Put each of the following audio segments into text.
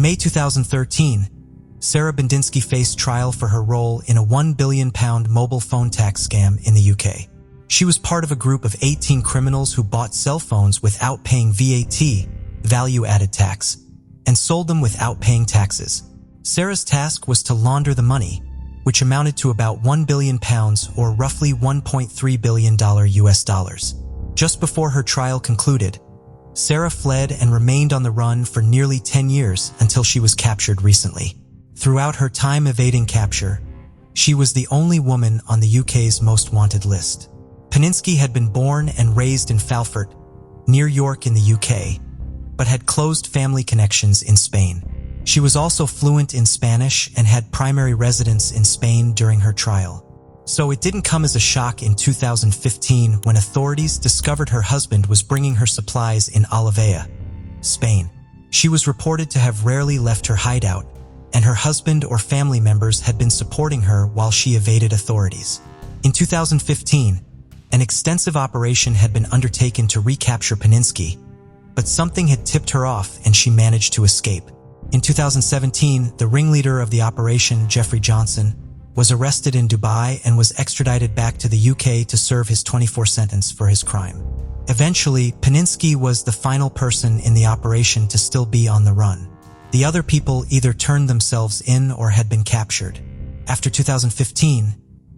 May 2013, Sarah Bandinsky faced trial for her role in a £1 billion mobile phone tax scam in the UK. She was part of a group of 18 criminals who bought cell phones without paying VAT, value-added tax, and sold them without paying taxes. Sarah's task was to launder the money, which amounted to about £1 billion or roughly $1.3 billion US dollars. Just before her trial concluded, Sarah fled and remained on the run for nearly 10 years until she was captured recently. Throughout her time evading capture, she was the only woman on the UK's most wanted list. Paninsky had been born and raised in Falford, near York in the UK, but had closed family connections in Spain. She was also fluent in Spanish and had primary residence in Spain during her trial. So it didn't come as a shock in 2015 when authorities discovered her husband was bringing her supplies in Olivella, Spain. She was reported to have rarely left her hideout, and her husband or family members had been supporting her while she evaded authorities. In 2015, an extensive operation had been undertaken to recapture Paninsky, but something had tipped her off and she managed to escape. In 2017, the ringleader of the operation, Jeffrey Johnson, was arrested in Dubai and was extradited back to the UK to serve his 24 sentence for his crime. Eventually, Paninsky was the final person in the operation to still be on the run. The other people either turned themselves in or had been captured. After 2015,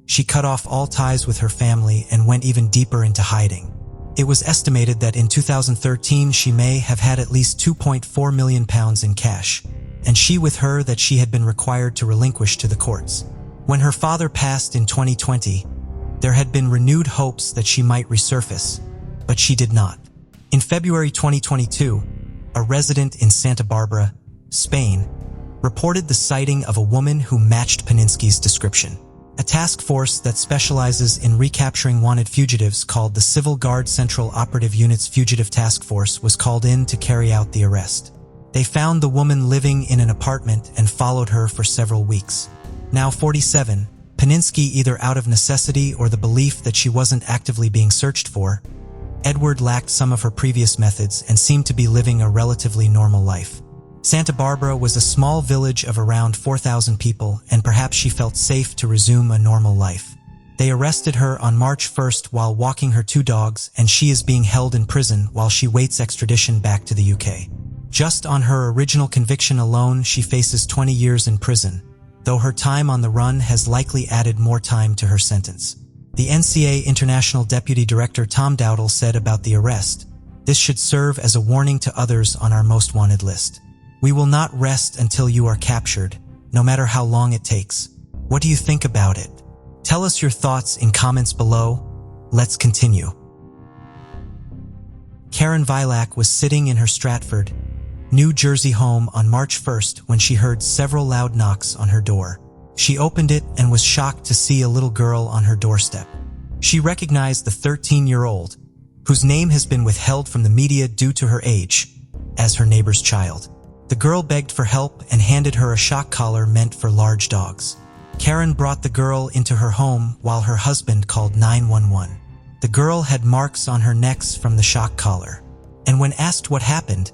she cut off all ties with her family and went even deeper into hiding. It was estimated that in 2013 she may have had at least £2.4 million in cash, and she with her that she had been required to relinquish to the courts. When her father passed in 2020, there had been renewed hopes that she might resurface, but she did not. In February 2022, a resident in Santa Barbara, Spain, reported the sighting of a woman who matched Paninsky's description. A task force that specializes in recapturing wanted fugitives called the Civil Guard Central Operative Unit's Fugitive Task Force was called in to carry out the arrest. They found the woman living in an apartment and followed her for several weeks. Now 47, Paninsky, either out of necessity or the belief that she wasn't actively being searched for, Edward lacked some of her previous methods and seemed to be living a relatively normal life. Santa Barbara was a small village of around 4,000 people, and perhaps she felt safe to resume a normal life. They arrested her on March 1st while walking her 2 dogs, and she is being held in prison while she waits extradition back to the UK. Just on her original conviction alone, she faces 20 years in prison, though her time on the run has likely added more time to her sentence. The NCA International Deputy Director Tom Dowdle said about the arrest, "This should serve as a warning to others on our most wanted list. We will not rest until you are captured, no matter how long it takes." What do you think about it? Tell us your thoughts in comments below. Let's continue. Karen Vilak was sitting in her Stratford, New Jersey home on March 1st when she heard several loud knocks on her door. She opened it and was shocked to see a little girl on her doorstep. She recognized the 13-year-old, whose name has been withheld from the media due to her age, as her neighbor's child. The girl begged for help and handed her a shock collar meant for large dogs. Karen brought the girl into her home while her husband called 911. The girl had marks on her necks from the shock collar, and when asked what happened,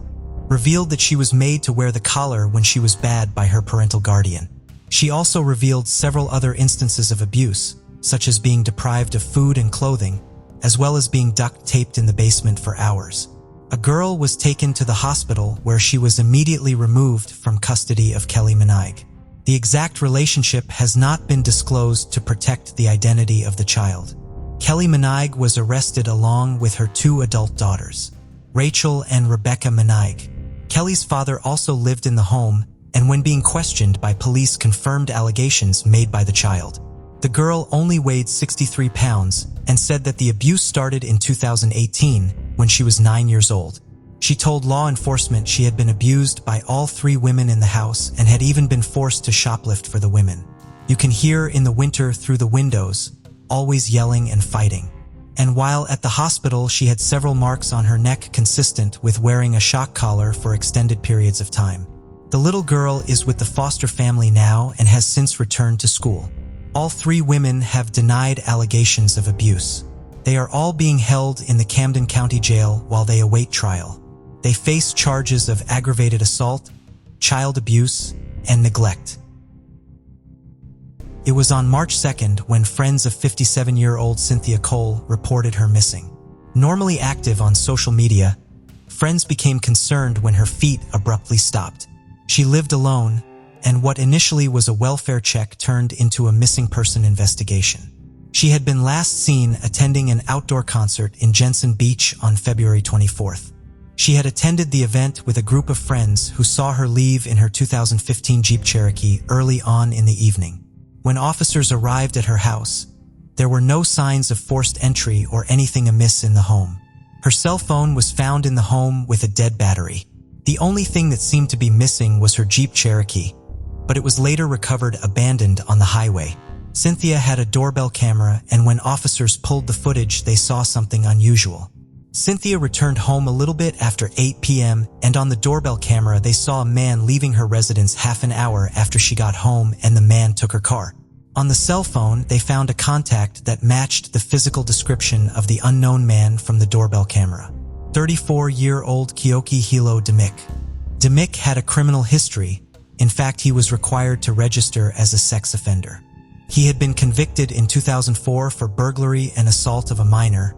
revealed that she was made to wear the collar when she was bad by her parental guardian. She also revealed several other instances of abuse, such as being deprived of food and clothing, as well as being duct-taped in the basement for hours. A girl was taken to the hospital where she was immediately removed from custody of Kelly Minogue. The exact relationship has not been disclosed to protect the identity of the child. Kelly Minogue was arrested along with her 2 adult daughters, Rachel and Rebecca Minogue. Kelly's father also lived in the home, and when being questioned by police, confirmed allegations made by the child. The girl only weighed 63 pounds and said that the abuse started in 2018 when she was 9 years old. She told law enforcement she had been abused by all 3 women in the house and had even been forced to shoplift for the women. You can hear in the winter through the windows, always yelling and fighting. And while at the hospital, she had several marks on her neck consistent with wearing a shock collar for extended periods of time. The little girl is with the foster family now and has since returned to school. All 3 women have denied allegations of abuse. They are all being held in the Camden County Jail while they await trial. They face charges of aggravated assault, child abuse, and neglect. It was on March 2nd when friends of 57-year-old Cynthia Cole reported her missing. Normally active on social media, friends became concerned when her feet abruptly stopped. She lived alone, and what initially was a welfare check turned into a missing person investigation. She had been last seen attending an outdoor concert in Jensen Beach on February 24th. She had attended the event with a group of friends who saw her leave in her 2015 Jeep Cherokee early on in the evening. When officers arrived at her house, there were no signs of forced entry or anything amiss in the home. Her cell phone was found in the home with a dead battery. The only thing that seemed to be missing was her Jeep Cherokee, but it was later recovered abandoned on the highway. Cynthia had a doorbell camera, and when officers pulled the footage, they saw something unusual. Cynthia returned home a little bit after 8 p.m., and on the doorbell camera they saw a man leaving her residence half an hour after she got home, and the man took her car. On the cell phone, they found a contact that matched the physical description of the unknown man from the doorbell camera. 34-year-old Kyoki Hilo Demick. Demick had a criminal history. In fact, he was required to register as a sex offender. He had been convicted in 2004 for burglary and assault of a minor,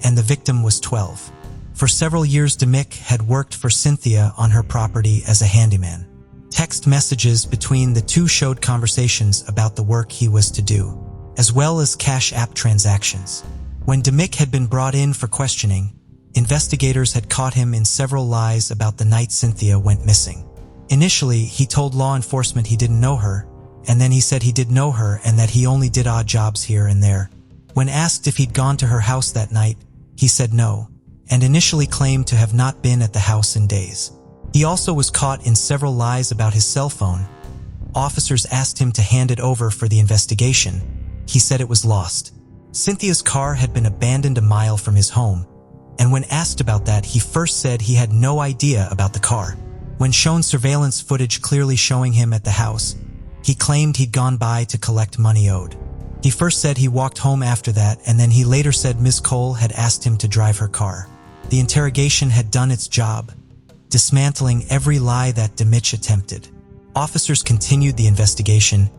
and the victim was 12. For several years, Demick had worked for Cynthia on her property as a handyman. Text messages between the two showed conversations about the work he was to do, as well as Cash App transactions. When Demick had been brought in for questioning, investigators had caught him in several lies about the night Cynthia went missing. Initially, he told law enforcement he didn't know her, and then he said he did know her and that he only did odd jobs here and there. When asked if he'd gone to her house that night, he said no, and initially claimed to have not been at the house in days. He also was caught in several lies about his cell phone. Officers asked him to hand it over for the investigation. He said it was lost. Cynthia's car had been abandoned a mile from his home, and when asked about that, he first said he had no idea about the car. When shown surveillance footage clearly showing him at the house, he claimed he'd gone by to collect money owed. He first said he walked home after that, and then he later said Ms. Cole had asked him to drive her car. The interrogation had done its job, dismantling every lie that Demick attempted. Officers continued the investigation,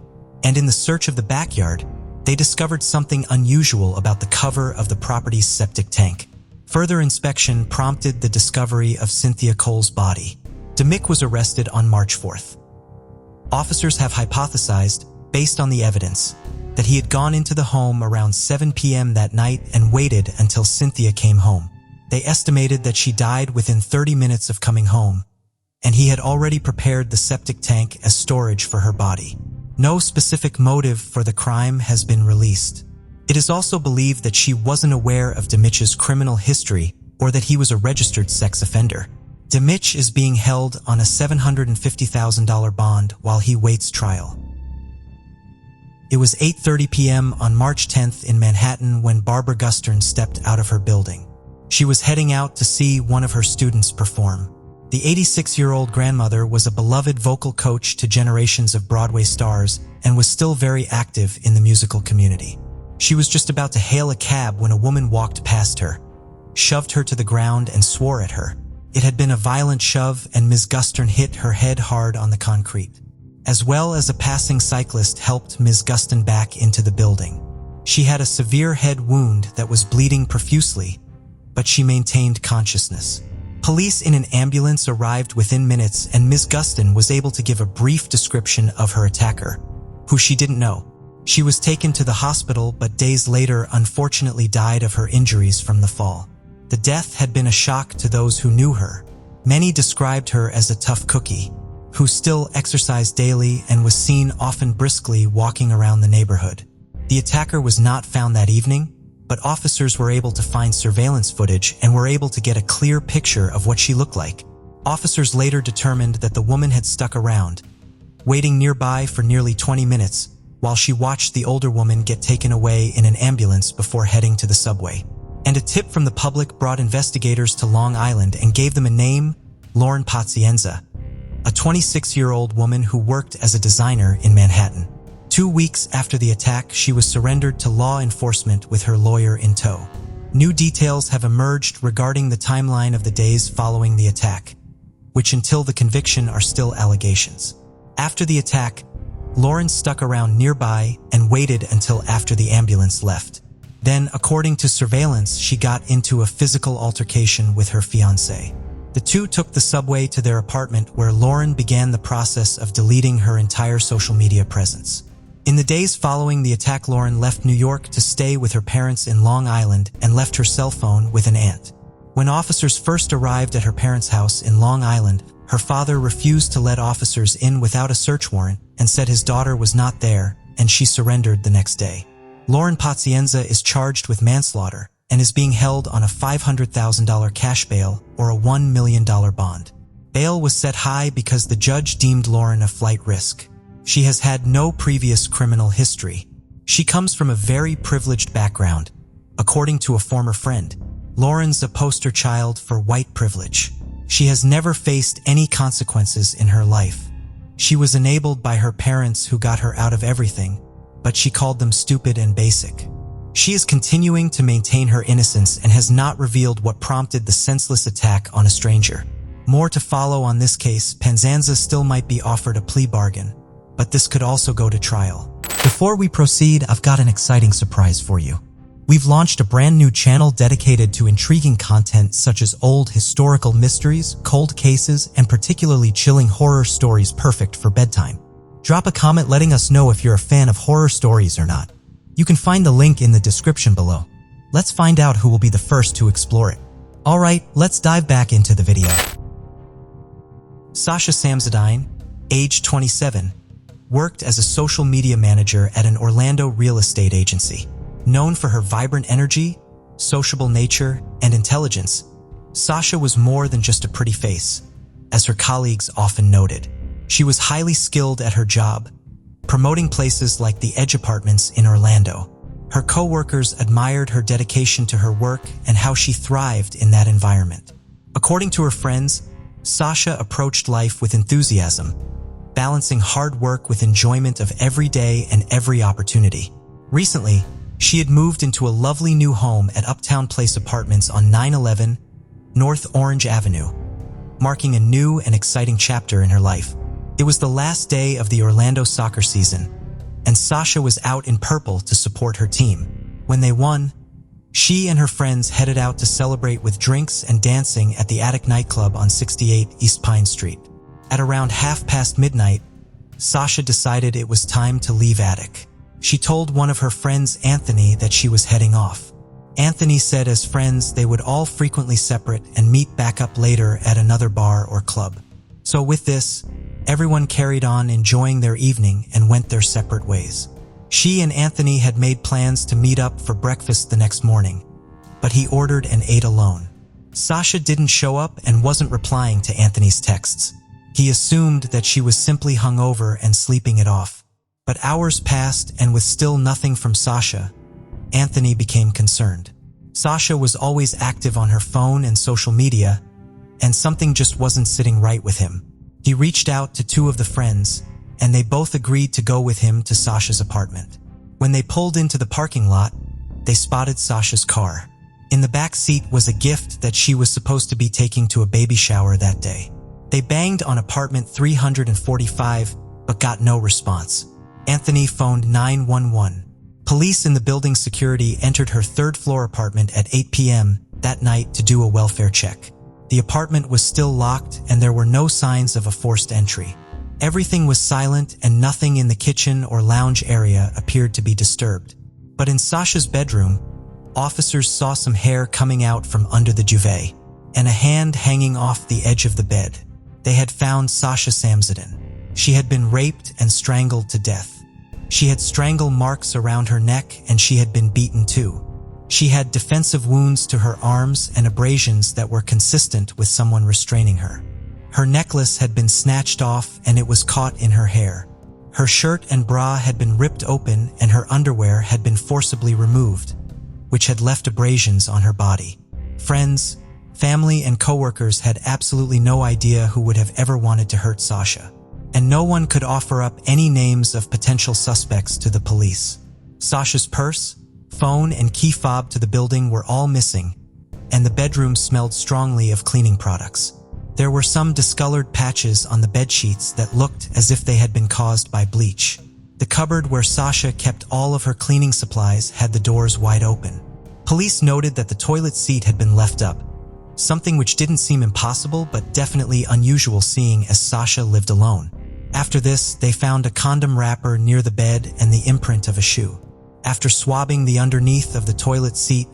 and in the search of the backyard, they discovered something unusual about the cover of the property's septic tank. Further inspection prompted the discovery of Cynthia Cole's body. Demick was arrested on March 4th. Officers have hypothesized, based on the evidence, that he had gone into the home around 7 p.m. that night and waited until Cynthia came home. They estimated that she died within 30 minutes of coming home, and he had already prepared the septic tank as storage for her body. No specific motive for the crime has been released. It is also believed that she wasn't aware of Demick's criminal history or that he was a registered sex offender. Demick is being held on a $750,000 bond while he waits trial. It was 8:30 p.m. on March 10th in Manhattan when Barbara Gustern stepped out of her building. She was heading out to see one of her students perform. The 86-year-old grandmother was a beloved vocal coach to generations of Broadway stars and was still very active in the musical community. She was just about to hail a cab when a woman walked past her, shoved her to the ground, and swore at her. It had been a violent shove, and Ms. Gustern hit her head hard on the concrete. As well as a passing cyclist helped Ms. Gustern back into the building. She had a severe head wound that was bleeding profusely, but she maintained consciousness. Police in an ambulance arrived within minutes, and Ms. Gustern was able to give a brief description of her attacker, who she didn't know. She was taken to the hospital, but days later unfortunately died of her injuries from the fall. The death had been a shock to those who knew her. Many described her as a tough cookie, who still exercised daily and was seen often briskly walking around the neighborhood. The attacker was not found that evening, but officers were able to find surveillance footage and were able to get a clear picture of what she looked like. Officers later determined that the woman had stuck around, waiting nearby for nearly 20 minutes while she watched the older woman get taken away in an ambulance before heading to the subway. And a tip from the public brought investigators to Long Island and gave them a name, Lauren Pazienza, a 26-year-old woman who worked as a designer in Manhattan. 2 weeks after the attack, she was surrendered to law enforcement with her lawyer in tow. New details have emerged regarding the timeline of the days following the attack. which until the conviction are still allegations. After the attack, Lauren stuck around nearby and waited until after the ambulance left. Then, according to surveillance, she got into a physical altercation with her fiancé. The two took the subway to their apartment where Lauren began the process of deleting her entire social media presence. In the days following the attack, Lauren left New York to stay with her parents in Long Island and left her cell phone with an aunt. When officers first arrived at her parents' house in Long Island, her father refused to let officers in without a search warrant and said his daughter was not there, and she surrendered the next day. Lauren Pazienza is charged with manslaughter and is being held on a $500,000 cash bail or a $1 million bond. Bail was set high because the judge deemed Lauren a flight risk. She has had no previous criminal history. She comes from a very privileged background. According to a former friend, Lauren's a poster child for white privilege. She has never faced any consequences in her life. She was enabled by her parents who got her out of everything, but she called them stupid and basic. She is continuing to maintain her innocence and has not revealed what prompted the senseless attack on a stranger. More to follow on this case. Pazienza still might be offered a plea bargain, but this could also go to trial. Before we proceed, I've got an exciting surprise for you. We've launched a brand new channel dedicated to intriguing content such as old historical mysteries, cold cases, and particularly chilling horror stories perfect for bedtime. Drop a comment letting us know if you're a fan of horror stories or not. You can find the link in the description below. Let's find out who will be the first to explore it. Alright, let's dive back into the video. Sasha Samsudine, age 27, worked as a social media manager at an Orlando real estate agency. Known for her vibrant energy, sociable nature, and intelligence, Sasha was more than just a pretty face, as her colleagues often noted. She was highly skilled at her job, promoting places like the Edge Apartments in Orlando. Her co-workers admired her dedication to her work and how she thrived in that environment. According to her friends, Sasha approached life with enthusiasm, balancing hard work with enjoyment of every day and every opportunity. Recently, she had moved into a lovely new home at Uptown Place Apartments on 911 North Orange Avenue, marking a new and exciting chapter in her life. It was the last day of the Orlando soccer season, and Sasha was out in purple to support her team. When they won, she and her friends headed out to celebrate with drinks and dancing at the Attic nightclub on 68 East Pine Street. At around midnight, Sasha decided it was time to leave Attic. She told one of her friends, Anthony, that she was heading off. Anthony said as friends they would all frequently separate and meet back up later at another bar or club. So with this, everyone carried on enjoying their evening and went their separate ways. She and Anthony had made plans to meet up for breakfast the next morning, but he ordered and ate alone. Sasha didn't show up and wasn't replying to Anthony's texts. He assumed that she was simply hungover and sleeping it off. But hours passed, and with still nothing from Sasha, Anthony became concerned. Sasha was always active on her phone and social media, and something just wasn't sitting right with him. He reached out to two of the friends, and they both agreed to go with him to Sasha's apartment. When they pulled into the parking lot, they spotted Sasha's car. In the back seat was a gift that she was supposed to be taking to a baby shower that day. They banged on apartment 345, but got no response. Anthony phoned 911. Police in the building's security entered her third-floor apartment at 8 p.m. that night to do a welfare check. The apartment was still locked, and there were no signs of a forced entry. Everything was silent, and nothing in the kitchen or lounge area appeared to be disturbed. But in Sasha's bedroom, officers saw some hair coming out from under the duvet, and a hand hanging off the edge of the bed. They had found Sasha Samsudine. She had been raped and strangled to death. She had strangle marks around her neck, and she had been beaten too. She had defensive wounds to her arms and abrasions that were consistent with someone restraining her. Her necklace had been snatched off, and it was caught in her hair. Her shirt and bra had been ripped open, and her underwear had been forcibly removed, which had left abrasions on her body. Friends, family, and coworkers had absolutely no idea who would have ever wanted to hurt Sasha, and no one could offer up any names of potential suspects to the police. Sasha's purse, phone, and key fob to the building were all missing, and the bedroom smelled strongly of cleaning products. There were some discolored patches on the bedsheets that looked as if they had been caused by bleach. The cupboard where Sasha kept all of her cleaning supplies had the doors wide open. Police noted that the toilet seat had been left up, something which didn't seem impossible but definitely unusual seeing as Sasha lived alone. After this, they found a condom wrapper near the bed and the imprint of a shoe. After swabbing the underneath of the toilet seat,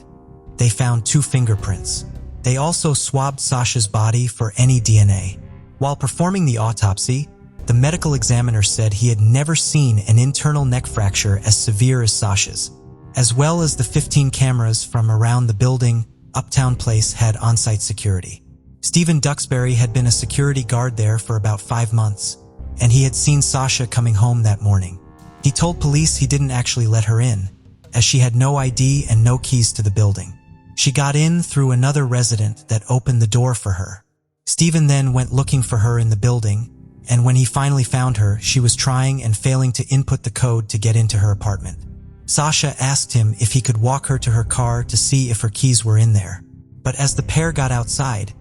they found 2 fingerprints. They also swabbed Sasha's body for any DNA. While performing the autopsy, the medical examiner said he had never seen an internal neck fracture as severe as Sasha's. As well as the 15 cameras from around the building, Uptown Place had on-site security. Stephen Duxbury had been a security guard there for about 5 months, and he had seen Sasha coming home that morning. He told police he didn't actually let her in, as she had no ID and no keys to the building. She got in through another resident that opened the door for her. Stephen then went looking for her in the building, and when he finally found her, she was trying and failing to input the code to get into her apartment. Sasha asked him if he could walk her to her car to see if her keys were in there. But as the pair got outside,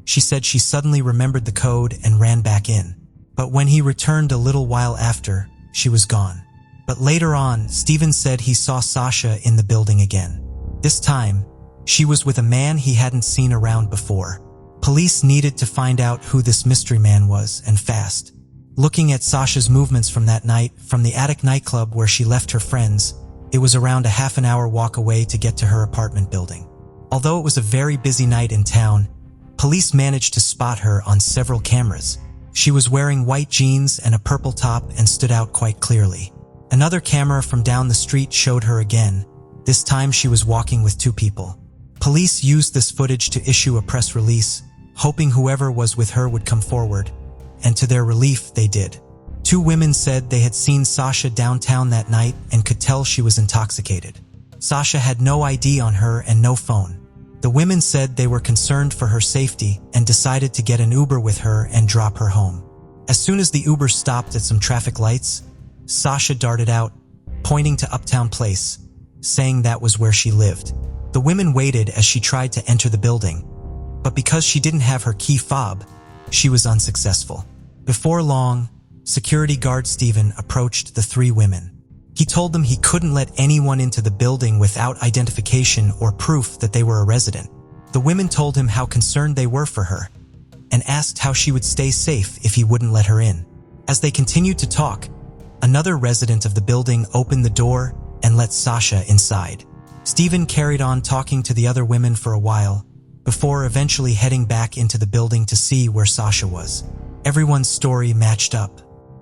she said she suddenly remembered the code and ran back in. But when he returned a little while after, she was gone. But later on, Stephen said he saw Sasha in the building again. This time, she was with a man he hadn't seen around before. Police needed to find out who this mystery man was, and fast. Looking at Sasha's movements from that night, from the attic nightclub where she left her friends, it was around a half-an-hour walk away to get to her apartment building. Although it was a very busy night in town, police managed to spot her on several cameras. She was wearing white jeans and a purple top and stood out quite clearly. Another camera from down the street showed her again. This time she was walking with 2 people. Police used this footage to issue a press release, hoping whoever was with her would come forward, and to their relief, they did. 2 women said they had seen Sasha downtown that night and could tell she was intoxicated. Sasha had no ID on her and no phone. The women said they were concerned for her safety and decided to get an Uber with her and drop her home. As soon as the Uber stopped at some traffic lights, Sasha darted out, pointing to Uptown Place, saying that was where she lived. The women waited as she tried to enter the building, but because she didn't have her key fob, she was unsuccessful. Before long, security guard Stephen approached the 3 women. He told them he couldn't let anyone into the building without identification or proof that they were a resident. The women told him how concerned they were for her, and asked how she would stay safe if he wouldn't let her in. As they continued to talk, another resident of the building opened the door and let Sasha inside. Stephen carried on talking to the other women for a while, before eventually heading back into the building to see where Sasha was. Everyone's story matched up,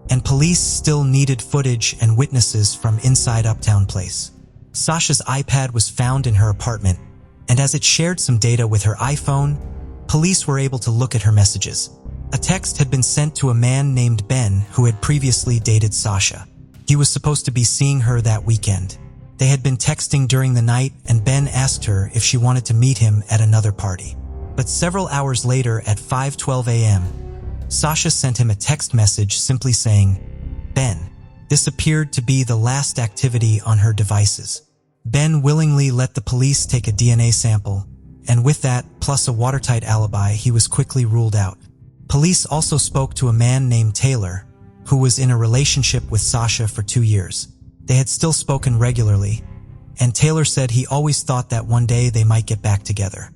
and police still needed footage and witnesses from inside Uptown Place. Sasha's iPad was found in her apartment, and as it shared some data with her iPhone, police were able to look at her messages. A text had been sent to a man named Ben who had previously dated Sasha. He was supposed to be seeing her that weekend. They had been texting during the night, and Ben asked her if she wanted to meet him at another party. But several hours later at 5:12 a.m., Sasha sent him a text message simply saying, "Ben." This appeared to be the last activity on her devices. Ben willingly let the police take a DNA sample, and with that, plus a watertight alibi, he was quickly ruled out. Police also spoke to a man named Taylor, who was in a relationship with Sasha for 2 years. They had still spoken regularly, and Taylor said he always thought that one day they might get back together.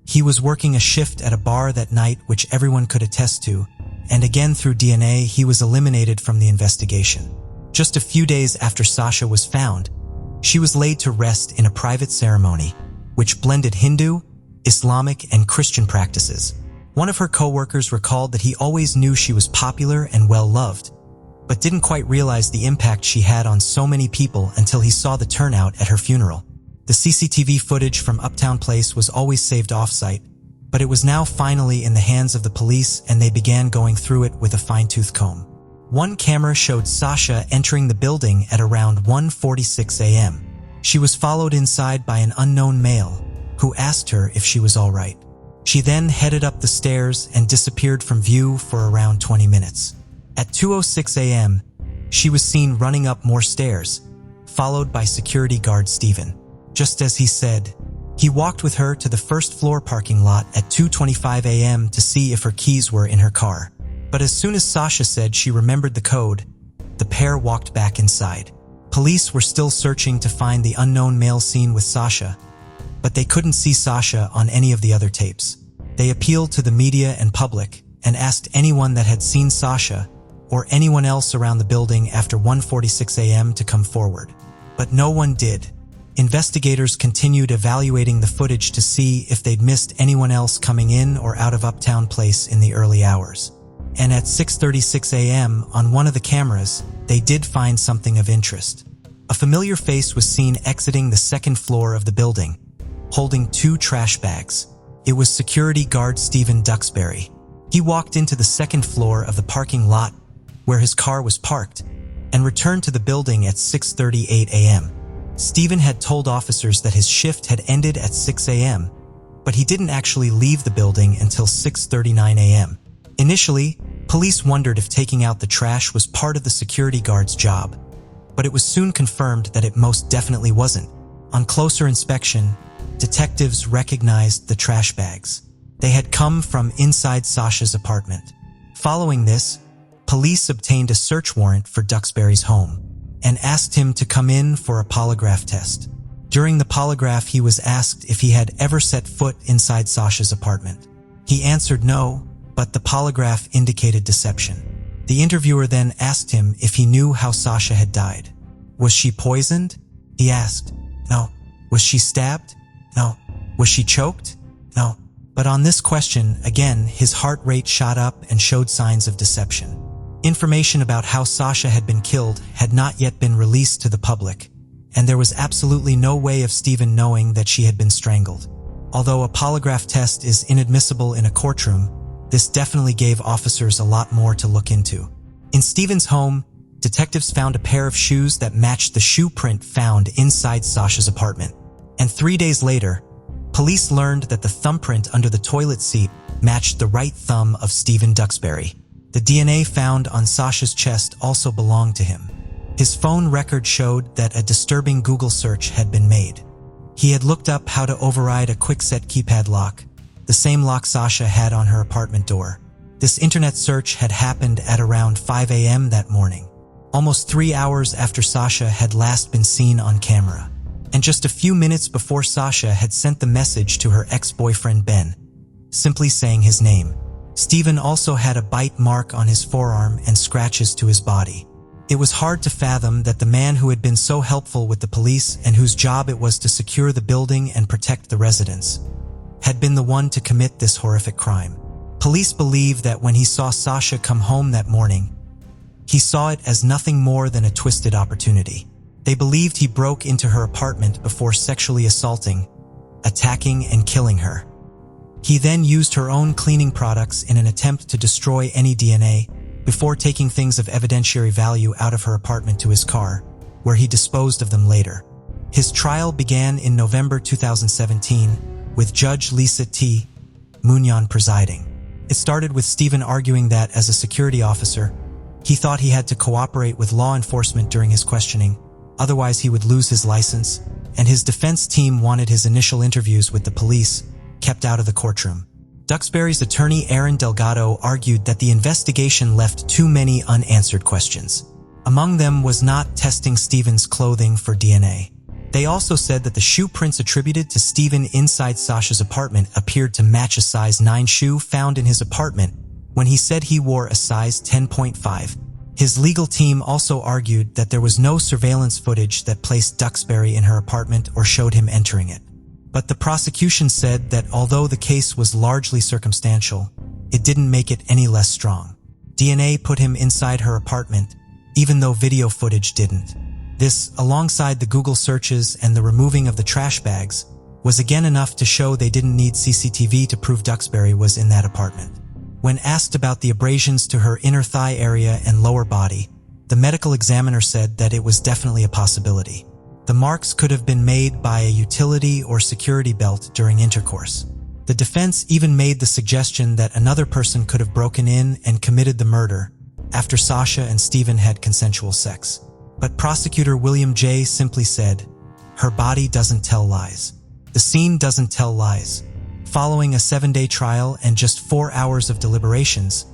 He was working a shift at a bar that night, which everyone could attest to, and again through DNA, he was eliminated from the investigation. Just a few days after Sasha was found, she was laid to rest in a private ceremony, which blended Hindu, Islamic, and Christian practices. One of her co-workers recalled that he always knew she was popular and well-loved, but didn't quite realize the impact she had on so many people until he saw the turnout at her funeral. The CCTV footage from Uptown Place was always saved off-site, but it was now finally in the hands of the police, and they began going through it with a fine-tooth comb. One camera showed Sasha entering the building at around 1:46 a.m. She was followed inside by an unknown male who asked her if she was all right. She then headed up the stairs and disappeared from view for around 20 minutes. At 2:06 a.m., she was seen running up more stairs, followed by security guard Stephen. Just as he said, He walked with her to the first-floor parking lot at 2:25 a.m. to see if her keys were in her car. But as soon as Sasha said she remembered the code, the pair walked back inside. Police were still searching to find the unknown male seen with Sasha, but they couldn't see Sasha on any of the other tapes. They appealed to the media and public and asked anyone that had seen Sasha or anyone else around the building after 1:46 a.m. to come forward. But no one did. Investigators continued evaluating the footage to see if they'd missed anyone else coming in or out of Uptown Place in the early hours. And at 6:36 a.m. on one of the cameras, they did find something of interest. A familiar face was seen exiting the second floor of the building, holding 2 trash bags. It was security guard Stephen Duxbury. He walked into the second floor of the parking lot where his car was parked and returned to the building at 6:38 a.m. Stephen had told officers that his shift had ended at 6 a.m., but he didn't actually leave the building until 6:39 a.m. Initially, police wondered if taking out the trash was part of the security guard's job, but it was soon confirmed that it most definitely wasn't. On closer inspection, detectives recognized the trash bags. They had come from inside Sasha's apartment. Following this, police obtained a search warrant for Duxbury's home and asked him to come in for a polygraph test. During the polygraph, he was asked if he had ever set foot inside Sasha's apartment. He answered no, but the polygraph indicated deception. The interviewer then asked him if he knew how Sasha had died. Was she poisoned? He asked. No. Was she stabbed? No. Was she choked? No. But on this question, again, his heart rate shot up and showed signs of deception. Information about how Sasha had been killed had not yet been released to the public, and there was absolutely no way of Stephen knowing that she had been strangled. Although a polygraph test is inadmissible in a courtroom, this definitely gave officers a lot more to look into. In Stephen's home, detectives found a pair of shoes that matched the shoe print found inside Sasha's apartment. And 3 days later, police learned that the thumbprint under the toilet seat matched the right thumb of Stephen Duxbury. The DNA found on Sasha's chest also belonged to him. His phone record showed that a disturbing Google search had been made. He had looked up how to override a quick-set keypad lock, the same lock Sasha had on her apartment door. This internet search had happened at around 5 a.m. that morning, almost 3 hours after Sasha had last been seen on camera, and just a few minutes before Sasha had sent the message to her ex-boyfriend Ben, simply saying his name. Stephen also had a bite mark on his forearm and scratches to his body. It was hard to fathom that the man who had been so helpful with the police and whose job it was to secure the building and protect the residents had been the one to commit this horrific crime. Police believe that when he saw Sasha come home that morning, he saw it as nothing more than a twisted opportunity. They believed he broke into her apartment before sexually assaulting, attacking, and killing her. He then used her own cleaning products in an attempt to destroy any DNA before taking things of evidentiary value out of her apartment to his car, where he disposed of them later. His trial began in November 2017 with Judge Lisa T. Munyon presiding. It started with Stephen arguing that, as a security officer, he thought he had to cooperate with law enforcement during his questioning, otherwise he would lose his license, and his defense team wanted his initial interviews with the police kept out of the courtroom. Duxbury's attorney Aaron Delgado argued that the investigation left too many unanswered questions. Among them was not testing Stephen's clothing for DNA. They also said that the shoe prints attributed to Stephen inside Sasha's apartment appeared to match a size 9 shoe found in his apartment when he said he wore a size 10.5. His legal team also argued that there was no surveillance footage that placed Duxbury in her apartment or showed him entering it. But the prosecution said that although the case was largely circumstantial, it didn't make it any less strong. DNA put him inside her apartment, even though video footage didn't. This, alongside the Google searches and the removing of the trash bags, was again enough to show they didn't need CCTV to prove Duxbury was in that apartment. When asked about the abrasions to her inner thigh area and lower body, the medical examiner said that it was definitely a possibility. The marks could have been made by a utility or security belt during intercourse. The defense even made the suggestion that another person could have broken in and committed the murder after Sasha and Stephen had consensual sex. But prosecutor William J. simply said, "Her body doesn't tell lies." The scene doesn't tell lies. Following a 7-day trial and just 4 hours of deliberations,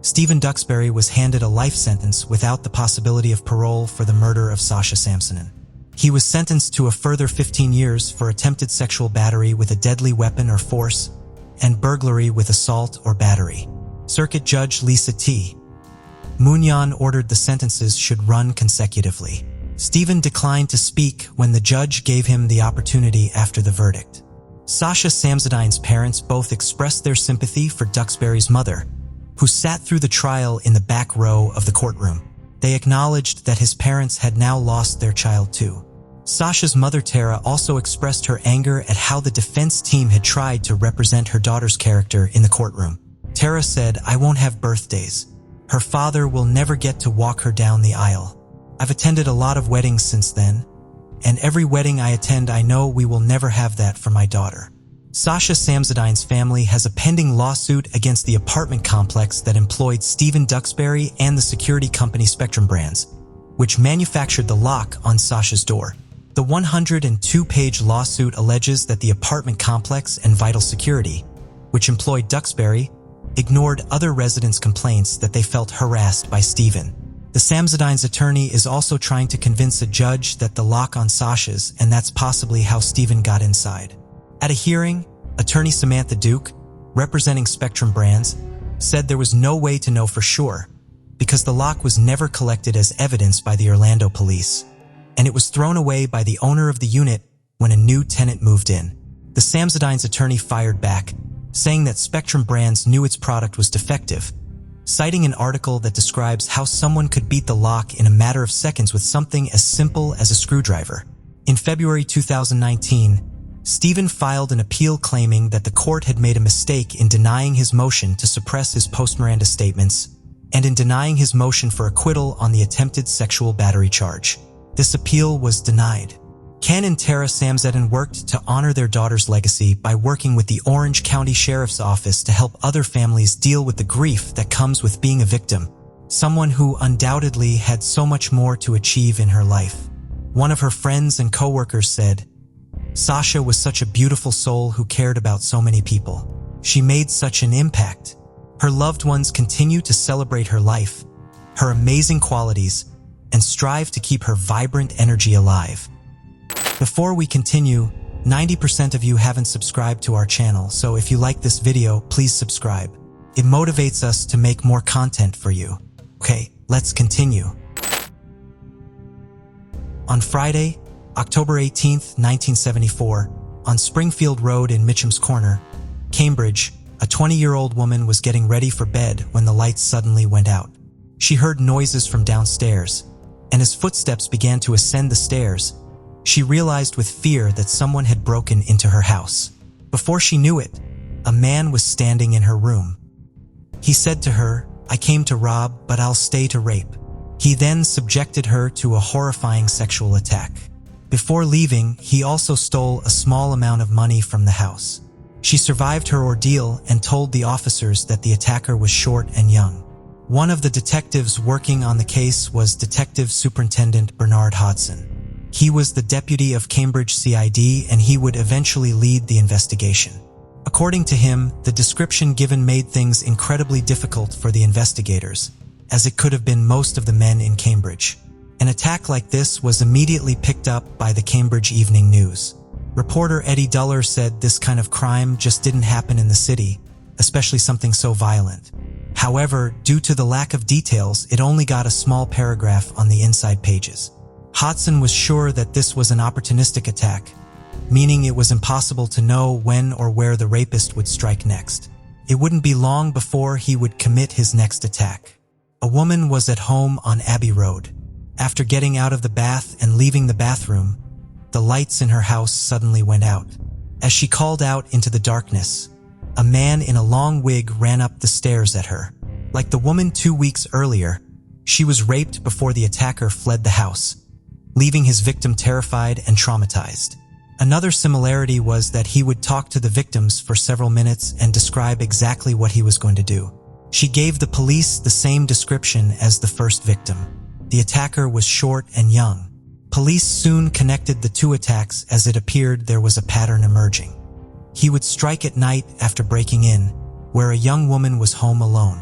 Stephen Duxbury was handed a life sentence without the possibility of parole for the murder of Sasha Samsonen. He was sentenced to a further 15 years for attempted sexual battery with a deadly weapon or force and burglary with assault or battery. Circuit Judge Lisa T. Munyan ordered the sentences should run consecutively. Stephen declined to speak when the judge gave him the opportunity after the verdict. Sasha Samsonen's parents both expressed their sympathy for Duxbury's mother, who sat through the trial in the back row of the courtroom. They acknowledged that his parents had now lost their child too. Sasha's mother Tara also expressed her anger at how the defense team had tried to represent her daughter's character in the courtroom. Tara said, "I won't have birthdays. Her father will never get to walk her down the aisle. I've attended a lot of weddings since then, and every wedding I attend I know we will never have that for my daughter." Sasha Samsonen's family has a pending lawsuit against the apartment complex that employed Stephen Duxbury and the security company Spectrum Brands, which manufactured the lock on Sasha's door. The 102-page lawsuit alleges that the apartment complex and Vital Security, which employed Duxbury, ignored other residents' complaints that they felt harassed by Stephen. The Samsonen's attorney is also trying to convince a judge that the lock on Sasha's, and that's possibly how Stephen got inside. At a hearing, attorney Samantha Duke, representing Spectrum Brands, said there was no way to know for sure because the lock was never collected as evidence by the Orlando police, and it was thrown away by the owner of the unit when a new tenant moved in. The Samsonen's attorney fired back, saying that Spectrum Brands knew its product was defective, citing an article that describes how someone could beat the lock in a matter of seconds with something as simple as a screwdriver. In February 2019, Stephen filed an appeal claiming that the court had made a mistake in denying his motion to suppress his post-Miranda statements and in denying his motion for acquittal on the attempted sexual battery charge. This appeal was denied. Ken and Tara Samsonen worked to honor their daughter's legacy by working with the Orange County Sheriff's Office to help other families deal with the grief that comes with being a victim, someone who undoubtedly had so much more to achieve in her life. One of her friends and coworkers said, "Sasha was such a beautiful soul who cared about so many people. She made such an impact. Her loved ones continue to celebrate her life, her amazing qualities, and strive to keep her vibrant energy alive." Before we continue, 90% of you haven't subscribed to our channel, so if you like this video, please subscribe. It motivates us to make more content for you. Okay, let's continue. On Friday, October 18th, 1974, on Springfield Road in Mitchum's Corner, Cambridge, a 20-year-old woman was getting ready for bed when the lights suddenly went out. She heard noises from downstairs, and as footsteps began to ascend the stairs, she realized with fear that someone had broken into her house. Before she knew it, a man was standing in her room. He said to her, "I came to rob, but I'll stay to rape." He then subjected her to a horrifying sexual attack. Before leaving, he also stole a small amount of money from the house. She survived her ordeal and told the officers that the attacker was short and young. One of the detectives working on the case was Detective Superintendent Bernard Hodson. He was the deputy of Cambridge CID, and he would eventually lead the investigation. According to him, the description given made things incredibly difficult for the investigators, as it could have been most of the men in Cambridge. An attack like this was immediately picked up by the Cambridge Evening News. Reporter Eddie Duller said this kind of crime just didn't happen in the city, especially something so violent. However, due to the lack of details, it only got a small paragraph on the inside pages. Hodson was sure that this was an opportunistic attack, meaning it was impossible to know when or where the rapist would strike next. It wouldn't be long before he would commit his next attack. A woman was at home on Abbey Road. After getting out of the bath and leaving the bathroom, the lights in her house suddenly went out. As she called out into the darkness, a man in a long wig ran up the stairs at her. Like the woman 2 weeks earlier, she was raped before the attacker fled the house, leaving his victim terrified and traumatized. Another similarity was that he would talk to the victims for several minutes and describe exactly what he was going to do. She gave the police the same description as the first victim. The attacker was short and young. Police soon connected the two attacks as it appeared there was a pattern emerging. He would strike at night after breaking in, where a young woman was home alone.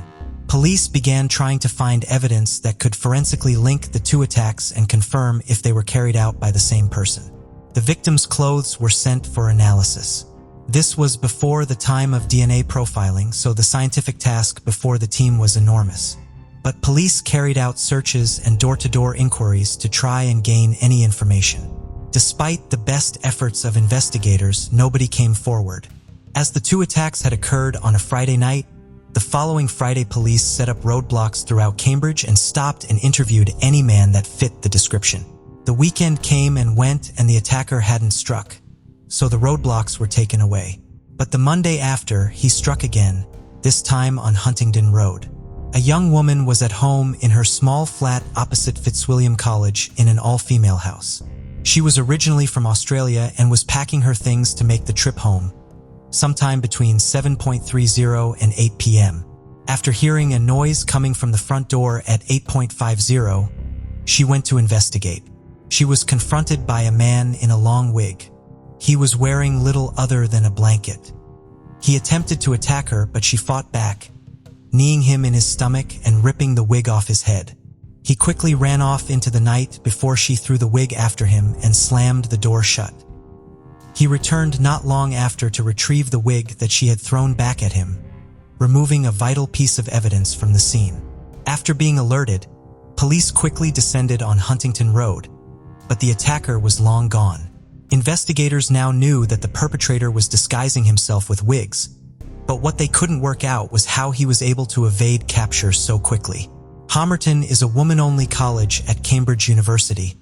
Police began trying to find evidence that could forensically link the two attacks and confirm if they were carried out by the same person. The victim's clothes were sent for analysis. This was before the time of DNA profiling, so the scientific task before the team was enormous. But police carried out searches and door-to-door inquiries to try and gain any information. Despite the best efforts of investigators, nobody came forward. As the two attacks had occurred on a Friday night, the following Friday police set up roadblocks throughout Cambridge and stopped and interviewed any man that fit the description. The weekend came and went and the attacker hadn't struck, so the roadblocks were taken away. But the Monday after, he struck again, this time on Huntingdon Road. A young woman was at home in her small flat opposite Fitzwilliam College in an all-female house. She was originally from Australia and was packing her things to make the trip home, sometime between 7:30 and 8 p.m. After hearing a noise coming from the front door at 8:50, she went to investigate. She was confronted by a man in a long wig. He was wearing little other than a blanket. He attempted to attack her, but she fought back, kneeing him in his stomach and ripping the wig off his head. He quickly ran off into the night before she threw the wig after him and slammed the door shut. He returned not long after to retrieve the wig that she had thrown back at him, removing a vital piece of evidence from the scene. After being alerted, police quickly descended on Huntington Road, but the attacker was long gone. Investigators now knew that the perpetrator was disguising himself with wigs, but what they couldn't work out was how he was able to evade capture so quickly. Homerton is a woman-only college at Cambridge University,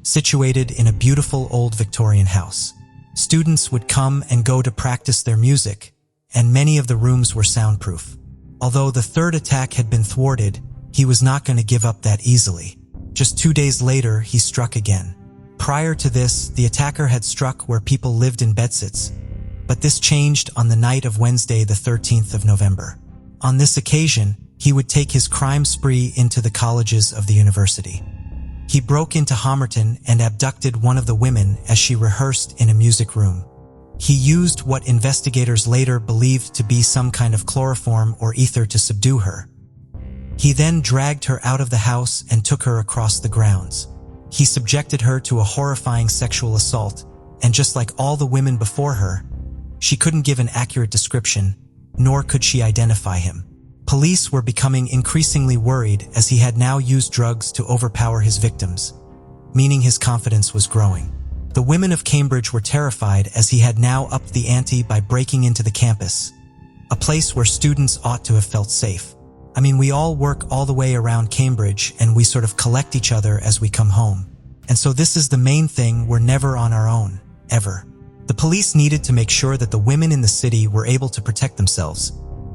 situated in a beautiful old Victorian house. Students would come and go to practice their music, and many of the rooms were soundproof. Although the third attack had been thwarted, he was not going to give up that easily. Just 2 days later, he struck again. Prior to this, the attacker had struck where people lived in bedsits, but this changed on the night of Wednesday, the 13th of November. On this occasion, he would take his crime spree into the colleges of the university. He broke into Homerton and abducted one of the women as she rehearsed in a music room. He used what investigators later believed to be some kind of chloroform or ether to subdue her. He then dragged her out of the house and took her across the grounds. He subjected her to a horrifying sexual assault, and just like all the women before her, she couldn't give an accurate description, nor could she identify him. Police were becoming increasingly worried as he had now used drugs to overpower his victims, meaning his confidence was growing. The women of Cambridge were terrified as he had now upped the ante by breaking into the campus, a place where students ought to have felt safe. I mean, we all work all the way around Cambridge and we sort of collect each other as we come home. And so this is the main thing, we're never on our own, ever. The police needed to make sure that the women in the city were able to protect themselves.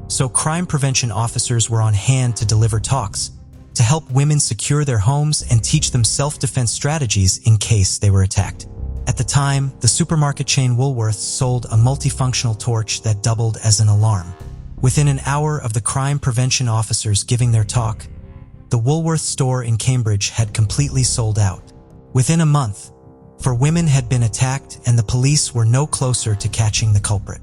So crime prevention officers were on hand to deliver talks, to help women secure their homes and teach them self-defense strategies in case they were attacked. At the time, the supermarket chain Woolworths sold a multifunctional torch that doubled as an alarm. Within an hour of the crime prevention officers giving their talk, the Woolworths store in Cambridge had completely sold out. Within a month, 4 women had been attacked and the police were no closer to catching the culprit.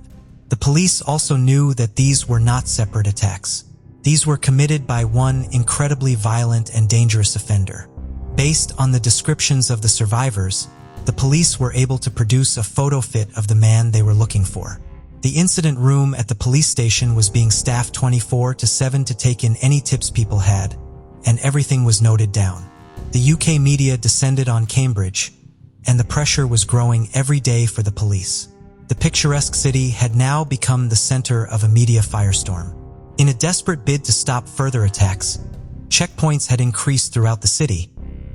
The police also knew that these were not separate attacks. These were committed by one incredibly violent and dangerous offender. Based on the descriptions of the survivors, the police were able to produce a photo fit of the man they were looking for. The incident room at the police station was being staffed 24/7 to take in any tips people had, and everything was noted down. The UK media descended on Cambridge, and the pressure was growing every day for the police. The picturesque city had now become the center of a media firestorm. In a desperate bid to stop further attacks, checkpoints had increased throughout the city,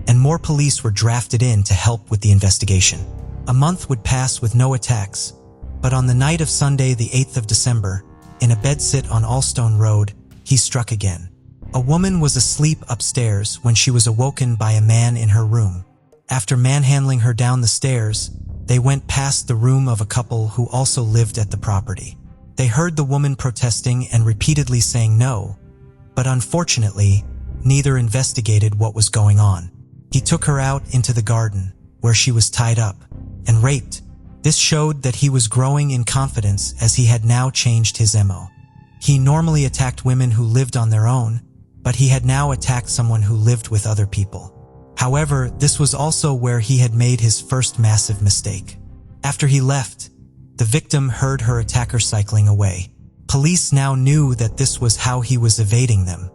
and more police were drafted in to help with the investigation. A month would pass with no attacks, but on the night of Sunday, the 8th of December, in a bedsit on Allstone Road, he struck again. A woman was asleep upstairs when she was awoken by a man in her room. After manhandling her down the stairs, they went past the room of a couple who also lived at the property. They heard the woman protesting and repeatedly saying no, but unfortunately, neither investigated what was going on. He took her out into the garden, where she was tied up and raped. This showed that he was growing in confidence as he had now changed his MO. He normally attacked women who lived on their own, but he had now attacked someone who lived with other people. However, this was also where he had made his first massive mistake. After he left, the victim heard her attacker cycling away. Police now knew that this was how he was evading them.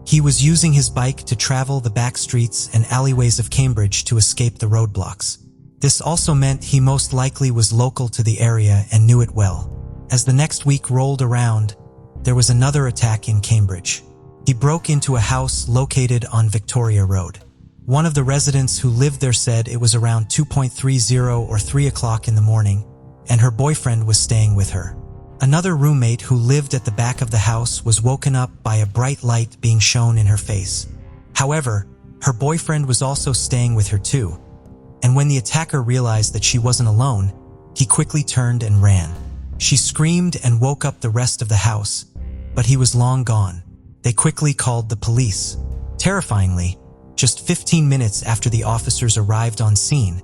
He was using his bike to travel the back streets and alleyways of Cambridge to escape the roadblocks. This also meant he most likely was local to the area and knew it well. As the next week rolled around, there was another attack in Cambridge. He broke into a house located on Victoria Road. One of the residents who lived there said it was around 2:30 or 3 o'clock in the morning, and her boyfriend was staying with her. Another roommate who lived at the back of the house was woken up by a bright light being shown in her face. However, her boyfriend was also staying with her too, and when the attacker realized that she wasn't alone, he quickly turned and ran. She screamed and woke up the rest of the house, but he was long gone. They quickly called the police. Terrifyingly, just 15 minutes after the officers arrived on scene,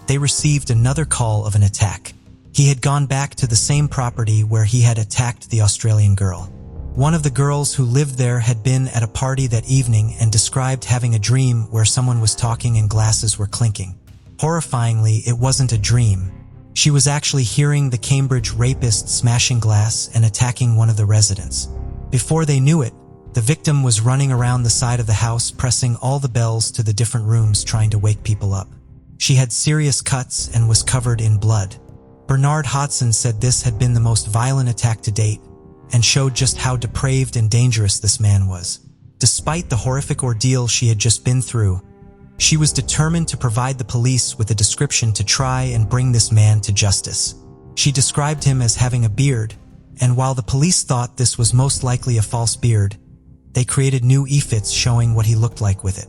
they received another call of an attack. He had gone back to the same property where he had attacked the Australian girl. One of the girls who lived there had been at a party that evening and described having a dream where someone was talking and glasses were clinking. Horrifyingly, it wasn't a dream. She was actually hearing the Cambridge rapist smashing glass and attacking one of the residents. Before they knew it, the victim was running around the side of the house, pressing all the bells to the different rooms, trying to wake people up. She had serious cuts and was covered in blood. Bernard Hodson said this had been the most violent attack to date and showed just how depraved and dangerous this man was. Despite the horrific ordeal she had just been through, she was determined to provide the police with a description to try and bring this man to justice. She described him as having a beard, and while the police thought this was most likely a false beard, they created new e-fits showing what he looked like with it.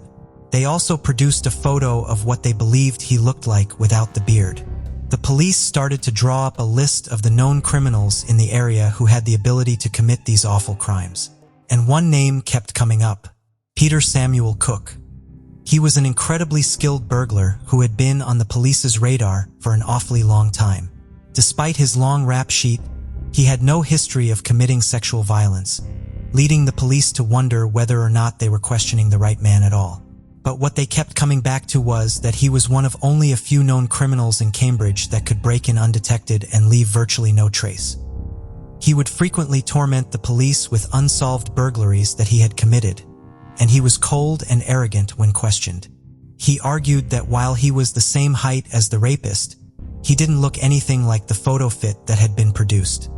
They also produced a photo of what they believed he looked like without the beard. The police started to draw up a list of the known criminals in the area who had the ability to commit these awful crimes. And one name kept coming up: Peter Samuel Cook. He was an incredibly skilled burglar who had been on the police's radar for an awfully long time. Despite his long rap sheet, he had no history of committing sexual violence, leading the police to wonder whether or not they were questioning the right man at all. But what they kept coming back to was that he was one of only a few known criminals in Cambridge that could break in undetected and leave virtually no trace. He would frequently torment the police with unsolved burglaries that he had committed, and he was cold and arrogant when questioned. He argued that while he was the same height as the rapist, he didn't look anything like the photo fit that had been produced.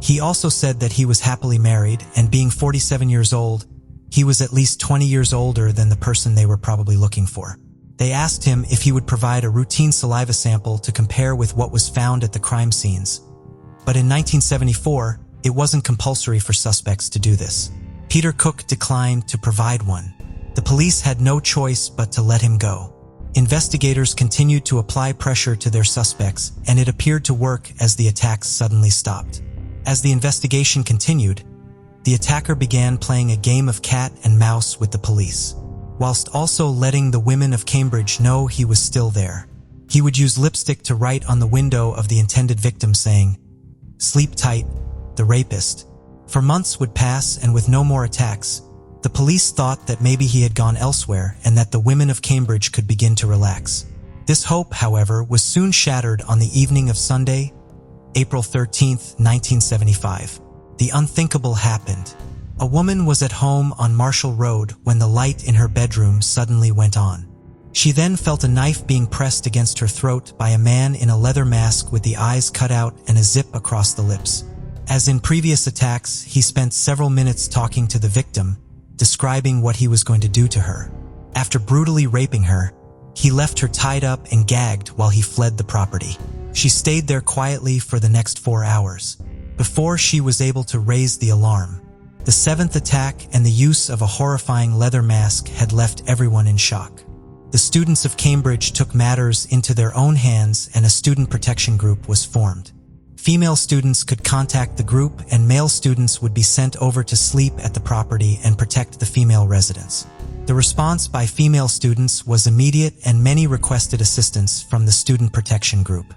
He also said that he was happily married, and being 47 years old, he was at least 20 years older than the person they were probably looking for. They asked him if he would provide a routine saliva sample to compare with what was found at the crime scenes. But in 1974, it wasn't compulsory for suspects to do this. Peter Cook declined to provide one. The police had no choice but to let him go. Investigators continued to apply pressure to their suspects, and it appeared to work as the attacks suddenly stopped. As the investigation continued, the attacker began playing a game of cat and mouse with the police, whilst also letting the women of Cambridge know he was still there. He would use lipstick to write on the window of the intended victim saying, "Sleep tight, the rapist." For months would pass, and with no more attacks, the police thought that maybe he had gone elsewhere and that the women of Cambridge could begin to relax. This hope, however, was soon shattered on the evening of Sunday, April 13th, 1975. The unthinkable happened. A woman was at home on Marshall Road when the light in her bedroom suddenly went on. She then felt a knife being pressed against her throat by a man in a leather mask with the eyes cut out and a zip across the lips. As in previous attacks, he spent several minutes talking to the victim, describing what he was going to do to her. After brutally raping her, he left her tied up and gagged while he fled the property. She stayed there quietly for the next 4 hours, before she was able to raise the alarm. The seventh attack and the use of a horrifying leather mask had left everyone in shock. The students of Cambridge took matters into their own hands, and a student protection group was formed. Female students could contact the group, and male students would be sent over to sleep at the property and protect the female residents. The response by female students was immediate and many requested assistance from the Student Protection Group.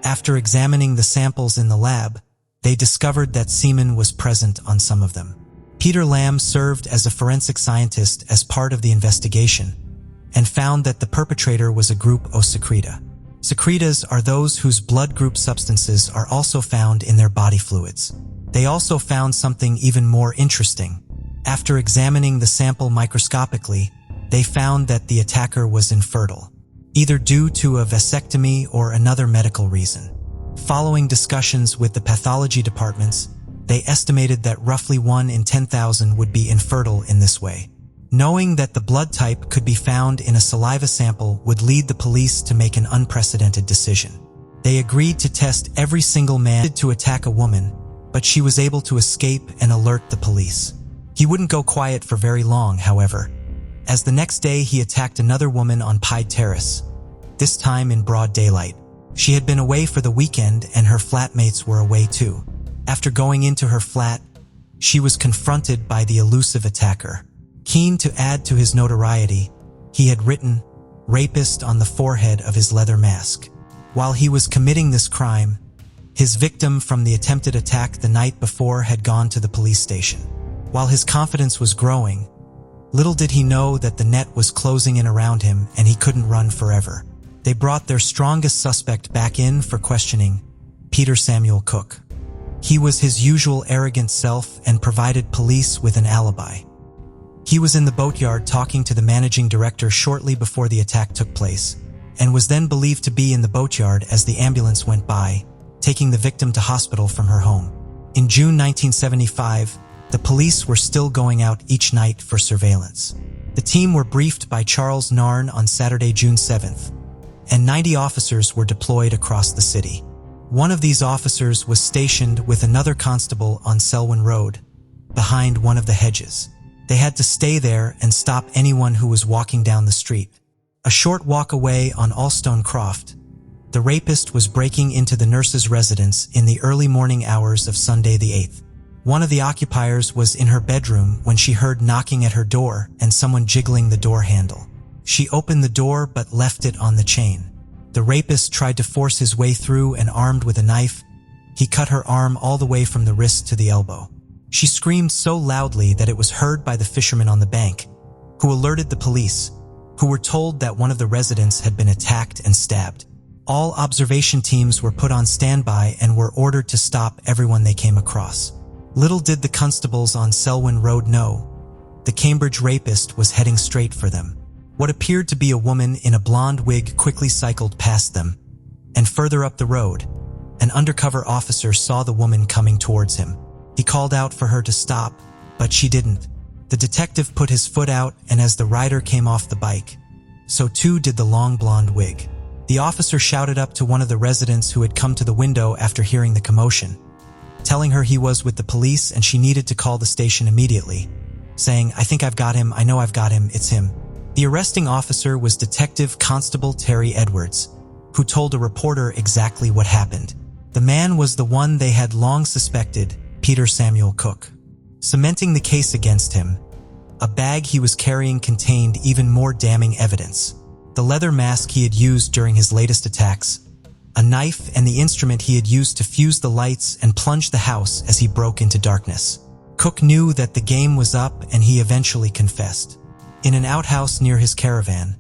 After examining the samples in the lab, they discovered that semen was present on some of them. Peter Lamb served as a forensic scientist as part of the investigation and found that the perpetrator was a group of secreta. Secretas are those whose blood group substances are also found in their body fluids. They also found something even more interesting. After examining the sample microscopically, they found that the attacker was infertile, either due to a vasectomy or another medical reason. Following discussions with the pathology departments, they estimated that roughly 1 in 10,000 would be infertile in this way. Knowing that the blood type could be found in a saliva sample would lead the police to make an unprecedented decision. They agreed to test every single man to attack a woman, but she was able to escape and alert the police. He wouldn't go quiet for very long, however, as the next day he attacked another woman on Pied Terrace, this time in broad daylight. She had been away for the weekend and her flatmates were away too. After going into her flat, she was confronted by the elusive attacker. Keen to add to his notoriety, he had written "rapist" on the forehead of his leather mask. While he was committing this crime, his victim from the attempted attack the night before had gone to the police station. While his confidence was growing, little did he know that the net was closing in around him and he couldn't run forever. They brought their strongest suspect back in for questioning, Peter Samuel Cook. He was his usual arrogant self and provided police with an alibi. He was in the boatyard talking to the managing director shortly before the attack took place, and was then believed to be in the boatyard as the ambulance went by, taking the victim to hospital from her home. In June 1975, the police were still going out each night for surveillance. The team were briefed by Charles Narn on Saturday, June 7th, and 90 officers were deployed across the city. One of these officers was stationed with another constable on Selwyn Road, behind one of the hedges. They had to stay there and stop anyone who was walking down the street. A short walk away on Allstone Croft, the rapist was breaking into the nurse's residence in the early morning hours of Sunday the 8th. One of the occupiers was in her bedroom when she heard knocking at her door and someone jiggling the door handle. She opened the door but left it on the chain. The rapist tried to force his way through and armed with a knife, he cut her arm all the way from the wrist to the elbow. She screamed so loudly that it was heard by the fishermen on the bank, who alerted the police, who were told that one of the residents had been attacked and stabbed. All observation teams were put on standby and were ordered to stop everyone they came across. Little did the constables on Selwyn Road know, the Cambridge rapist was heading straight for them. What appeared to be a woman in a blonde wig quickly cycled past them, and further up the road, an undercover officer saw the woman coming towards him. He called out for her to stop, but she didn't. The detective put his foot out, and as the rider came off the bike, so too did the long blonde wig. The officer shouted up to one of the residents who had come to the window after hearing the commotion, telling her he was with the police and she needed to call the station immediately, saying, "I think I've got him, I know I've got him, it's him." The arresting officer was Detective Constable Terry Edwards, who told a reporter exactly what happened. The man was the one they had long suspected, Peter Samuel Cook. Cementing the case against him, a bag he was carrying contained even more damning evidence. The leather mask he had used during his latest attacks, a knife, and the instrument he had used to fuse the lights and plunge the house as he broke into darkness. Cook knew that the game was up and he eventually confessed. In an outhouse near his caravan,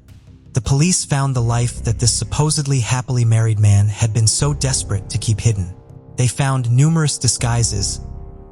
the police found the life that this supposedly happily married man had been so desperate to keep hidden. They found numerous disguises,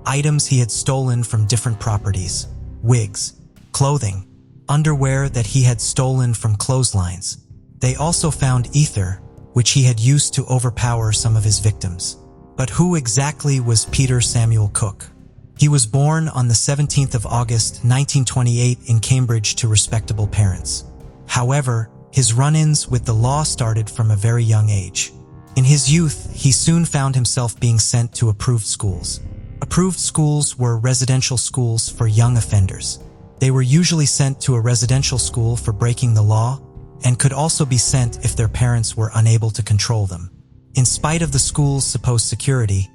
items he had stolen from different properties, wigs, clothing, underwear that he had stolen from clotheslines. They also found ether, which he had used to overpower some of his victims. But who exactly was Peter Samuel Cook? He was born on the 17th of August, 1928 in Cambridge to respectable parents. However, his run-ins with the law started from a very young age. In his youth, he soon found himself being sent to approved schools. Approved schools were residential schools for young offenders. They were usually sent to a residential school for breaking the law and could also be sent if their parents were unable to control them. In spite of the school's supposed security,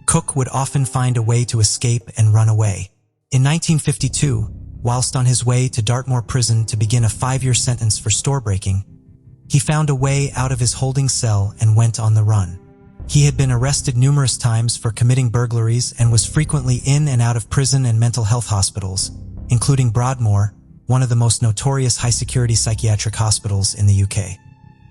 Cook would often find a way to escape and run away. In 1952, whilst on his way to Dartmoor Prison to begin a 5-year sentence for store breaking, he found a way out of his holding cell and went on the run. He had been arrested numerous times for committing burglaries and was frequently in and out of prison and mental health hospitals, including Broadmoor, one of the most notorious high-security psychiatric hospitals in the UK.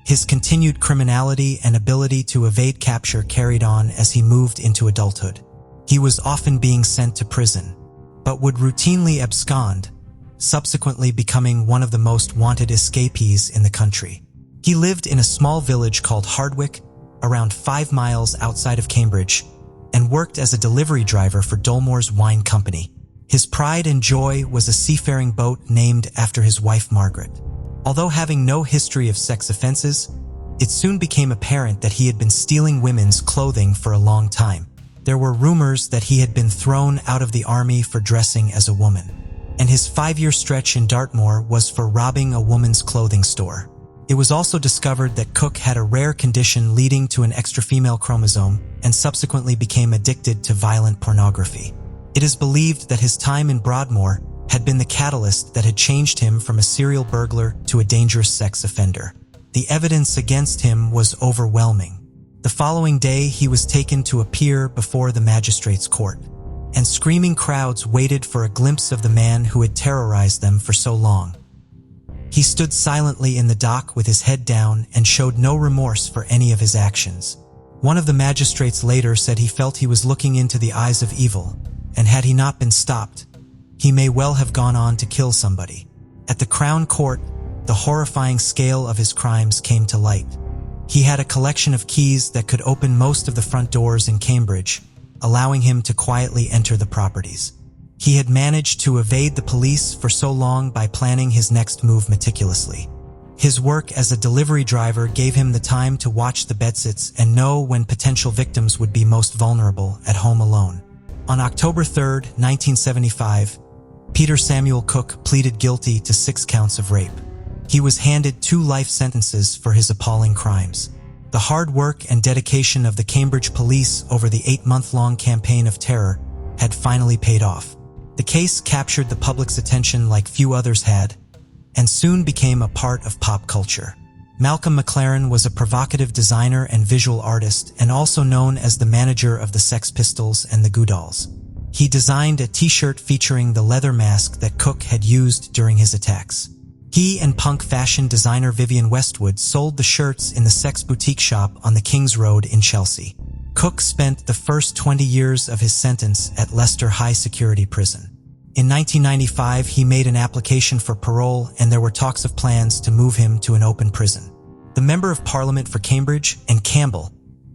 His continued criminality and ability to evade capture carried on as he moved into adulthood. He was often being sent to prison, but would routinely abscond, subsequently becoming one of the most wanted escapees in the country. He lived in a small village called Hardwick, around 5 miles outside of Cambridge, and worked as a delivery driver for Dolmore's Wine Company. His pride and joy was a seafaring boat named after his wife Margaret. Although having no history of sex offenses, it soon became apparent that he had been stealing women's clothing for a long time. There were rumors that he had been thrown out of the army for dressing as a woman, and his 5-year stretch in Dartmoor was for robbing a woman's clothing store. It was also discovered that Cook had a rare condition leading to an extra female chromosome and subsequently became addicted to violent pornography. It is believed that his time in Broadmoor had been the catalyst that had changed him from a serial burglar to a dangerous sex offender. The evidence against him was overwhelming. The following day, he was taken to appear before the magistrate's court, and screaming crowds waited for a glimpse of the man who had terrorized them for so long. He stood silently in the dock with his head down and showed no remorse for any of his actions. One of the magistrates later said he felt he was looking into the eyes of evil, and had he not been stopped, he may well have gone on to kill somebody. At the Crown Court, the horrifying scale of his crimes came to light. He had a collection of keys that could open most of the front doors in Cambridge, allowing him to quietly enter the properties. He had managed to evade the police for so long by planning his next move meticulously. His work as a delivery driver gave him the time to watch the bedsits and know when potential victims would be most vulnerable at home alone. On October 3, 1975, Peter Samuel Cook pleaded guilty to 6 counts of rape. He was handed 2 life sentences for his appalling crimes. The hard work and dedication of the Cambridge police over the 8-month-long campaign of terror had finally paid off. The case captured the public's attention like few others had, and soon became a part of pop culture. Malcolm McLaren was a provocative designer and visual artist, and also known as the manager of the Sex Pistols and the Goo Dolls. He designed a t-shirt featuring the leather mask that Cook had used during his attacks. He and punk fashion designer Vivienne Westwood sold the shirts in the Sex Boutique shop on the King's Road in Chelsea. Cook spent the first 20 years of his sentence at Leicester High Security Prison. In 1995, he made an application for parole, and there were talks of plans to move him to an open prison. The Member of Parliament for Cambridge and Campbell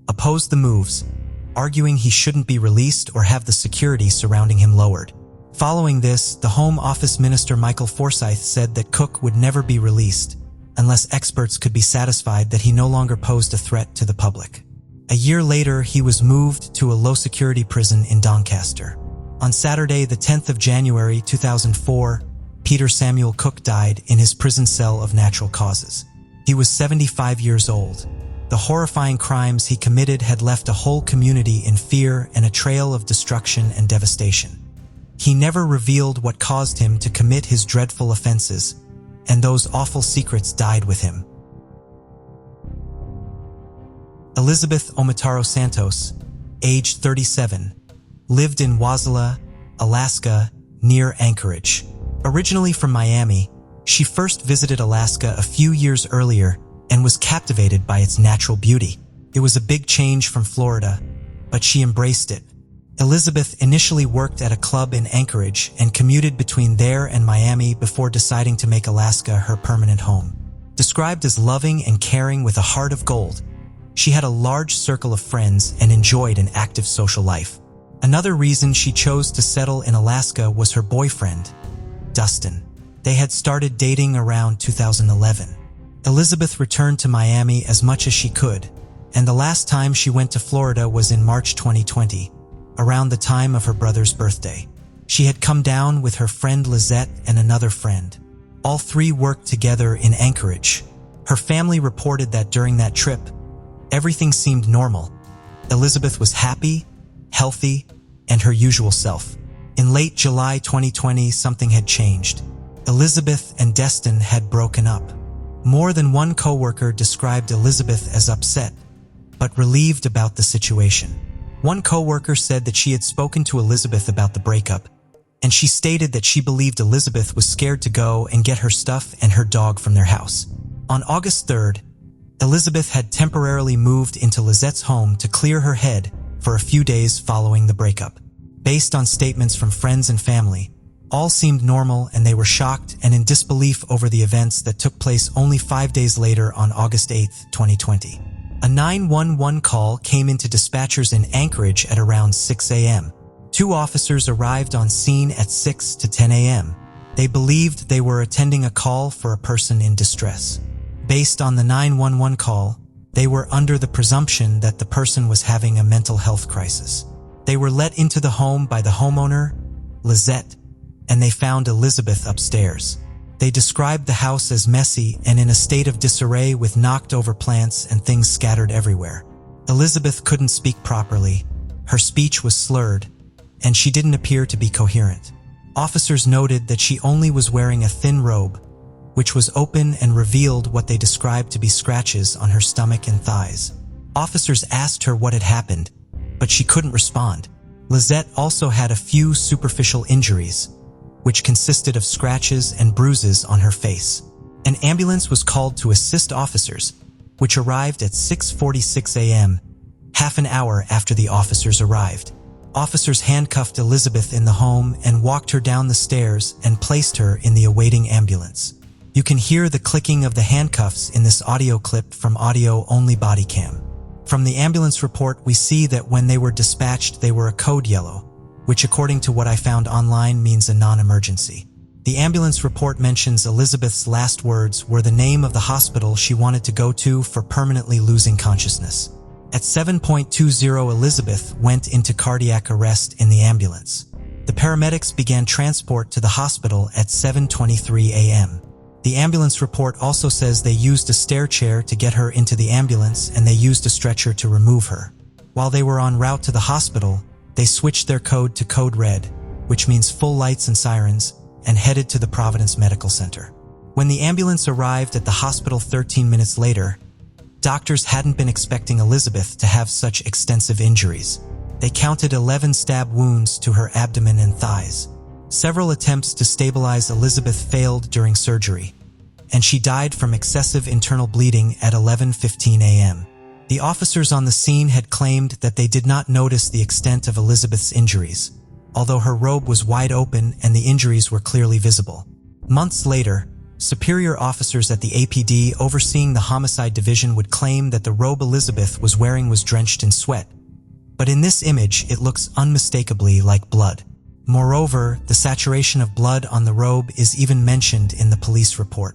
opposed the moves, arguing he shouldn't be released or have the security surrounding him lowered. Following this, the Home Office Minister Michael Forsyth said that Cook would never be released unless experts could be satisfied that he no longer posed a threat to the public. A year later, he was moved to a low-security prison in Doncaster. On Saturday, the 10th of January 2004, Peter Samuel Cook died in his prison cell of natural causes. He was 75 years old. The horrifying crimes he committed had left a whole community in fear and a trail of destruction and devastation. He never revealed what caused him to commit his dreadful offenses, and those awful secrets died with him. Elizabeth Omataro Santos, aged 37, lived in Wasilla, Alaska, near Anchorage. Originally from Miami, she first visited Alaska a few years earlier and was captivated by its natural beauty. It was a big change from Florida, but she embraced it. Elizabeth initially worked at a club in Anchorage and commuted between there and Miami before deciding to make Alaska her permanent home. Described as loving and caring with a heart of gold, she had a large circle of friends and enjoyed an active social life. Another reason she chose to settle in Alaska was her boyfriend, Dustin. They had started dating around 2011. Elizabeth returned to Miami as much as she could, and the last time she went to Florida was in March 2020, around the time of her brother's birthday. She had come down with her friend Lizette and another friend. All 3 worked together in Anchorage. Her family reported that during that trip, everything seemed normal. Elizabeth was happy, healthy, and her usual self. In late July 2020, something had changed. Elizabeth and Destin had broken up. More than one coworker described Elizabeth as upset, but relieved about the situation. One coworker said that she had spoken to Elizabeth about the breakup, and she stated that she believed Elizabeth was scared to go and get her stuff and her dog from their house. On August 3rd, Elizabeth had temporarily moved into Lizette's home to clear her head for a few days following the breakup. Based on statements from friends and family, all seemed normal and they were shocked and in disbelief over the events that took place only 5 days later on August 8, 2020. A 911 call came into dispatchers in Anchorage at around 6 a.m. 2 officers arrived on scene at 6 to 10 a.m. They believed they were attending a call for a person in distress. Based on the 911 call, they were under the presumption that the person was having a mental health crisis. They were let into the home by the homeowner, Lizette, and they found Elizabeth upstairs. They described the house as messy and in a state of disarray with knocked-over plants and things scattered everywhere. Elizabeth couldn't speak properly, her speech was slurred, and she didn't appear to be coherent. Officers noted that she only was wearing a thin robe, which was open and revealed what they described to be scratches on her stomach and thighs. Officers asked her what had happened, but she couldn't respond. Lizette also had a few superficial injuries, which consisted of scratches and bruises on her face. An ambulance was called to assist officers, which arrived at 6:46 a.m., half an hour after the officers arrived. Officers handcuffed Elizabeth in the home and walked her down the stairs and placed her in the awaiting ambulance. You can hear the clicking of the handcuffs in this audio clip from audio-only body cam. From the ambulance report, we see that when they were dispatched, they were a code yellow, which according to what I found online means a non-emergency. The ambulance report mentions Elizabeth's last words were the name of the hospital she wanted to go to for permanently losing consciousness. At 7:20, Elizabeth went into cardiac arrest in the ambulance. The paramedics began transport to the hospital at 7:23 a.m. The ambulance report also says they used a stair chair to get her into the ambulance and they used a stretcher to remove her. While they were en route to the hospital, they switched their code to code red, which means full lights and sirens, and headed to the Providence Medical Center. When the ambulance arrived at the hospital 13 minutes later, doctors hadn't been expecting Elizabeth to have such extensive injuries. They counted 11 stab wounds to her abdomen and thighs. Several attempts to stabilize Elizabeth failed during surgery, and she died from excessive internal bleeding at 11:15 a.m. The officers on the scene had claimed that they did not notice the extent of Elizabeth's injuries, although her robe was wide open and the injuries were clearly visible. Months later, superior officers at the APD overseeing the homicide division would claim that the robe Elizabeth was wearing was drenched in sweat, but in this image it looks unmistakably like blood. Moreover, the saturation of blood on the robe is even mentioned in the police report.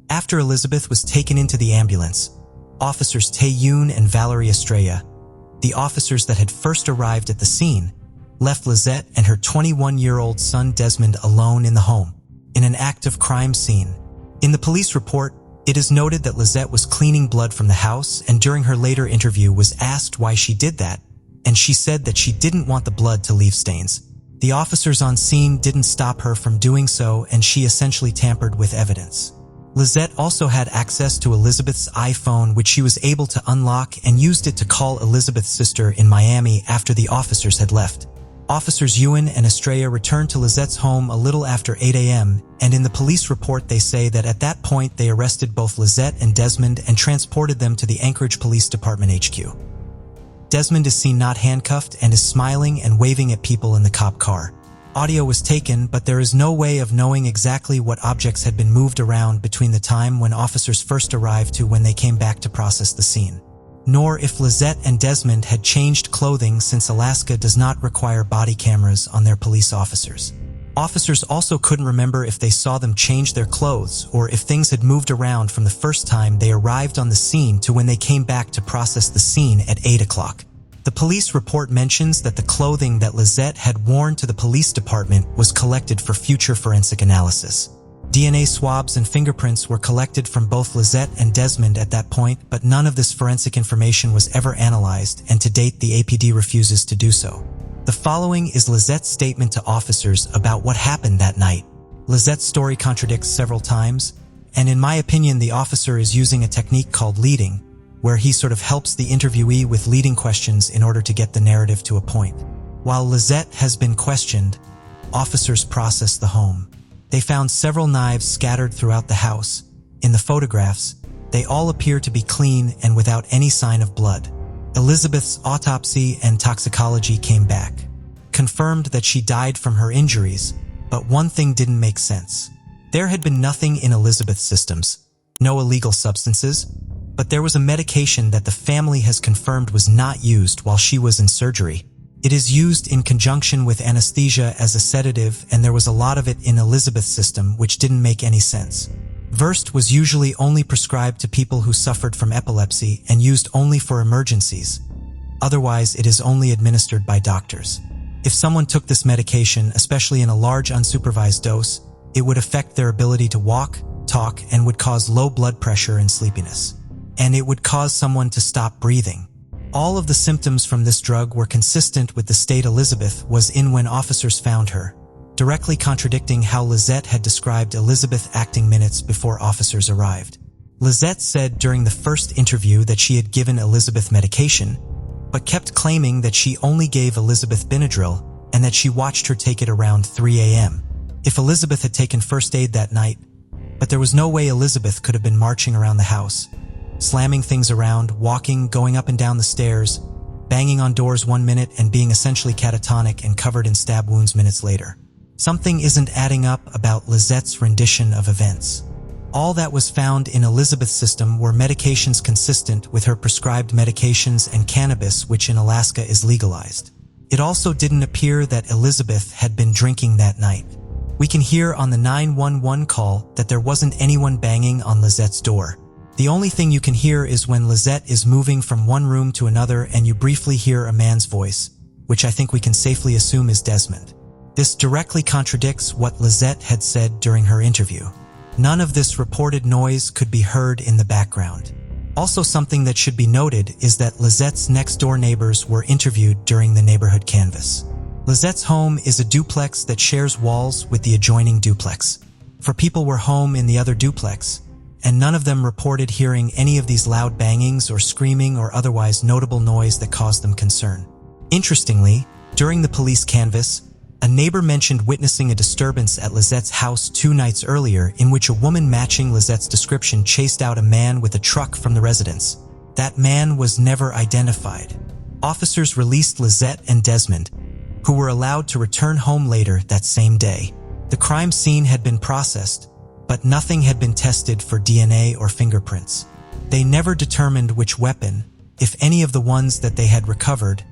After Elizabeth was taken into the ambulance, Officers Tae-yoon and Valerie Estrella, the officers that had first arrived at the scene, left Lizette and her 21-year-old son Desmond alone in the home, in an active crime scene. In the police report, it is noted that Lizette was cleaning blood from the house and during her later interview was asked why she did that, and she said that she didn't want the blood to leave stains. The officers on scene didn't stop her from doing so and she essentially tampered with evidence. Lizette also had access to Elizabeth's iPhone, which she was able to unlock and used it to call Elizabeth's sister in Miami after the officers had left. Officers Ewan and Estrella returned to Lizette's home a little after 8 a.m., and in the police report they say that at that point they arrested both Lizette and Desmond and transported them to the Anchorage Police Department HQ. Desmond is seen not handcuffed and is smiling and waving at people in the cop car. Audio was taken, but there is no way of knowing exactly what objects had been moved around between the time when officers first arrived to when they came back to process the scene. Nor if Lizette and Desmond had changed clothing, since Alaska does not require body cameras on their police officers. Officers also couldn't remember if they saw them change their clothes or if things had moved around from the first time they arrived on the scene to when they came back to process the scene at 8 o'clock. The police report mentions that the clothing that Lizette had worn to the police department was collected for future forensic analysis. DNA swabs and fingerprints were collected from both Lizette and Desmond at that point, but none of this forensic information was ever analyzed, and to date the APD refuses to do so. The following is Lizette's statement to officers about what happened that night. Lizette's story contradicts several times, and in my opinion, the officer is using a technique called leading, where he sort of helps the interviewee with leading questions in order to get the narrative to a point. While Lizette has been questioned, officers process the home. They found several knives scattered throughout the house. In the photographs, they all appear to be clean and without any sign of blood. Elizabeth's autopsy and toxicology came back, confirmed that she died from her injuries, but one thing didn't make sense. There had been nothing in Elizabeth's systems, no illegal substances, but there was a medication that the family has confirmed was not used while she was in surgery. It is used in conjunction with anesthesia as a sedative, and there was a lot of it in Elizabeth's system, which didn't make any sense. Versed was usually only prescribed to people who suffered from epilepsy and used only for emergencies. Otherwise, it is only administered by doctors. If someone took this medication, especially in a large unsupervised dose, it would affect their ability to walk, talk, and would cause low blood pressure and sleepiness. And it would cause someone to stop breathing. All of the symptoms from this drug were consistent with the state Elizabeth was in when officers found her, directly contradicting how Lizette had described Elizabeth acting minutes before officers arrived. Lizette said during the first interview that she had given Elizabeth medication, but kept claiming that she only gave Elizabeth Benadryl and that she watched her take it around 3 a.m. If Elizabeth had taken first aid that night, but there was no way Elizabeth could have been marching around the house, slamming things around, walking, going up and down the stairs, banging on doors 1 minute and being essentially catatonic and covered in stab wounds minutes later. Something isn't adding up about Lizette's rendition of events. All that was found in Elizabeth's system were medications consistent with her prescribed medications and cannabis, which in Alaska is legalized. It also didn't appear that Elizabeth had been drinking that night. We can hear on the 911 call that there wasn't anyone banging on Lizette's door. The only thing you can hear is when Lizette is moving from one room to another and you briefly hear a man's voice, which I think we can safely assume is Desmond. This directly contradicts what Lizette had said during her interview. None of this reported noise could be heard in the background. Also, something that should be noted is that Lizette's next-door neighbors were interviewed during the neighborhood canvass. Lizette's home is a duplex that shares walls with the adjoining duplex. For people were home in the other duplex, and none of them reported hearing any of these loud bangings or screaming or otherwise notable noise that caused them concern. Interestingly, during the police canvass, a neighbor mentioned witnessing a disturbance at Lizette's house 2 nights earlier in which a woman matching Lizette's description chased out a man with a truck from the residence. That man was never identified. Officers released Lizette and Desmond, who were allowed to return home later that same day. The crime scene had been processed, but nothing had been tested for DNA or fingerprints. They never determined which weapon, if any of the ones that they had recovered,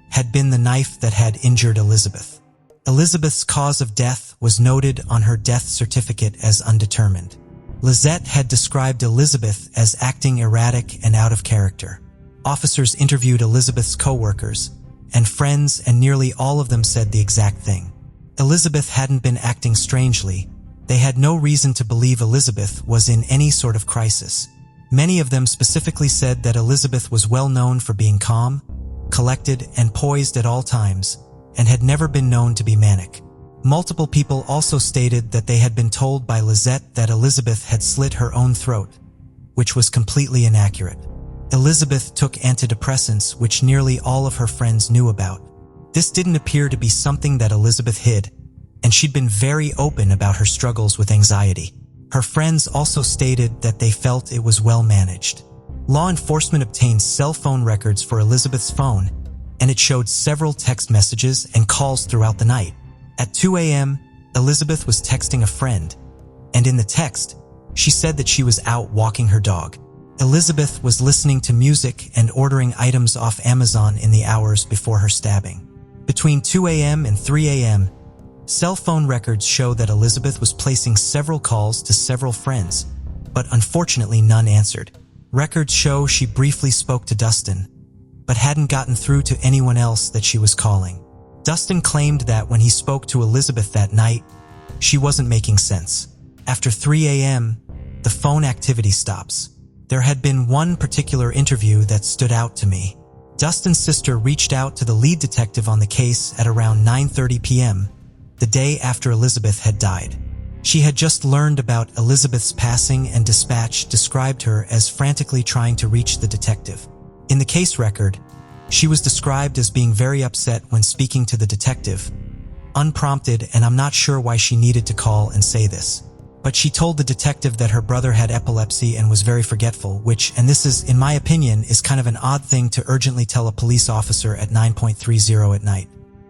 had been the knife that had injured Elizabeth. Elizabeth's cause of death was noted on her death certificate as undetermined. Lizette had described Elizabeth as acting erratic and out of character. Officers interviewed Elizabeth's co-workers and friends, and nearly all of them said the exact thing. Elizabeth hadn't been acting strangely. They had no reason to believe Elizabeth was in any sort of crisis. Many of them specifically said that Elizabeth was well known for being calm, collected, and poised at all times, and had never been known to be manic. Multiple people also stated that they had been told by Lizette that Elizabeth had slit her own throat, which was completely inaccurate. Elizabeth took antidepressants, which nearly all of her friends knew about. This didn't appear to be something that Elizabeth hid, and she'd been very open about her struggles with anxiety. Her friends also stated that they felt it was well managed. Law enforcement obtained cell phone records for Elizabeth's phone, and it showed several text messages and calls throughout the night. At 2 a.m., Elizabeth was texting a friend, and in the text, she said that she was out walking her dog. Elizabeth was listening to music and ordering items off Amazon in the hours before her stabbing. Between 2 a.m. and 3 a.m., cell phone records show that Elizabeth was placing several calls to several friends, but unfortunately none answered. Records show she briefly spoke to Dustin, but hadn't gotten through to anyone else that she was calling. Dustin claimed that when he spoke to Elizabeth that night, she wasn't making sense. After 3 a.m., the phone activity stops. There had been one particular interview that stood out to me. Dustin's sister reached out to the lead detective on the case at around 9:30 p.m., the day after Elizabeth had died. She had just learned about Elizabeth's passing, and dispatch described her as frantically trying to reach the detective. In the case record, she was described as being very upset when speaking to the detective, unprompted, and I'm not sure why she needed to call and say this. But she told the detective that her brother had epilepsy and was very forgetful, which, and this is, in my opinion, is kind of an odd thing to urgently tell a police officer at 9:30 at night.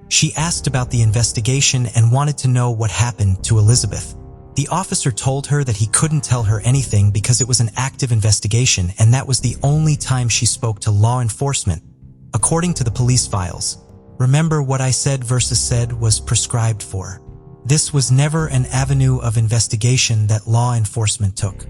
She asked about the investigation and wanted to know what happened to Elizabeth. The officer told her that he couldn't tell her anything because it was an active investigation, and that was the only time she spoke to law enforcement, according to the police files. Remember what I said versus said was prescribed for. This was never an avenue of investigation that law enforcement took.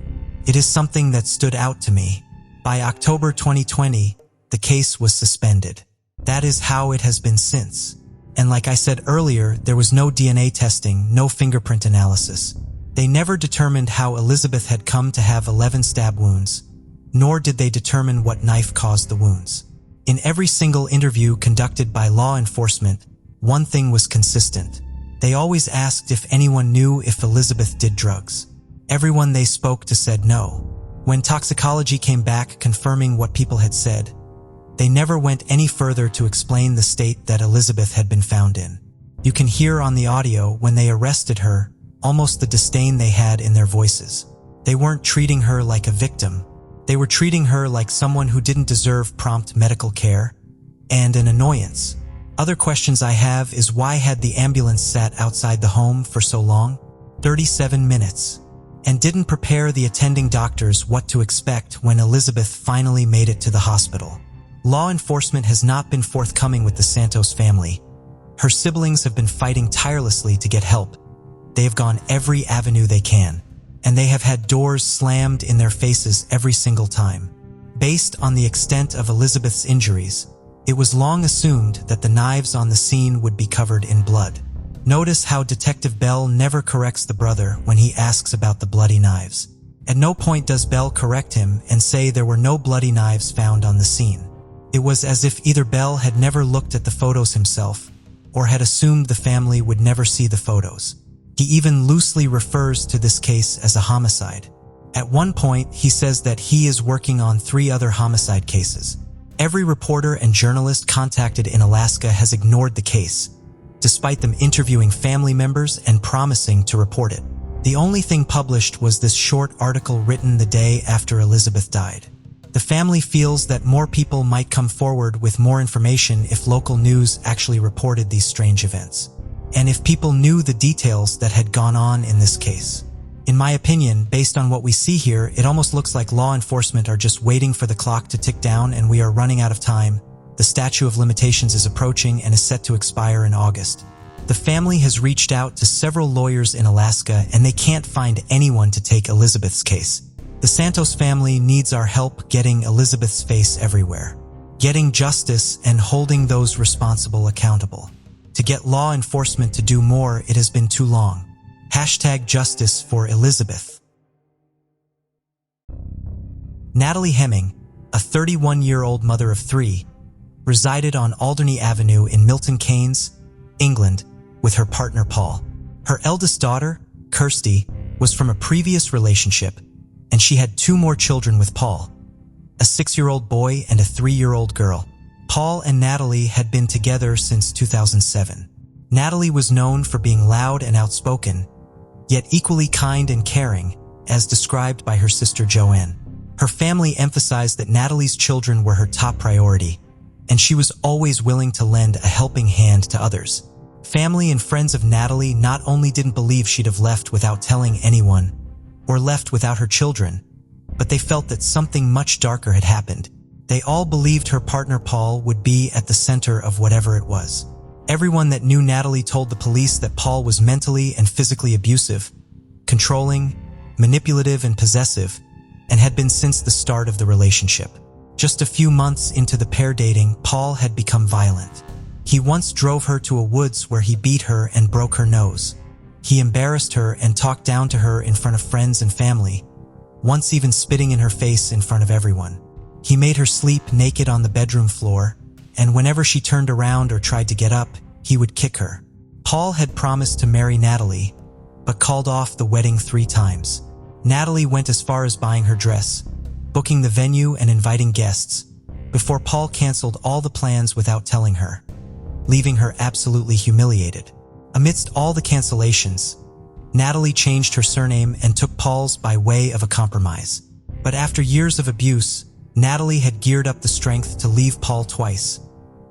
It is something that stood out to me. By October 2020, the case was suspended. That is how it has been since. And like I said earlier, there was no DNA testing, no fingerprint analysis. They never determined how Elizabeth had come to have 11 stab wounds, nor did they determine what knife caused the wounds. In every single interview conducted by law enforcement, one thing was consistent. They always asked if anyone knew if Elizabeth did drugs. Everyone they spoke to said no. When toxicology came back confirming what people had said, they never went any further to explain the state that Elizabeth had been found in. You can hear on the audio when they arrested her almost the disdain they had in their voices. They weren't treating her like a victim. They were treating her like someone who didn't deserve prompt medical care and an annoyance. Other questions I have is, why had the ambulance sat outside the home for so long? 37 minutes. And didn't prepare the attending doctors what to expect when Elizabeth finally made it to the hospital. Law enforcement has not been forthcoming with the Santos family. Her siblings have been fighting tirelessly to get help. They have gone every avenue they can, and they have had doors slammed in their faces every single time. Based on the extent of Elizabeth's injuries, it was long assumed that the knives on the scene would be covered in blood. Notice how Detective Bell never corrects the brother when he asks about the bloody knives. At no point does Bell correct him and say there were no bloody knives found on the scene. It was as if either Bell had never looked at the photos himself or had assumed the family would never see the photos. He even loosely refers to this case as a homicide. At one point, he says that he is working on 3 other homicide cases. Every reporter and journalist contacted in Alaska has ignored the case, despite them interviewing family members and promising to report it. The only thing published was this short article written the day after Elizabeth died. The family feels that more people might come forward with more information if local news actually reported these strange events, and if people knew the details that had gone on in this case. In my opinion, based on what we see here, it almost looks like law enforcement are just waiting for the clock to tick down, and we are running out of time. The statute of limitations is approaching and is set to expire in August. The family has reached out to several lawyers in Alaska, and they can't find anyone to take Elizabeth's case. The Santos family needs our help getting Elizabeth's face everywhere, getting justice and holding those responsible accountable. To get law enforcement to do more, it has been too long. #Justice for Elizabeth. Natalie Hemming, a 31-year-old mother of 3, resided on Alderney Avenue in Milton Keynes, England, with her partner Paul. Her eldest daughter, Kirsty, was from a previous relationship, and she had 2 more children with Paul, a 6-year-old boy and a 3-year-old girl. Paul and Natalie had been together since 2007. Natalie was known for being loud and outspoken, yet equally kind and caring, as described by her sister Joanne. Her family emphasized that Natalie's children were her top priority, and she was always willing to lend a helping hand to others. Family and friends of Natalie not only didn't believe she'd have left without telling anyone, or left without her children, but they felt that something much darker had happened. They all believed her partner Paul would be at the center of whatever it was. Everyone that knew Natalie told the police that Paul was mentally and physically abusive, controlling, manipulative, and possessive, and had been since the start of the relationship. Just a few months into the pair dating, Paul had become violent. He once drove her to a woods where he beat her and broke her nose. He embarrassed her and talked down to her in front of friends and family, once even spitting in her face in front of everyone. He made her sleep naked on the bedroom floor, and whenever she turned around or tried to get up, he would kick her. Paul had promised to marry Natalie, but called off the wedding 3 times. Natalie went as far as buying her dress, booking the venue and inviting guests, before Paul canceled all the plans without telling her, leaving her absolutely humiliated. Amidst all the cancellations, Natalie changed her surname and took Paul's by way of a compromise. But after years of abuse, Natalie had geared up the strength to leave Paul twice,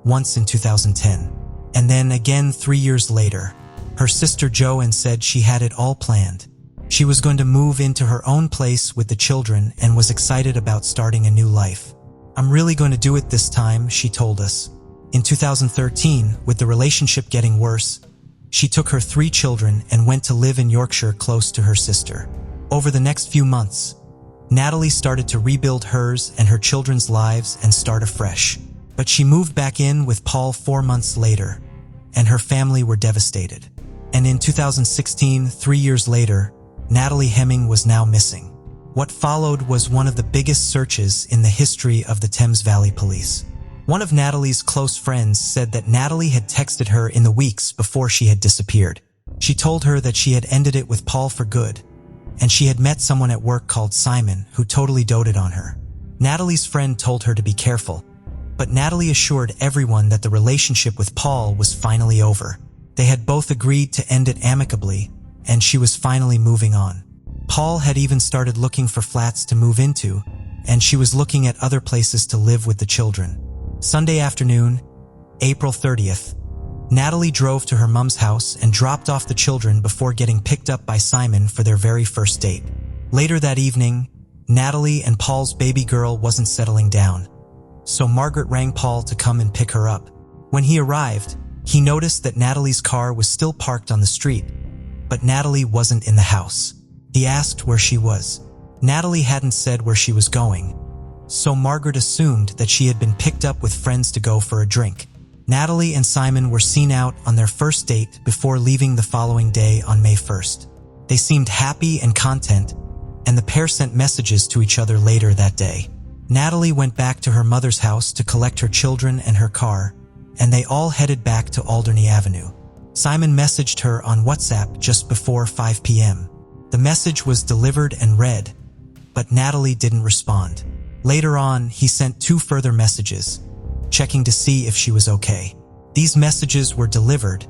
once in 2010, and then again 3 years later. Her sister Joanne said she had it all planned. She was going to move into her own place with the children and was excited about starting a new life. "I'm really going to do it this time," she told us. In 2013, with the relationship getting worse, she took her 3 children and went to live in Yorkshire close to her sister. Over the next few months, Natalie started to rebuild hers and her children's lives and start afresh. But she moved back in with Paul 4 months later, and her family were devastated. And in 2016, 3 years later, Natalie Hemming was now missing. What followed was one of the biggest searches in the history of the Thames Valley Police. One of Natalie's close friends said that Natalie had texted her in the weeks before she had disappeared. She told her that she had ended it with Paul for good, and she had met someone at work called Simon who totally doted on her. Natalie's friend told her to be careful, but Natalie assured everyone that the relationship with Paul was finally over. They had both agreed to end it amicably, and she was finally moving on. Paul had even started looking for flats to move into, and she was looking at other places to live with the children. Sunday afternoon, April 30th, Natalie drove to her mom's house and dropped off the children before getting picked up by Simon for their very first date. Later that evening, Natalie and Paul's baby girl wasn't settling down, so Margaret rang Paul to come and pick her up. When he arrived, he noticed that Natalie's car was still parked on the street, but Natalie wasn't in the house. He asked where she was. Natalie hadn't said where she was going, so Margaret assumed that she had been picked up with friends to go for a drink. Natalie and Simon were seen out on their first date before leaving the following day on May 1st. They seemed happy and content, and the pair sent messages to each other later that day. Natalie went back to her mother's house to collect her children and her car, and they all headed back to Alderney Avenue. Simon messaged her on WhatsApp just before 5 p.m. The message was delivered and read, but Natalie didn't respond. Later on, he sent 2 further messages, checking to see if she was okay. These messages were delivered,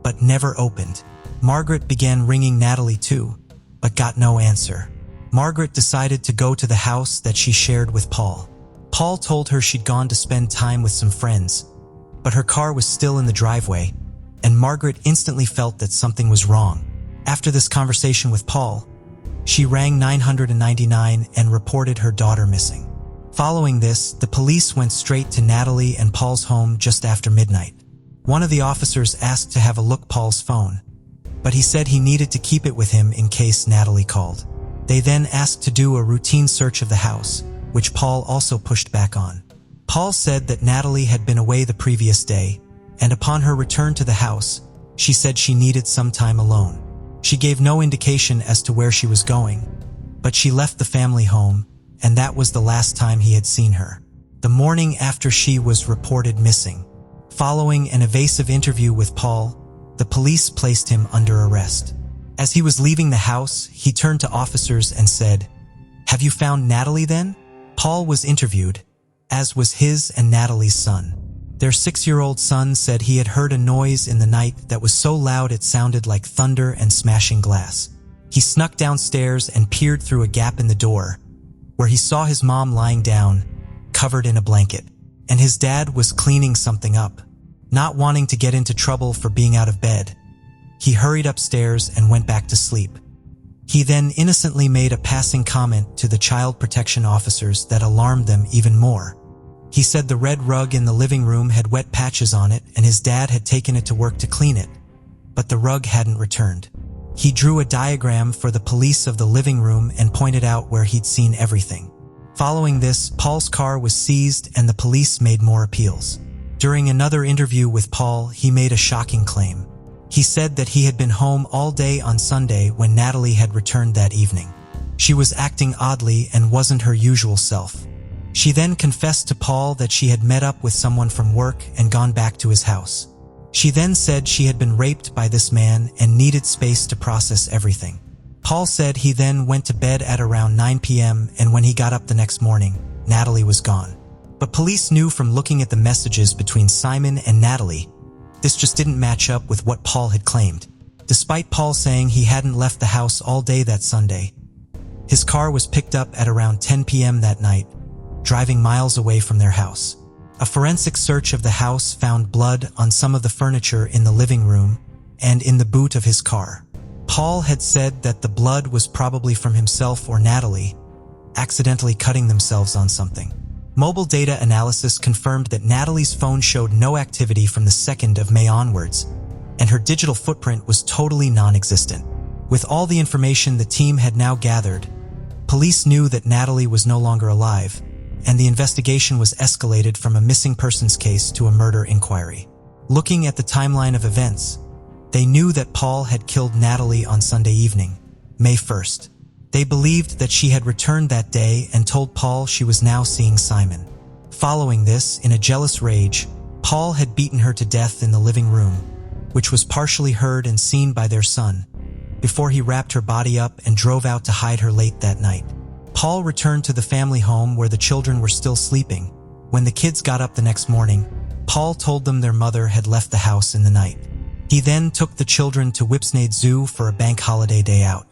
but never opened. Margaret began ringing Natalie too, but got no answer. Margaret decided to go to the house that she shared with Paul. Paul told her she'd gone to spend time with some friends, but her car was still in the driveway, and Margaret instantly felt that something was wrong. After this conversation with Paul, she rang 999 and reported her daughter missing. Following this, the police went straight to Natalie and Paul's home just after midnight. One of the officers asked to have a look at Paul's phone, but he said he needed to keep it with him in case Natalie called. They then asked to do a routine search of the house, which Paul also pushed back on. Paul said that Natalie had been away the previous day, and upon her return to the house, she said she needed some time alone. She gave no indication as to where she was going, but she left the family home, and that was the last time he had seen her. The morning after she was reported missing, following an evasive interview with Paul, the police placed him under arrest. As he was leaving the house, he turned to officers and said, "Have you found Natalie then?" Paul was interviewed, as was his and Natalie's son. Their 6-year-old son said he had heard a noise in the night that was so loud it sounded like thunder and smashing glass. He snuck downstairs and peered through a gap in the door, where he saw his mom lying down, covered in a blanket, and his dad was cleaning something up. Not wanting to get into trouble for being out of bed, he hurried upstairs and went back to sleep. He then innocently made a passing comment to the child protection officers that alarmed them even more. He said the red rug in the living room had wet patches on it and his dad had taken it to work to clean it, but the rug hadn't returned. He drew a diagram for the police of the living room and pointed out where he'd seen everything. Following this, Paul's car was seized and the police made more appeals. During another interview with Paul, he made a shocking claim. He said that he had been home all day on Sunday when Natalie had returned that evening. She was acting oddly and wasn't her usual self. She then confessed to Paul that she had met up with someone from work and gone back to his house. She then said she had been raped by this man and needed space to process everything. Paul said he then went to bed at around 9 p.m. and when he got up the next morning, Natalie was gone. But police knew from looking at the messages between Simon and Natalie, this just didn't match up with what Paul had claimed. Despite Paul saying he hadn't left the house all day that Sunday, his car was picked up at around 10 p.m. that night, driving miles away from their house. A forensic search of the house found blood on some of the furniture in the living room and in the boot of his car. Paul had said that the blood was probably from himself or Natalie, accidentally cutting themselves on something. Mobile data analysis confirmed that Natalie's phone showed no activity from the 2nd of May onwards, and her digital footprint was totally non-existent. With all the information the team had now gathered, police knew that Natalie was no longer alive, and the investigation was escalated from a missing persons case to a murder inquiry. Looking at the timeline of events, they knew that Paul had killed Natalie on Sunday evening, May 1st. They believed that she had returned that day and told Paul she was now seeing Simon. Following this, in a jealous rage, Paul had beaten her to death in the living room, which was partially heard and seen by their son, before he wrapped her body up and drove out to hide her late that night. Paul returned to the family home where the children were still sleeping. When the kids got up the next morning, Paul told them their mother had left the house in the night. He then took the children to Whipsnade Zoo for a bank holiday day out.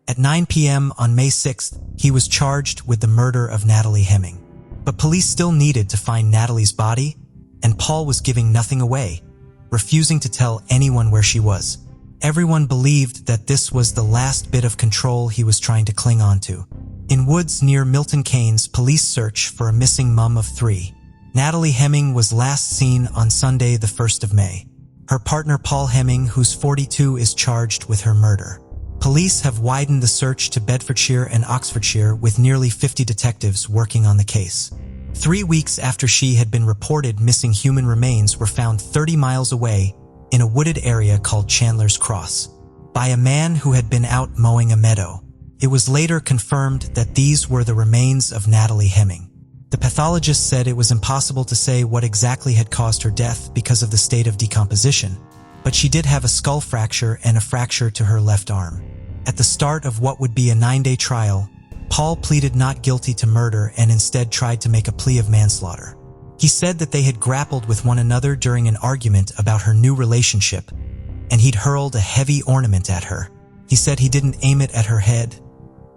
At 9 p.m. on May 6th, he was charged with the murder of Natalie Hemming. But police still needed to find Natalie's body, and Paul was giving nothing away, refusing to tell anyone where she was. Everyone believed that this was the last bit of control he was trying to cling on to. In woods near Milton Keynes, police search for a missing mum of 3. Natalie Hemming was last seen on Sunday, the 1st of May. Her partner Paul Hemming, who's 42, is charged with her murder. Police have widened the search to Bedfordshire and Oxfordshire with nearly 50 detectives working on the case. 3 weeks after she had been reported missing, human remains were found 30 miles away in a wooded area called Chandler's Cross by a man who had been out mowing a meadow. It was later confirmed that these were the remains of Natalie Hemming. The pathologist said it was impossible to say what exactly had caused her death because of the state of decomposition, but she did have a skull fracture and a fracture to her left arm. At the start of what would be a 9-day trial, Paul pleaded not guilty to murder and instead tried to make a plea of manslaughter. He said that they had grappled with one another during an argument about her new relationship, and he'd hurled a heavy ornament at her. He said he didn't aim it at her head,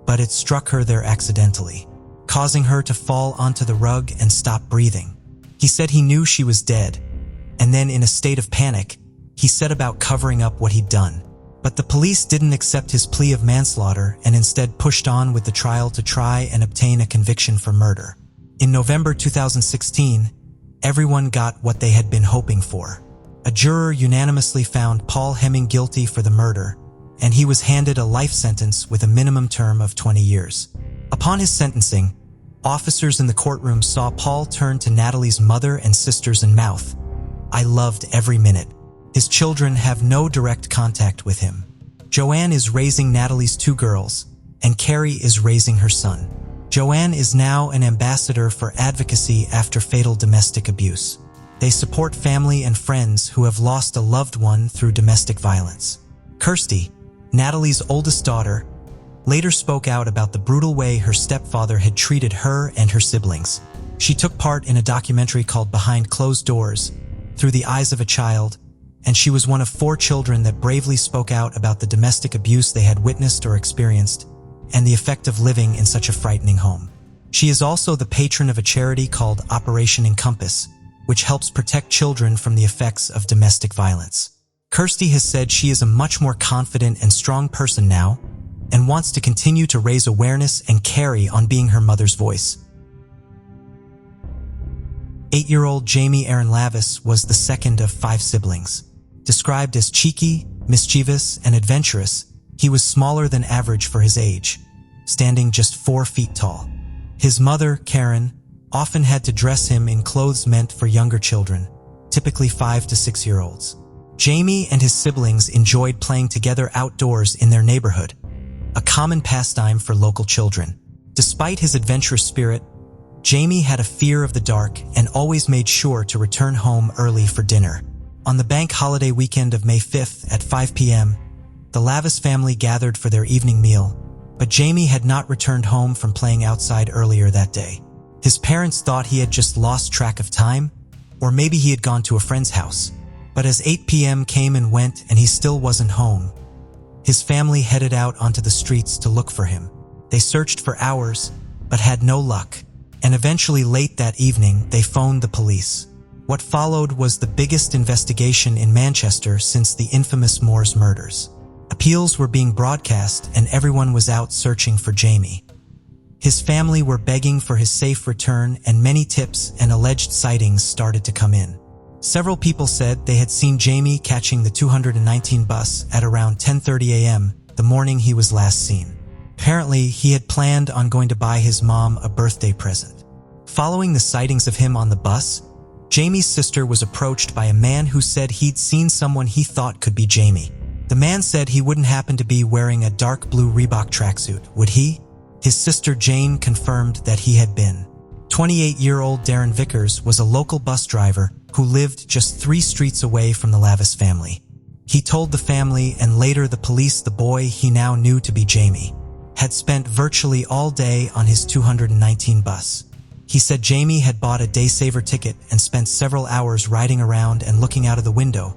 but it struck her there accidentally, causing her to fall onto the rug and stop breathing. He said he knew she was dead, and then in a state of panic, he set about covering up what he'd done. But the police didn't accept his plea of manslaughter and instead pushed on with the trial to try and obtain a conviction for murder. In November 2016, everyone got what they had been hoping for. A juror unanimously found Paul Hemming guilty for the murder, and he was handed a life sentence with a minimum term of 20 years. Upon his sentencing, officers in the courtroom saw Paul turn to Natalie's mother and sisters and mouth, "I loved every minute." His children have no direct contact with him. Joanne is raising Natalie's 2 girls, and Carrie is raising her son. Joanne is now an ambassador for advocacy after fatal domestic abuse. They support family and friends who have lost a loved one through domestic violence. Kirsty, Natalie's oldest daughter, later spoke out about the brutal way her stepfather had treated her and her siblings. She took part in a documentary called Behind Closed Doors, Through the Eyes of a Child, and she was one of 4 children that bravely spoke out about the domestic abuse they had witnessed or experienced, and the effect of living in such a frightening home. She is also the patron of a charity called Operation Encompass, which helps protect children from the effects of domestic violence. Kirsty has said she is a much more confident and strong person now, and wants to continue to raise awareness and carry on being her mother's voice. 8-year-old Jamie Aaron Lavis was the second of 5 siblings. Described as cheeky, mischievous, and adventurous, he was smaller than average for his age, standing just 4 feet tall. His mother, Karen, often had to dress him in clothes meant for younger children, typically 5 to 6-year-olds. Jamie and his siblings enjoyed playing together outdoors in their neighborhood, a common pastime for local children. Despite his adventurous spirit, Jamie had a fear of the dark and always made sure to return home early for dinner. On the bank holiday weekend of May 5th at 5 p.m., the Lavis family gathered for their evening meal, but Jamie had not returned home from playing outside earlier that day. His parents thought he had just lost track of time, or maybe he had gone to a friend's house. But as 8 p.m. came and went and he still wasn't home, his family headed out onto the streets to look for him. They searched for hours, but had no luck, and eventually late that evening they phoned the police. What followed was the biggest investigation in Manchester since the infamous Moors murders. Appeals were being broadcast and everyone was out searching for Jamie. His family were begging for his safe return and many tips and alleged sightings started to come in. Several people said they had seen Jamie catching the 219 bus at around 10:30 a.m. the morning he was last seen. Apparently, he had planned on going to buy his mom a birthday present. Following the sightings of him on the bus, Jamie's sister was approached by a man who said he'd seen someone he thought could be Jamie. The man said he wouldn't happen to be wearing a dark blue Reebok tracksuit, would he? His sister Jane confirmed that he had been. 28-year-old Darren Vickers was a local bus driver who lived just 3 streets away from the Lavis family. He told the family and later the police the boy he now knew to be Jamie had spent virtually all day on his 219 bus. He said Jamie had bought a day-saver ticket and spent several hours riding around and looking out of the window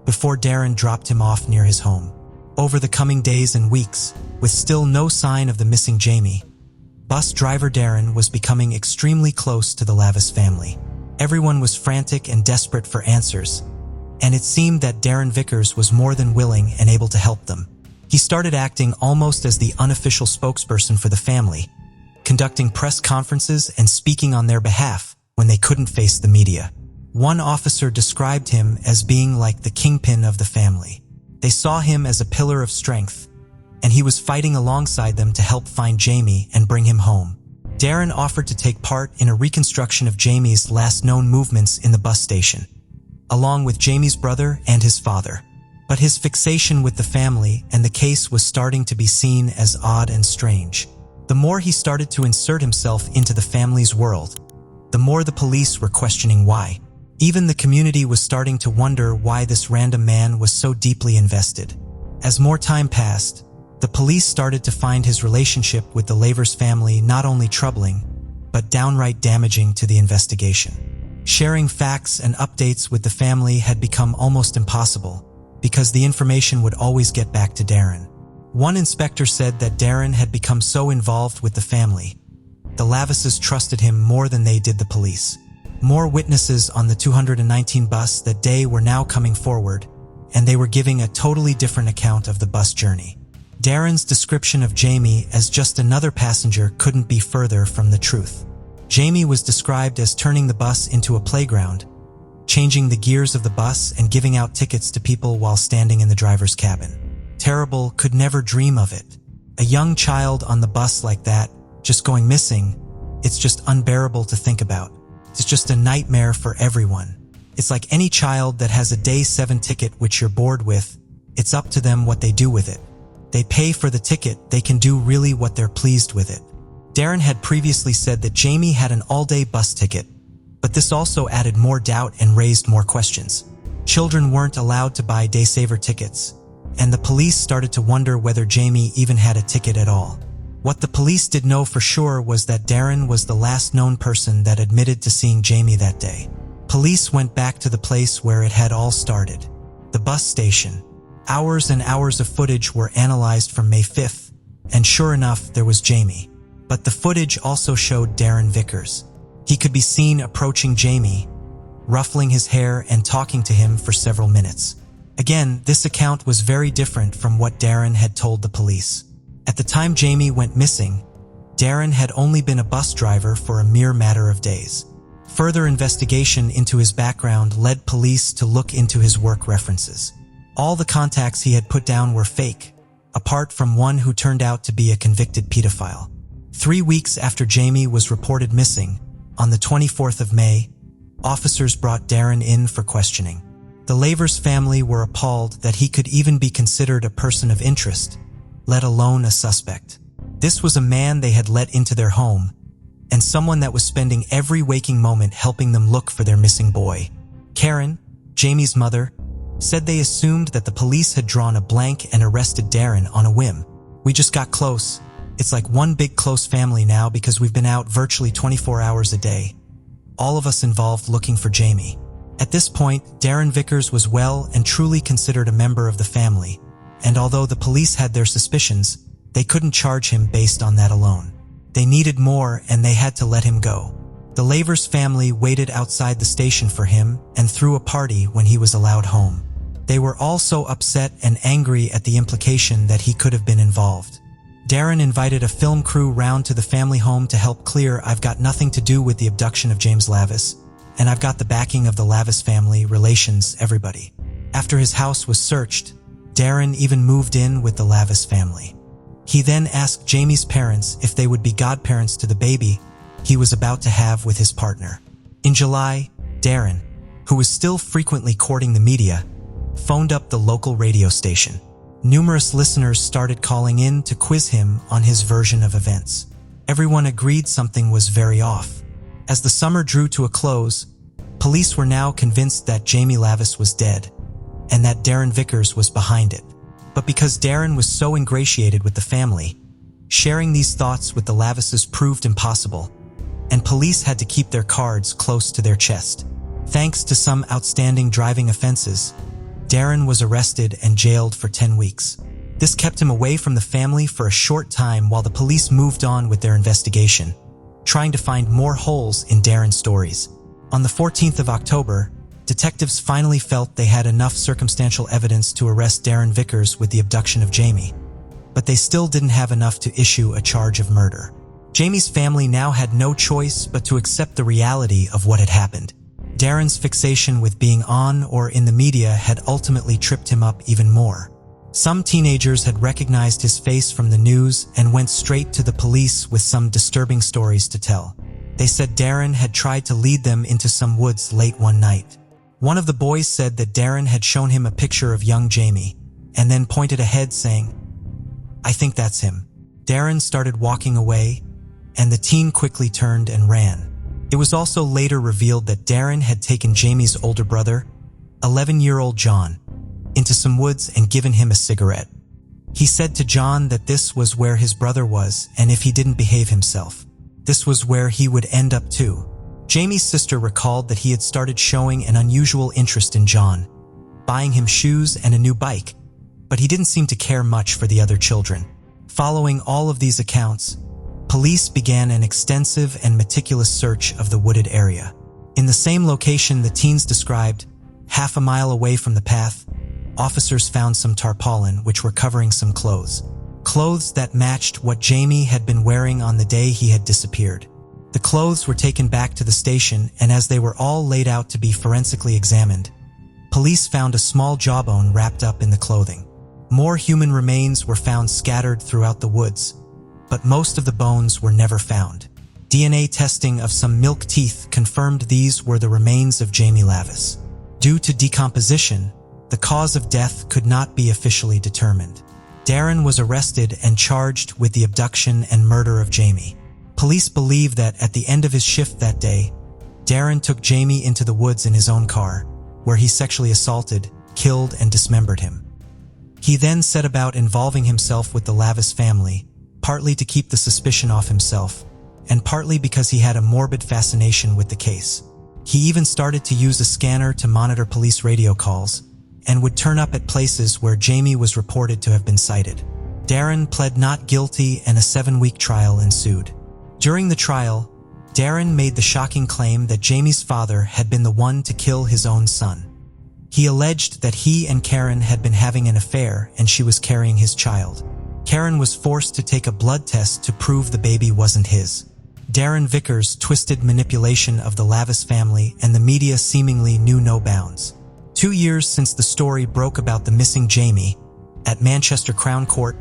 before Darren dropped him off near his home. Over the coming days and weeks, with still no sign of the missing Jamie, bus driver Darren was becoming extremely close to the Lavis family. Everyone was frantic and desperate for answers, and it seemed that Darren Vickers was more than willing and able to help them. He started acting almost as the unofficial spokesperson for the family, conducting press conferences and speaking on their behalf when they couldn't face the media. One officer described him as being like the kingpin of the family. They saw him as a pillar of strength, and he was fighting alongside them to help find Jamie and bring him home. Darren offered to take part in a reconstruction of Jamie's last known movements in the bus station, along with Jamie's brother and his father. But his fixation with the family and the case was starting to be seen as odd and strange. The more he started to insert himself into the family's world, the more the police were questioning why. Even the community was starting to wonder why this random man was so deeply invested. As more time passed, the police started to find his relationship with the Lavers family not only troubling, but downright damaging to the investigation. Sharing facts and updates with the family had become almost impossible because the information would always get back to Darren. One inspector said that Darren had become so involved with the family, the Lavises trusted him more than they did the police. More witnesses on the 219 bus that day were now coming forward, and they were giving a totally different account of the bus journey. Darren's description of Jamie as just another passenger couldn't be further from the truth. Jamie was described as turning the bus into a playground, changing the gears of the bus and giving out tickets to people while standing in the driver's cabin. Terrible, could never dream of it. A young child on the bus like that, just going missing, it's just unbearable to think about. It's just a nightmare for everyone. It's like any child that has a day 7 ticket which you're bored with, it's up to them what they do with it. They pay for the ticket, they can do really what they're pleased with it. Darren had previously said that Jamie had an all-day bus ticket, but this also added more doubt and raised more questions. Children weren't allowed to buy day-saver tickets, and the police started to wonder whether Jamie even had a ticket at all. What the police did know for sure was that Darren was the last known person that admitted to seeing Jamie that day. Police went back to the place where it had all started, the bus station. Hours and hours of footage were analyzed from May 5th, and sure enough, there was Jamie. But the footage also showed Darren Vickers. He could be seen approaching Jamie, ruffling his hair and talking to him for several minutes. Again, this account was very different from what Darren had told the police. At the time Jamie went missing, Darren had only been a bus driver for a mere matter of days. Further investigation into his background led police to look into his work references. All the contacts he had put down were fake, apart from one who turned out to be a convicted pedophile. 3 weeks after Jamie was reported missing, on the 24th of May, officers brought Darren in for questioning. The Lavers family were appalled that he could even be considered a person of interest, let alone a suspect. This was a man they had let into their home, and someone that was spending every waking moment helping them look for their missing boy. Karen, Jamie's mother, said they assumed that the police had drawn a blank and arrested Darren on a whim. "We just got close. It's like one big close family now because we've been out virtually 24 hours a day. All of us involved looking for Jamie." At this point, Darren Vickers was well and truly considered a member of the family, and although the police had their suspicions, they couldn't charge him based on that alone. They needed more, and they had to let him go. The Lavers family waited outside the station for him and threw a party when he was allowed home. They were also upset and angry at the implication that he could have been involved. Darren invited a film crew round to the family home to help clear, "I've got nothing to do with the abduction of James Lavis, and I've got the backing of the Lavis family, relations, everybody." After his house was searched, Darren even moved in with the Lavis family. He then asked Jamie's parents if they would be godparents to the baby he was about to have with his partner. In July, Darren, who was still frequently courting the media, phoned up the local radio station. Numerous listeners started calling in to quiz him on his version of events. Everyone agreed something was very off. As the summer drew to a close, police were now convinced that Jamie Lavis was dead, and that Darren Vickers was behind it. But because Darren was so ingratiated with the family, sharing these thoughts with the Lavises proved impossible, and police had to keep their cards close to their chest. Thanks to some outstanding driving offenses, Darren was arrested and jailed for 10 weeks. This kept him away from the family for a short time while the police moved on with their investigation, trying to find more holes in Darren's stories. On the 14th of October, detectives finally felt they had enough circumstantial evidence to arrest Darren Vickers with the abduction of Jamie, but they still didn't have enough to issue a charge of murder. Jamie's family now had no choice but to accept the reality of what had happened. Darren's fixation with being on or in the media had ultimately tripped him up even more. Some teenagers had recognized his face from the news and went straight to the police with some disturbing stories to tell. They said Darren had tried to lead them into some woods late one night. One of the boys said that Darren had shown him a picture of young Jamie, and then pointed ahead saying, "I think that's him." Darren started walking away, and the teen quickly turned and ran. It was also later revealed that Darren had taken Jamie's older brother, 11-year-old John, into some woods and given him a cigarette. He said to John that this was where his brother was, and if he didn't behave himself, this was where he would end up too. Jamie's sister recalled that he had started showing an unusual interest in John, buying him shoes and a new bike, but he didn't seem to care much for the other children. Following all of these accounts, police began an extensive and meticulous search of the wooded area. In the same location the teens described, half a mile away from the path, officers found some tarpaulin which were covering some clothes. Clothes that matched what Jamie had been wearing on the day he had disappeared. The clothes were taken back to the station, and as they were all laid out to be forensically examined, police found a small jawbone wrapped up in the clothing. More human remains were found scattered throughout the woods, but most of the bones were never found. DNA testing of some milk teeth confirmed these were the remains of Jamie Lavis. Due to decomposition, the cause of death could not be officially determined. Darren was arrested and charged with the abduction and murder of Jamie. Police believe that at the end of his shift that day, Darren took Jamie into the woods in his own car, where he sexually assaulted, killed, and dismembered him. He then set about involving himself with the Lavis family, partly to keep the suspicion off himself, and partly because he had a morbid fascination with the case. He even started to use a scanner to monitor police radio calls, and would turn up at places where Jamie was reported to have been sighted. Darren pled not guilty, and a 7-week trial ensued. During the trial, Darren made the shocking claim that Jamie's father had been the one to kill his own son. He alleged that he and Karen had been having an affair and she was carrying his child. Karen was forced to take a blood test to prove the baby wasn't his. Darren Vickers' twisted manipulation of the Lavis family and the media seemingly knew no bounds. 2 years since the story broke about the missing Jamie, at Manchester Crown Court,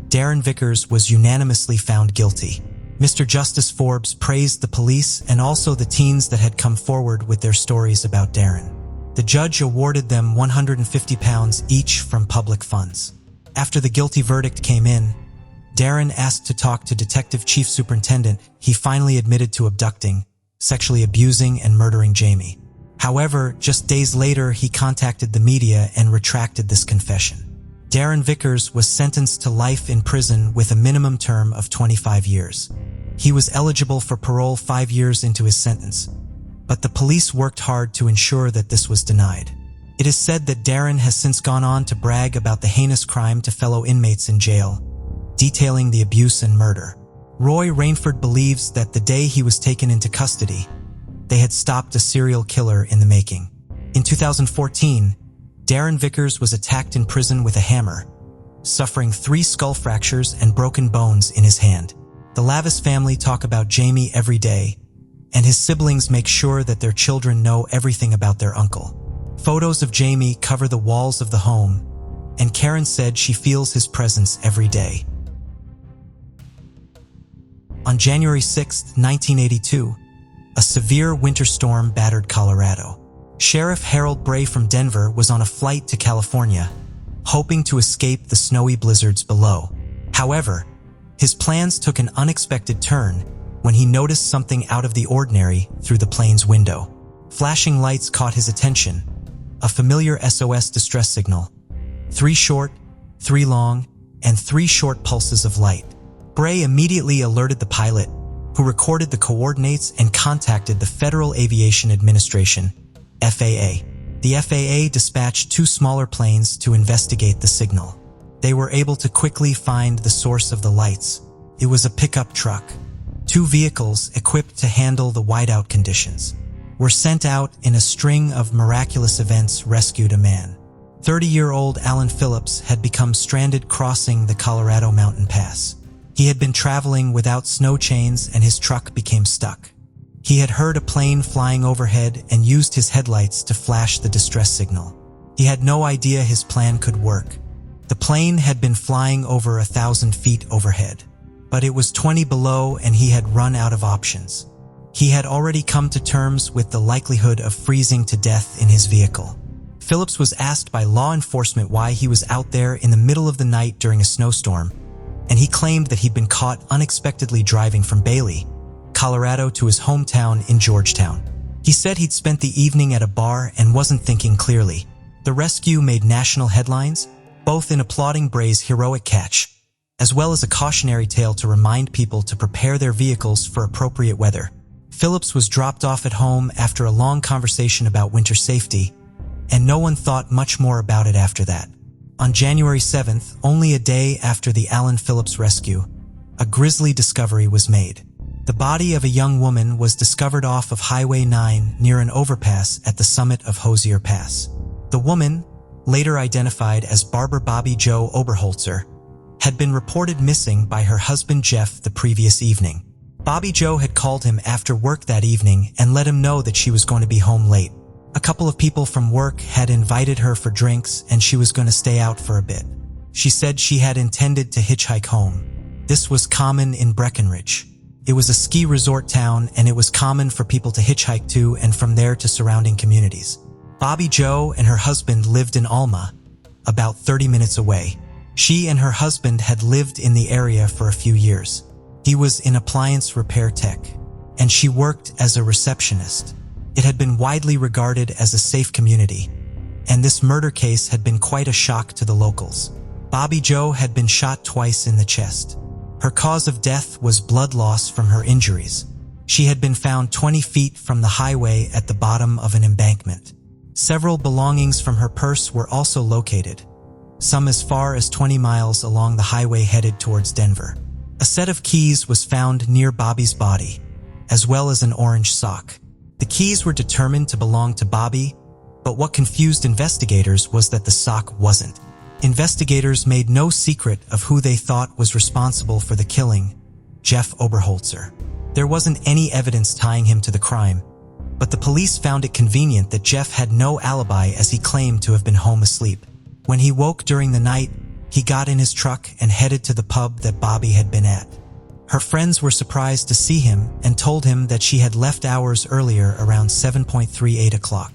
Darren Vickers was unanimously found guilty. Mr. Justice Forbes praised the police and also the teens that had come forward with their stories about Darren. The judge awarded them £150 each from public funds. After the guilty verdict came in, Darren asked to talk to Detective Chief Superintendent, he finally admitted to abducting, sexually abusing, and murdering Jamie. However, just days later, he contacted the media and retracted this confession. Darren Vickers was sentenced to life in prison with a minimum term of 25 years. He was eligible for parole 5 years into his sentence, but the police worked hard to ensure that this was denied. It is said that Darren has since gone on to brag about the heinous crime to fellow inmates in jail, detailing the abuse and murder. Roy Rainford believes that the day he was taken into custody, they had stopped a serial killer in the making. In 2014, Darren Vickers was attacked in prison with a hammer, suffering 3 skull fractures and broken bones in his hand. The Lavis family talk about Jamie every day, and his siblings make sure that their children know everything about their uncle. Photos of Jamie cover the walls of the home, and Karen said she feels his presence every day. On January 6, 1982, a severe winter storm battered Colorado. Sheriff Harold Bray from Denver was on a flight to California, hoping to escape the snowy blizzards below. However, his plans took an unexpected turn when he noticed something out of the ordinary through the plane's window. Flashing lights caught his attention, a familiar SOS distress signal. 3 short, 3 long, and 3 short pulses of light. Bray immediately alerted the pilot, who recorded the coordinates and contacted the Federal Aviation Administration, FAA. The FAA dispatched 2 smaller planes to investigate the signal. They were able to quickly find the source of the lights. It was a pickup truck. 2 vehicles equipped to handle the whiteout conditions were sent out. In a string of miraculous events, rescued a man. 30-year-old Alan Phillips had become stranded crossing the Colorado mountain pass. He had been traveling without snow chains and his truck became stuck. He had heard a plane flying overhead and used his headlights to flash the distress signal. He had no idea his plan could work. The plane had been flying over 1,000 feet overhead, but it was 20 below and he had run out of options. He had already come to terms with the likelihood of freezing to death in his vehicle. Phillips was asked by law enforcement why he was out there in the middle of the night during a snowstorm, and he claimed that he'd been caught unexpectedly driving from Bailey, Colorado to his hometown in Georgetown. He said he'd spent the evening at a bar and wasn't thinking clearly. The rescue made national headlines, both in applauding Bray's heroic catch, as well as a cautionary tale to remind people to prepare their vehicles for appropriate weather. Phillips was dropped off at home after a long conversation about winter safety, and no one thought much more about it after that. On January 7th, only a day after the Alan Phillips rescue, a grisly discovery was made. The body of a young woman was discovered off of Highway 9 near an overpass at the summit of Hosier Pass. The woman, later identified as Barbara Bobby Jo Oberholzer, had been reported missing by her husband Jeff the previous evening. Bobby Jo had called him after work that evening and let him know that she was going to be home late. A couple of people from work had invited her for drinks and she was going to stay out for a bit. She said she had intended to hitchhike home. This was common in Breckenridge. It was a ski resort town and it was common for people to hitchhike to and from there to surrounding communities. Bobby Jo and her husband lived in Alma, about 30 minutes away. She and her husband had lived in the area for a few years. He was an appliance repair tech, and she worked as a receptionist. It had been widely regarded as a safe community, and this murder case had been quite a shock to the locals. Bobby Jo had been shot twice in the chest. Her cause of death was blood loss from her injuries. She had been found 20 feet from the highway at the bottom of an embankment. Several belongings from her purse were also located, some as far as 20 miles along the highway headed towards Denver. A set of keys was found near Bobby's body, as well as an orange sock. The keys were determined to belong to Bobby, but what confused investigators was that the sock wasn't. Investigators made no secret of who they thought was responsible for the killing, Jeff Oberholzer. There wasn't any evidence tying him to the crime, but the police found it convenient that Jeff had no alibi as he claimed to have been home asleep. When he woke during the night, he got in his truck and headed to the pub that Bobby had been at. Her friends were surprised to see him and told him that she had left hours earlier around 7:38 o'clock.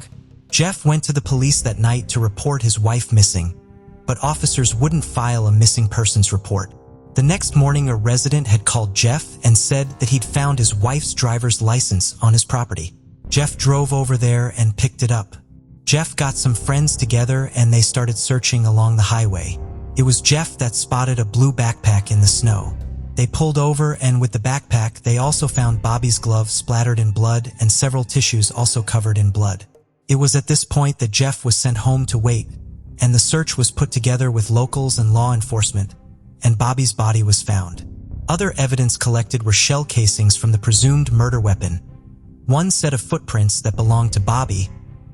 Jeff went to the police that night to report his wife missing, but officers wouldn't file a missing persons report. The next morning, a resident had called Jeff and said that he'd found his wife's driver's license on his property. Jeff drove over there and picked it up. Jeff got some friends together and they started searching along the highway. It was Jeff that spotted a blue backpack in the snow. They pulled over, and with the backpack, they also found Bobby's glove splattered in blood and several tissues also covered in blood. It was at this point that Jeff was sent home to wait, and the search was put together with locals and law enforcement, and Bobby's body was found. Other evidence collected were shell casings from the presumed murder weapon, one set of footprints that belonged to Bobby,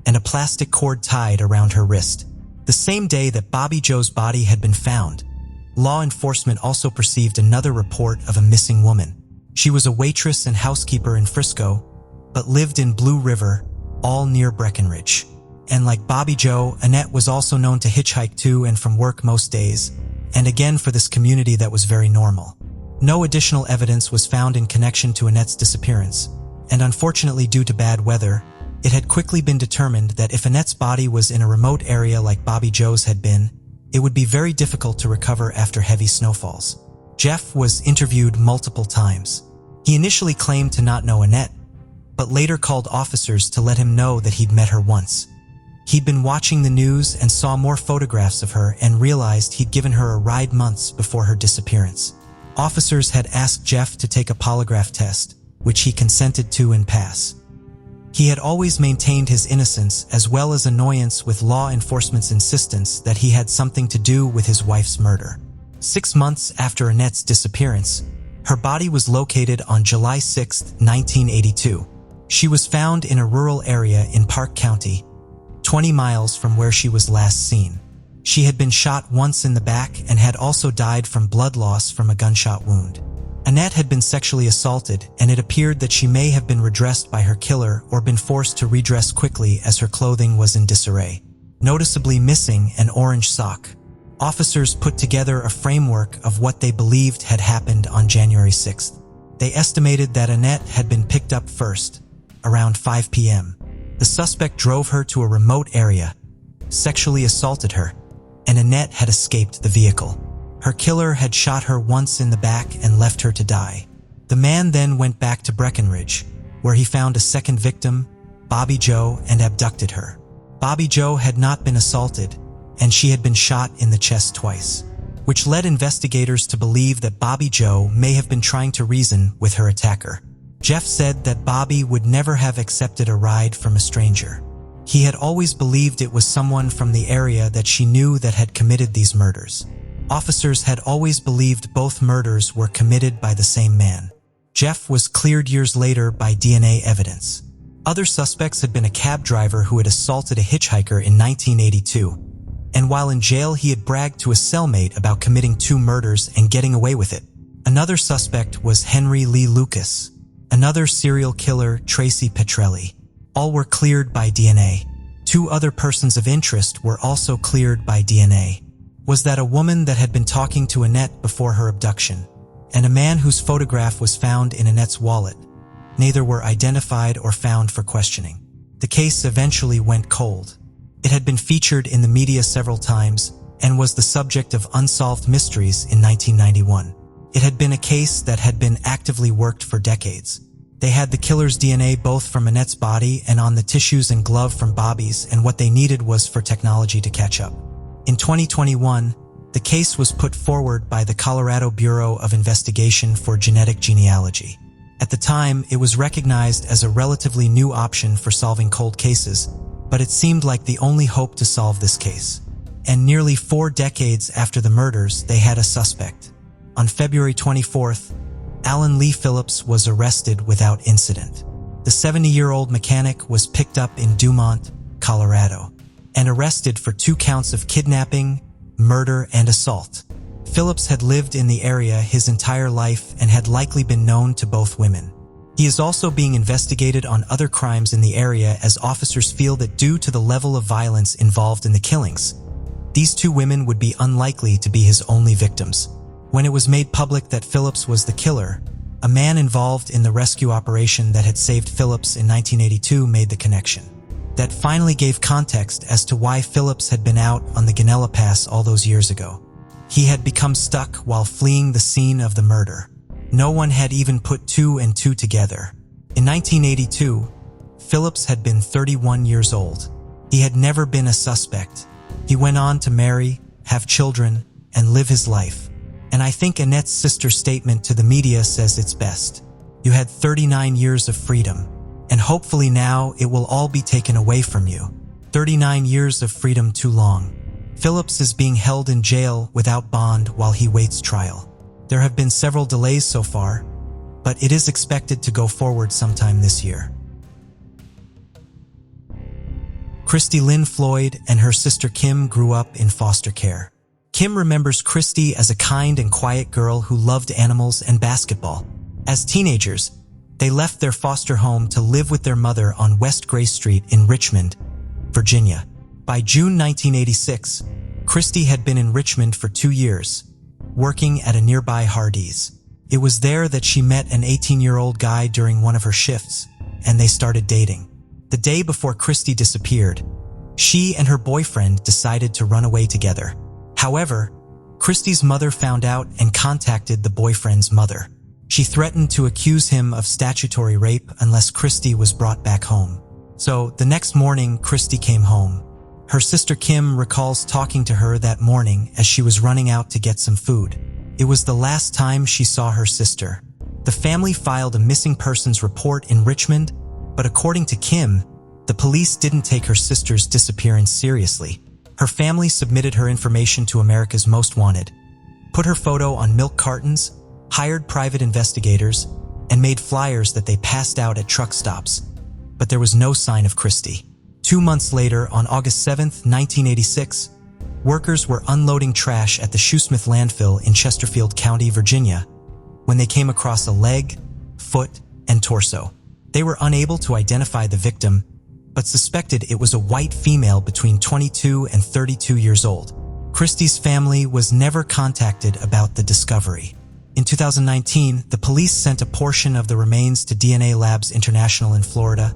and a plastic cord tied around her wrist. The same day that Bobby Joe's body had been found, law enforcement also received another report of a missing woman. She was a waitress and housekeeper in Frisco, but lived in Blue River, all near Breckenridge. And like Bobby Joe, Annette was also known to hitchhike to and from work most days, and again for this community that was very normal. No additional evidence was found in connection to Annette's disappearance, and unfortunately due to bad weather, it had quickly been determined that if Annette's body was in a remote area like Bobby Joe's had been, it would be very difficult to recover after heavy snowfalls. Jeff was interviewed multiple times. He initially claimed to not know Annette, but later called officers to let him know that he'd met her once. He'd been watching the news and saw more photographs of her and realized he'd given her a ride months before her disappearance. Officers had asked Jeff to take a polygraph test, which he consented to and pass. He had always maintained his innocence as well as annoyance with law enforcement's insistence that he had something to do with his wife's murder. 6 months after Annette's disappearance, her body was located on July 6, 1982. She was found in a rural area in Park County, 20 miles from where she was last seen. She had been shot once in the back and had also died from blood loss from a gunshot wound. Annette had been sexually assaulted, and it appeared that she may have been redressed by her killer or been forced to redress quickly as her clothing was in disarray, noticeably missing an orange sock. Officers put together a framework of what they believed had happened on January 6th. They estimated that Annette had been picked up first, around 5 p.m. The suspect drove her to a remote area, sexually assaulted her, and Annette had escaped the vehicle. Her killer had shot her once in the back and left her to die. The man then went back to Breckenridge, where he found a second victim, Bobby Joe, and abducted her. Bobby Joe had not been assaulted, and she had been shot in the chest twice, which led investigators to believe that Bobby Joe may have been trying to reason with her attacker. Jeff said that Bobby would never have accepted a ride from a stranger. He had always believed it was someone from the area that she knew that had committed these murders. Officers had always believed both murders were committed by the same man. Jeff was cleared years later by DNA evidence. Other suspects had been a cab driver who had assaulted a hitchhiker in 1982, and while in jail he had bragged to a cellmate about committing 2 murders and getting away with it. Another suspect was Henry Lee Lucas. Another serial killer, Tracy Petrelli. All were cleared by DNA. 2 other persons of interest were also cleared by DNA. Was that a woman that had been talking to Annette before her abduction, and a man whose photograph was found in Annette's wallet. Neither were identified or found for questioning. The case eventually went cold. It had been featured in the media several times and was the subject of Unsolved Mysteries in 1991. It had been a case that had been actively worked for decades. They had the killer's DNA both from Annette's body and on the tissues and glove from Bobby's, and what they needed was for technology to catch up. In 2021, the case was put forward by the Colorado Bureau of Investigation for Genetic Genealogy. At the time, it was recognized as a relatively new option for solving cold cases, but it seemed like the only hope to solve this case. And nearly 4 decades after the murders, they had a suspect. On February 24th, Alan Lee Phillips was arrested without incident. The 70-year-old mechanic was picked up in Dumont, Colorado, and arrested for 2 counts of kidnapping, murder, and assault. Phillips had lived in the area his entire life and had likely been known to both women. He is also being investigated on other crimes in the area as officers feel that due to the level of violence involved in the killings, these 2 women would be unlikely to be his only victims. When it was made public that Phillips was the killer, a man involved in the rescue operation that had saved Phillips in 1982 made the connection. That finally gave context as to why Phillips had been out on the Guanella Pass all those years ago. He had become stuck while fleeing the scene of the murder. No one had even put two and two together. In 1982, Phillips had been 31 years old. He had never been a suspect. He went on to marry, have children, and live his life. And I think Annette's sister's statement to the media says it's best. You had 39 years of freedom, and hopefully now it will all be taken away from you. 39 years of freedom too long. Phillips is being held in jail without bond while he waits trial. There have been several delays so far, but it is expected to go forward sometime this year. Christy Lynn Floyd and her sister Kim grew up in foster care. Kim remembers Christy as a kind and quiet girl who loved animals and basketball. As teenagers, they left their foster home to live with their mother on West Gray Street in Richmond, Virginia. By June 1986, Christy had been in Richmond for 2 years, working at a nearby Hardee's. It was there that she met an 18-year-old guy during one of her shifts, and they started dating. The day before Christy disappeared, she and her boyfriend decided to run away together. However, Christy's mother found out and contacted the boyfriend's mother. She threatened to accuse him of statutory rape unless Christy was brought back home. So the next morning, Christy came home. Her sister Kim recalls talking to her that morning as she was running out to get some food. It was the last time she saw her sister. The family filed a missing persons report in Richmond, but according to Kim, the police didn't take her sister's disappearance seriously. Her family submitted her information to America's Most Wanted, put her photo on milk cartons, hired private investigators, and made flyers that they passed out at truck stops. But there was no sign of Christy. 2 months later, on August 7, 1986, workers were unloading trash at the Shoesmith landfill in Chesterfield County, Virginia, when they came across a leg, foot, and torso. They were unable to identify the victim, but suspected it was a white female between 22 and 32 years old. Christy's family was never contacted about the discovery. In 2019, the police sent a portion of the remains to DNA Labs International in Florida,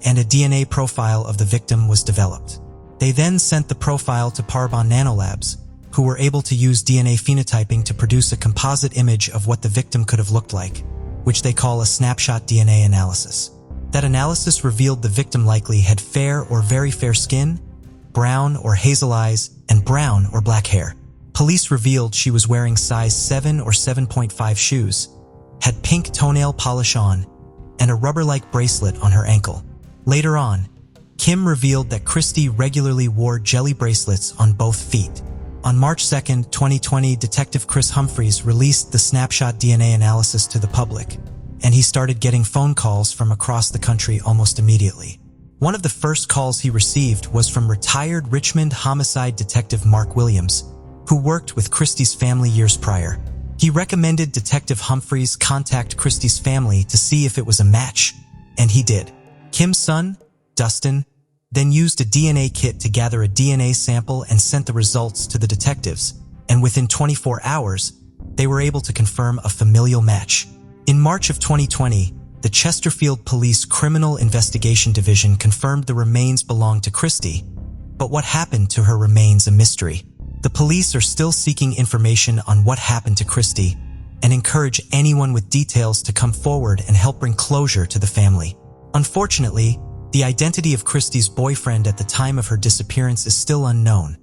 and a DNA profile of the victim was developed. They then sent the profile to Parabon Nanolabs, who were able to use DNA phenotyping to produce a composite image of what the victim could have looked like, which they call a snapshot DNA analysis. That analysis revealed the victim likely had fair or very fair skin, brown or hazel eyes, and brown or black hair. Police revealed she was wearing size 7 or 7.5 shoes, had pink toenail polish on, and a rubber-like bracelet on her ankle. Later on, Kim revealed that Christy regularly wore jelly bracelets on both feet. On March 2, 2020, Detective Chris Humphreys released the snapshot DNA analysis to the public, and he started getting phone calls from across the country almost immediately. One of the first calls he received was from retired Richmond homicide detective Mark Williams, who worked with Christy's family years prior. He recommended Detective Humphreys contact Christy's family to see if it was a match, and he did. Kim's son, Dustin, then used a DNA kit to gather a DNA sample and sent the results to the detectives, and within 24 hours, they were able to confirm a familial match. In March of 2020, the Chesterfield Police Criminal Investigation Division confirmed the remains belonged to Christy, but what happened to her remains a mystery. The police are still seeking information on what happened to Christy and encourage anyone with details to come forward and help bring closure to the family. Unfortunately, the identity of Christy's boyfriend at the time of her disappearance is still unknown,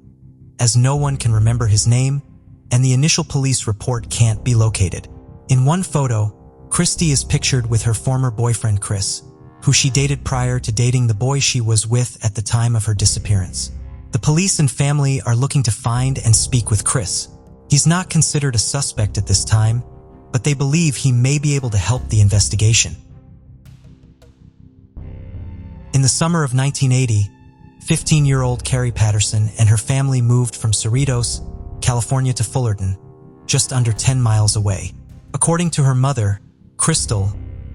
as no one can remember his name, and the initial police report can't be located. In one photo, Christy is pictured with her former boyfriend Chris, who she dated prior to dating the boy she was with at the time of her disappearance. The police and family are looking to find and speak with Chris. He's not considered a suspect at this time, but they believe he may be able to help the investigation. In the summer of 1980, 15-year-old Carrie Patterson and her family moved from Cerritos, California to Fullerton, just under 10 miles away. According to her mother, Crystal,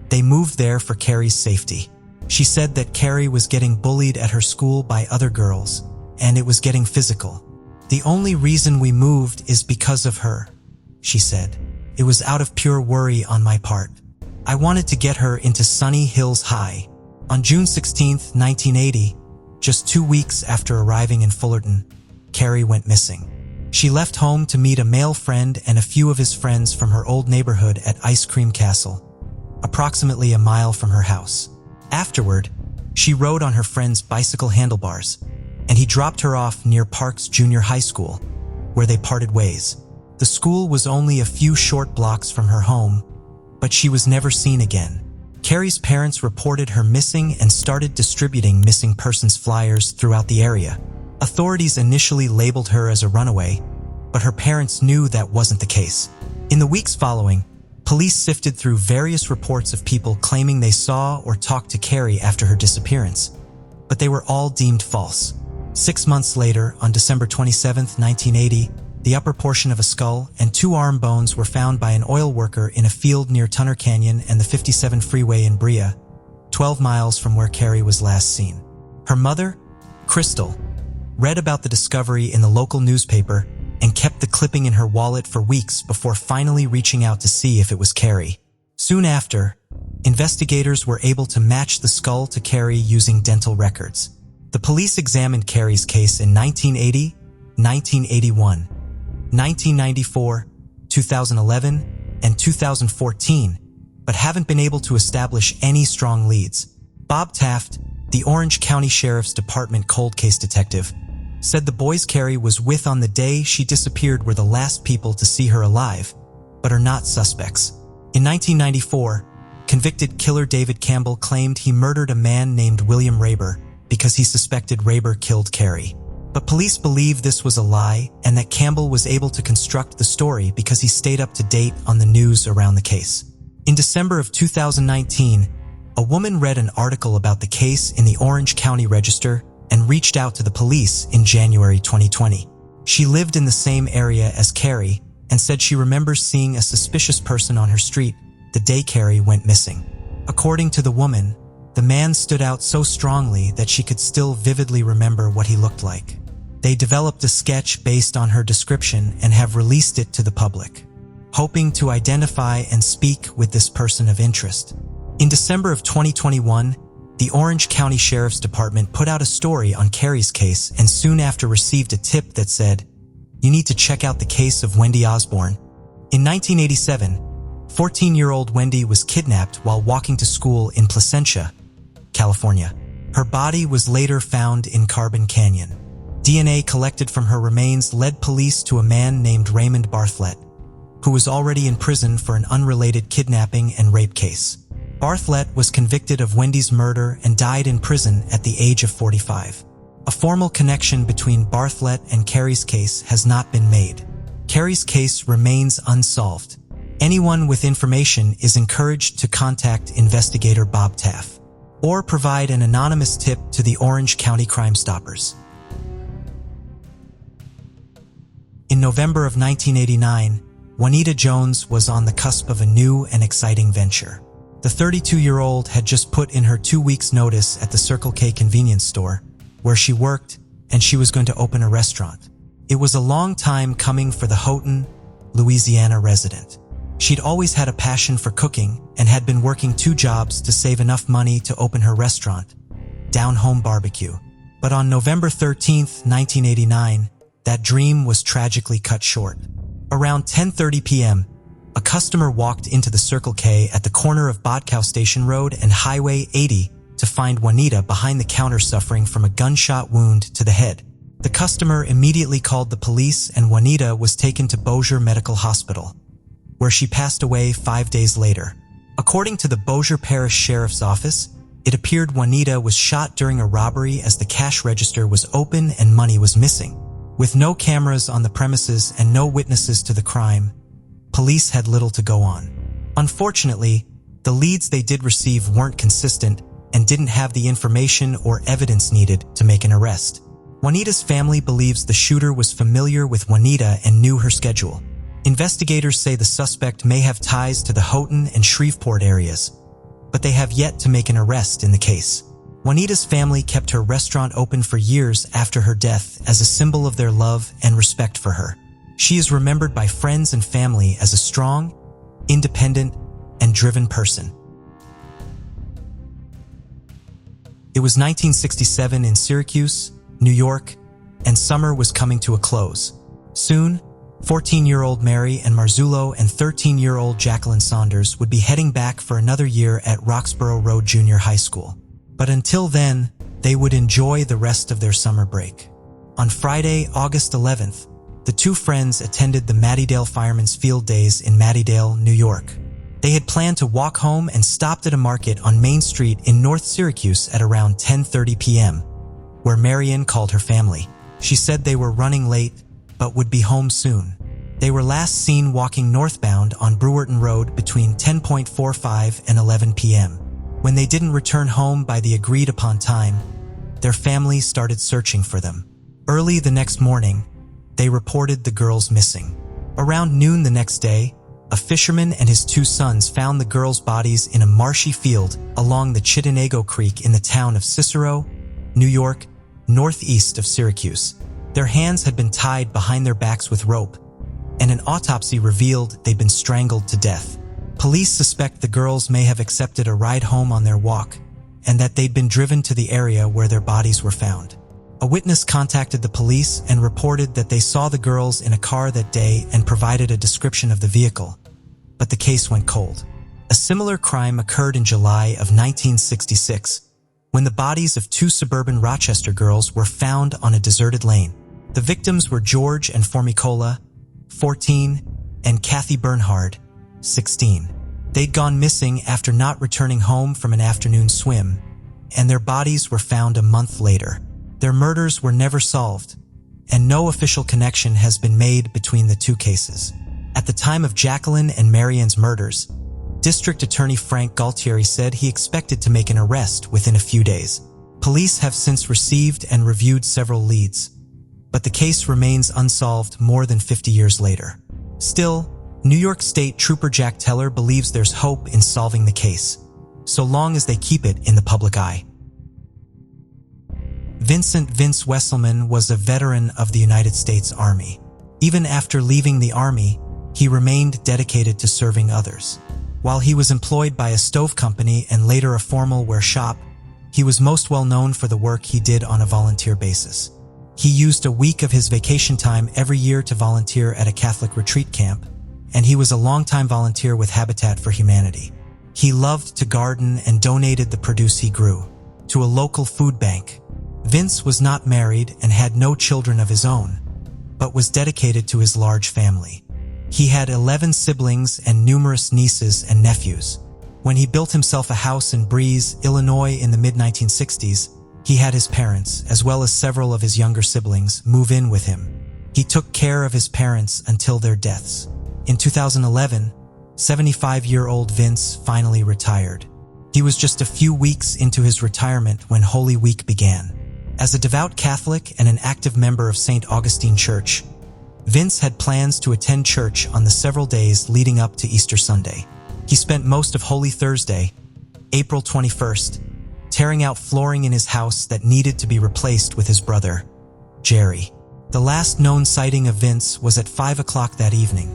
they moved there for Carrie's safety. She said that Carrie was getting bullied at her school by other girls, and it was getting physical. "The only reason we moved is because of her," she said. "It was out of pure worry on my part. I wanted to get her into Sunny Hills High." On June 16, 1980, just 2 weeks after arriving in Fullerton, Carrie went missing. She left home to meet a male friend and a few of his friends from her old neighborhood at Ice Cream Castle, approximately a mile from her house. Afterward, she rode on her friend's bicycle handlebars, and he dropped her off near Parks Junior High School, where they parted ways. The school was only a few short blocks from her home, but she was never seen again. Carrie's parents reported her missing and started distributing missing persons flyers throughout the area. Authorities initially labeled her as a runaway, but her parents knew that wasn't the case. In the weeks following, police sifted through various reports of people claiming they saw or talked to Carrie after her disappearance, but they were all deemed false. 6 months later, on December 27, 1980, the upper portion of a skull and 2 arm bones were found by an oil worker in a field near Tunner Canyon and the 57 freeway in Brea, 12 miles from where Carrie was last seen. Her mother, Crystal, read about the discovery in the local newspaper and kept the clipping in her wallet for weeks before finally reaching out to see if it was Carrie. Soon after, investigators were able to match the skull to Carrie using dental records. The police examined Carrie's case in 1980, 1981, 1994, 2011, and 2014, but haven't been able to establish any strong leads. Bob Taft, the Orange County Sheriff's Department cold case detective, said the boys Carrie was with on the day she disappeared were the last people to see her alive, but are not suspects. In 1994, convicted killer David Campbell claimed he murdered a man named William Raber because he suspected Raber killed Carrie. But police believe this was a lie and that Campbell was able to construct the story because he stayed up to date on the news around the case. In December of 2019, a woman read an article about the case in the Orange County Register and reached out to the police in January 2020. She lived in the same area as Carrie and said she remembers seeing a suspicious person on her street the day Carrie went missing. According to the woman, the man stood out so strongly that she could still vividly remember what he looked like. They developed a sketch based on her description and have released it to the public, hoping to identify and speak with this person of interest. In December of 2021, the Orange County Sheriff's Department put out a story on Carrie's case and soon after received a tip that said, "You need to check out the case of Wendy Osborne." In 1987, 14-year-old Wendy was kidnapped while walking to school in Placentia, California. Her body was later found in Carbon Canyon. DNA collected from her remains led police to a man named Raymond Bartlett, who was already in prison for an unrelated kidnapping and rape case. Bartlett was convicted of Wendy's murder and died in prison at the age of 45. A formal connection between Bartlett and Carrie's case has not been made. Carrie's case remains unsolved. Anyone with information is encouraged to contact investigator Bob Taft or provide an anonymous tip to the Orange County Crime Stoppers. In November of 1989, Juanita Jones was on the cusp of a new and exciting venture. The 32-year-old had just put in her 2 weeks' notice at the Circle K convenience store, where she worked, and she was going to open a restaurant. It was a long time coming for the Houghton, Louisiana resident. She'd always had a passion for cooking and had been working 2 jobs to save enough money to open her restaurant, Down Home Barbecue. But on November 13, 1989, that dream was tragically cut short. Around 10:30 p.m., a customer walked into the Circle K at the corner of Bodcow Station Road and Highway 80 to find Juanita behind the counter suffering from a gunshot wound to the head. The customer immediately called the police and Juanita was taken to Bossier Medical Hospital, where she passed away 5 days later. According to the Bossier Parish Sheriff's Office, it appeared Juanita was shot during a robbery as the cash register was open and money was missing. With no cameras on the premises and no witnesses to the crime, police had little to go on. Unfortunately, the leads they did receive weren't consistent and didn't have the information or evidence needed to make an arrest. Juanita's family believes the shooter was familiar with Juanita and knew her schedule. Investigators say the suspect may have ties to the Houghton and Shreveport areas, but they have yet to make an arrest in the case. Juanita's family kept her restaurant open for years after her death as a symbol of their love and respect for her. She is remembered by friends and family as a strong, independent, and driven person. It was 1967 in Syracuse, New York, and summer was coming to a close. Soon, 14-year-old Mary and Marzullo and 13-year-old Jacqueline Saunders would be heading back for another year at Roxborough Road Junior High School. But until then, they would enjoy the rest of their summer break. On Friday, August 11th, the two friends attended the Mattydale Firemen's Field Days in Mattydale, New York. They had planned to walk home and stopped at a market on Main Street in North Syracuse at around 10:30 p.m., where Marian called her family. She said they were running late, but would be home soon. They were last seen walking northbound on Brewerton Road between 10:45 and 11 p.m. When they didn't return home by the agreed-upon time, their family started searching for them. Early the next morning, they reported the girls missing. Around noon the next day, a fisherman and his two sons found the girls' bodies in a marshy field along the Chittenango Creek in the town of Cicero, New York, northeast of Syracuse. Their hands had been tied behind their backs with rope, and an autopsy revealed they'd been strangled to death. Police suspect the girls may have accepted a ride home on their walk, and that they'd been driven to the area where their bodies were found. A witness contacted the police and reported that they saw the girls in a car that day and provided a description of the vehicle, but the case went cold. A similar crime occurred in July of 1966, when the bodies of two suburban Rochester girls were found on a deserted lane. The victims were George and Formicola, 14, and Kathy Bernhard, 16. They'd gone missing after not returning home from an afternoon swim, and their bodies were found a month later. Their murders were never solved, and no official connection has been made between the two cases. At the time of Jacqueline and Marian's murders, District Attorney Frank Galtieri said he expected to make an arrest within a few days. Police have since received and reviewed several leads, but the case remains unsolved more than 50 years later. Still, New York State Trooper Jack Teller believes there's hope in solving the case, so long as they keep it in the public eye. Vince Wesselman was a veteran of the United States Army. Even after leaving the Army, he remained dedicated to serving others. While he was employed by a stove company and later a formal wear shop, he was most well known for the work he did on a volunteer basis. He used a week of his vacation time every year to volunteer at a Catholic retreat camp, and he was a longtime volunteer with Habitat for Humanity. He loved to garden and donated the produce he grew to a local food bank. Vince was not married and had no children of his own, but was dedicated to his large family. He had 11 siblings and numerous nieces and nephews. When he built himself a house in Breeze, Illinois in the mid-1960s, he had his parents, as well as several of his younger siblings, move in with him. He took care of his parents until their deaths. In 2011, 75-year-old Vince finally retired. He was just a few weeks into his retirement when Holy Week began. As a devout Catholic and an active member of St. Augustine Church, Vince had plans to attend church on the several days leading up to Easter Sunday. He spent most of Holy Thursday, April 21st, tearing out flooring in his house that needed to be replaced with his brother, Jerry. The last known sighting of Vince was at 5 o'clock that evening,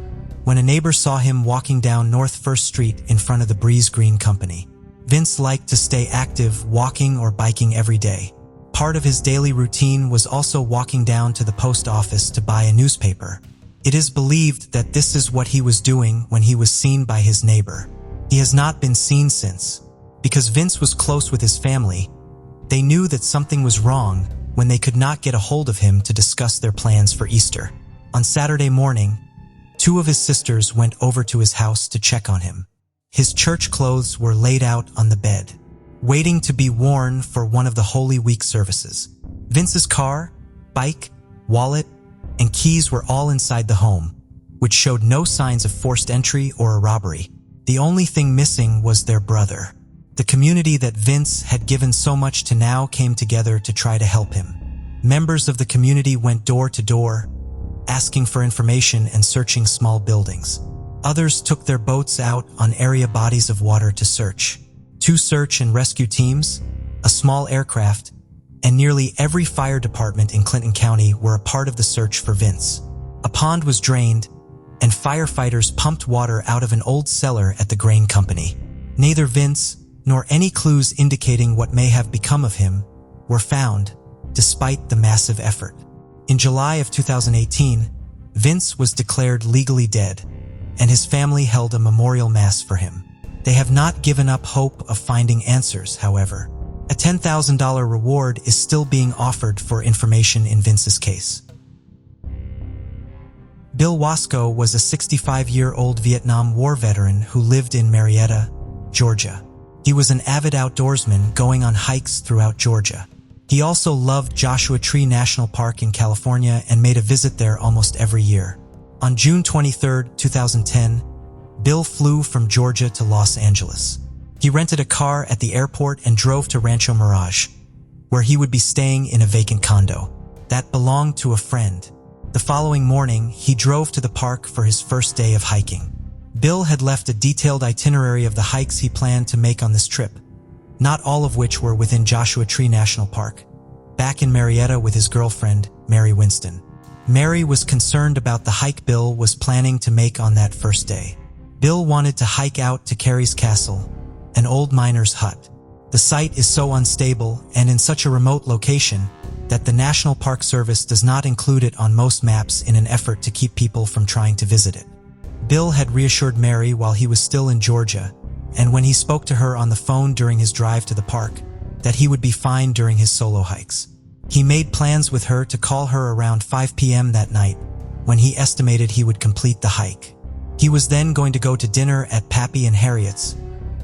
when a neighbor saw him walking down North 1st Street in front of the Breeze Green Company. Vince liked to stay active, walking or biking every day. Part of his daily routine was also walking down to the post office to buy a newspaper. It is believed that this is what he was doing when he was seen by his neighbor. He has not been seen since. Because Vince was close with his family, they knew that something was wrong when they could not get a hold of him to discuss their plans for Easter. On Saturday morning, two of his sisters went over to his house to check on him. His church clothes were laid out on the bed, waiting to be worn for one of the Holy Week services. Vince's car, bike, wallet, and keys were all inside the home, which showed no signs of forced entry or a robbery. The only thing missing was their brother. The community that Vince had given so much to now came together to try to help him. Members of the community went door to door, asking for information and searching small buildings. Others took their boats out on area bodies of water to search. 2 search and rescue teams, a small aircraft, and nearly every fire department in Clinton County were a part of the search for Vince. A pond was drained, and firefighters pumped water out of an old cellar at the grain company. Neither Vince nor any clues indicating what may have become of him were found, despite the massive effort. In July of 2018, Vince was declared legally dead, and his family held a memorial mass for him. They have not given up hope of finding answers, however. A $10,000 reward is still being offered for information in Vince's case. Bill Wasco was a 65-year-old Vietnam War veteran who lived in Marietta, Georgia. He was an avid outdoorsman going on hikes throughout Georgia. He also loved Joshua Tree National Park in California and made a visit there almost every year. On June 23, 2010, Bill flew from Georgia to Los Angeles. He rented a car at the airport and drove to Rancho Mirage, where he would be staying in a vacant condo that belonged to a friend. The following morning, he drove to the park for his first day of hiking. Bill had left a detailed itinerary of the hikes he planned to make on this trip, not all of which were within Joshua Tree National Park, back in Marietta with his girlfriend, Mary Winston. Mary was concerned about the hike Bill was planning to make on that first day. Bill wanted to hike out to Carey's Castle, an old miner's hut. The site is so unstable and in such a remote location that the National Park Service does not include it on most maps in an effort to keep people from trying to visit it. Bill had reassured Mary while he was still in Georgia, and when he spoke to her on the phone during his drive to the park, that he would be fine during his solo hikes. He made plans with her to call her around 5 p.m. that night, when he estimated he would complete the hike. He was then going to go to dinner at Pappy and Harriet's,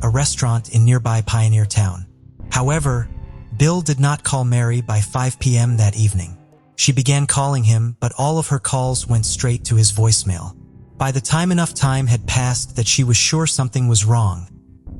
a restaurant in nearby Pioneer Town. However, Bill did not call Mary by 5 p.m. that evening. She began calling him, but all of her calls went straight to his voicemail. By the time enough time had passed that she was sure something was wrong,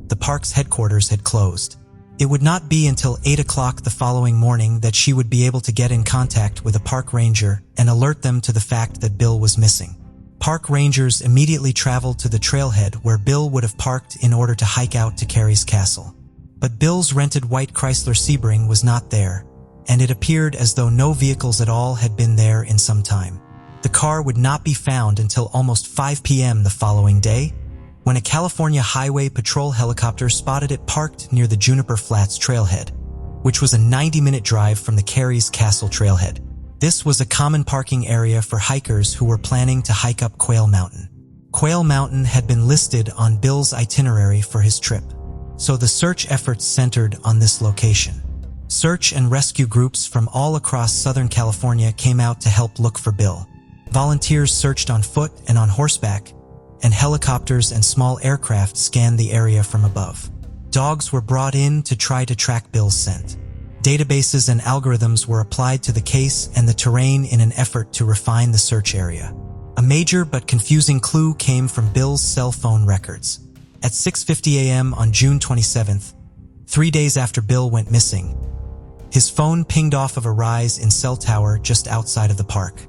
the park's headquarters had closed. It would not be until 8 o'clock the following morning that she would be able to get in contact with a park ranger and alert them to the fact that Bill was missing. Park rangers immediately traveled to the trailhead where Bill would have parked in order to hike out to Carey's Castle. But Bill's rented white Chrysler Sebring was not there, and it appeared as though no vehicles at all had been there in some time. The car would not be found until almost 5 p.m. the following day, when a California Highway Patrol helicopter spotted it parked near the Juniper Flats trailhead, which was a 90-minute drive from the Carey's Castle trailhead. This was a common parking area for hikers who were planning to hike up Quail Mountain. Quail Mountain had been listed on Bill's itinerary for his trip, so the search efforts centered on this location. Search and rescue groups from all across Southern California came out to help look for Bill. Volunteers searched on foot and on horseback, and helicopters and small aircraft scanned the area from above. Dogs were brought in to try to track Bill's scent. Databases and algorithms were applied to the case and the terrain in an effort to refine the search area. A major but confusing clue came from Bill's cell phone records. At 6:50 a.m. on June 27th, 3 days after Bill went missing, his phone pinged off of a rise in cell tower just outside of the park.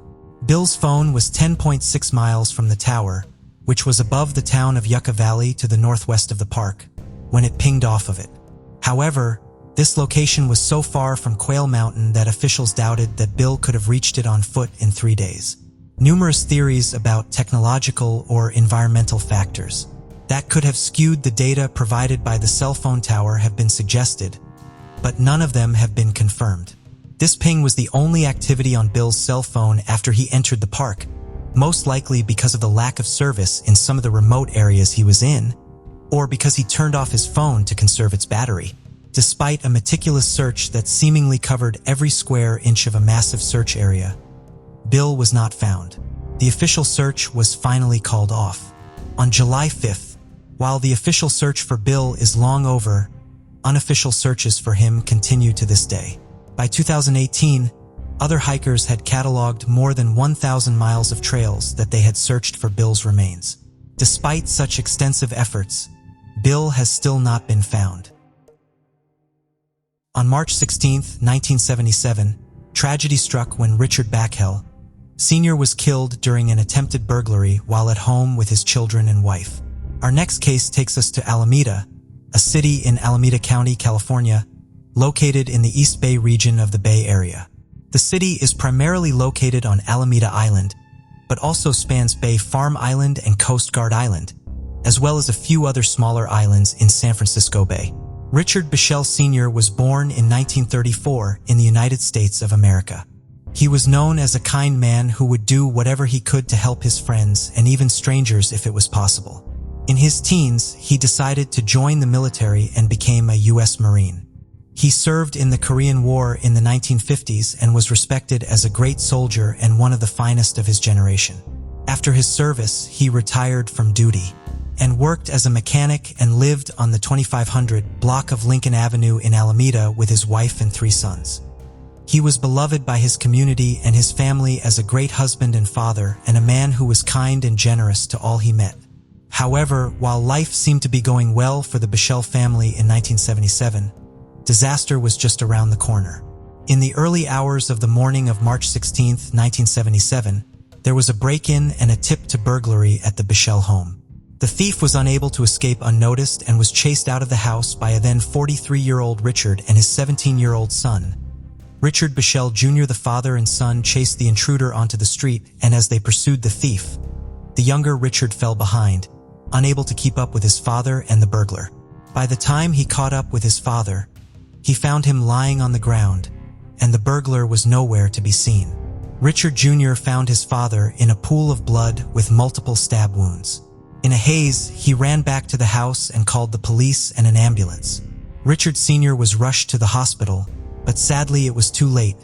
Bill's phone was 10.6 miles from the tower, which was above the town of Yucca Valley to the northwest of the park, when it pinged off of it. However, this location was so far from Quail Mountain that officials doubted that Bill could have reached it on foot in 3 days. Numerous theories about technological or environmental factors that could have skewed the data provided by the cell phone tower have been suggested, but none of them have been confirmed. This ping was the only activity on Bill's cell phone after he entered the park, most likely because of the lack of service in some of the remote areas he was in, or because he turned off his phone to conserve its battery. Despite a meticulous search that seemingly covered every square inch of a massive search area, Bill was not found. The official search was finally called off. On July 5th, while the official search for Bill is long over, unofficial searches for him continue to this day. By 2018, other hikers had cataloged more than 1,000 miles of trails that they had searched for Bill's remains. Despite such extensive efforts, Bill has still not been found. On March 16, 1977, tragedy struck when Richard Backhell, Sr. was killed during an attempted burglary while at home with his children and wife. Our next case takes us to Alameda, a city in Alameda County, California, located in the East Bay region of the Bay Area. The city is primarily located on Alameda Island, but also spans Bay Farm Island and Coast Guard Island, as well as a few other smaller islands in San Francisco Bay. Richard Bashell Sr. was born in 1934 in the United States of America. He was known as a kind man who would do whatever he could to help his friends and even strangers if it was possible. In his teens, he decided to join the military and became a U.S. Marine. He served in the Korean War in the 1950s and was respected as a great soldier and one of the finest of his generation. After his service, he retired from duty and worked as a mechanic and lived on the 2500 block of Lincoln Avenue in Alameda with his wife and 3 sons. He was beloved by his community and his family as a great husband and father and a man who was kind and generous to all he met. However, while life seemed to be going well for the Bichelle family in 1977, disaster was just around the corner. In the early hours of the morning of March 16, 1977, there was a break-in and a tip to burglary at the Bichelle home. The thief was unable to escape unnoticed and was chased out of the house by a then 43-year-old Richard and his 17-year-old son. Richard Bichelle Jr., the father and son, chased the intruder onto the street, and as they pursued the thief, the younger Richard fell behind, unable to keep up with his father and the burglar. By the time he caught up with his father, he found him lying on the ground, and the burglar was nowhere to be seen. Richard Jr. found his father in a pool of blood with multiple stab wounds. In a haze, he ran back to the house and called the police and an ambulance. Richard Sr. was rushed to the hospital, but sadly it was too late,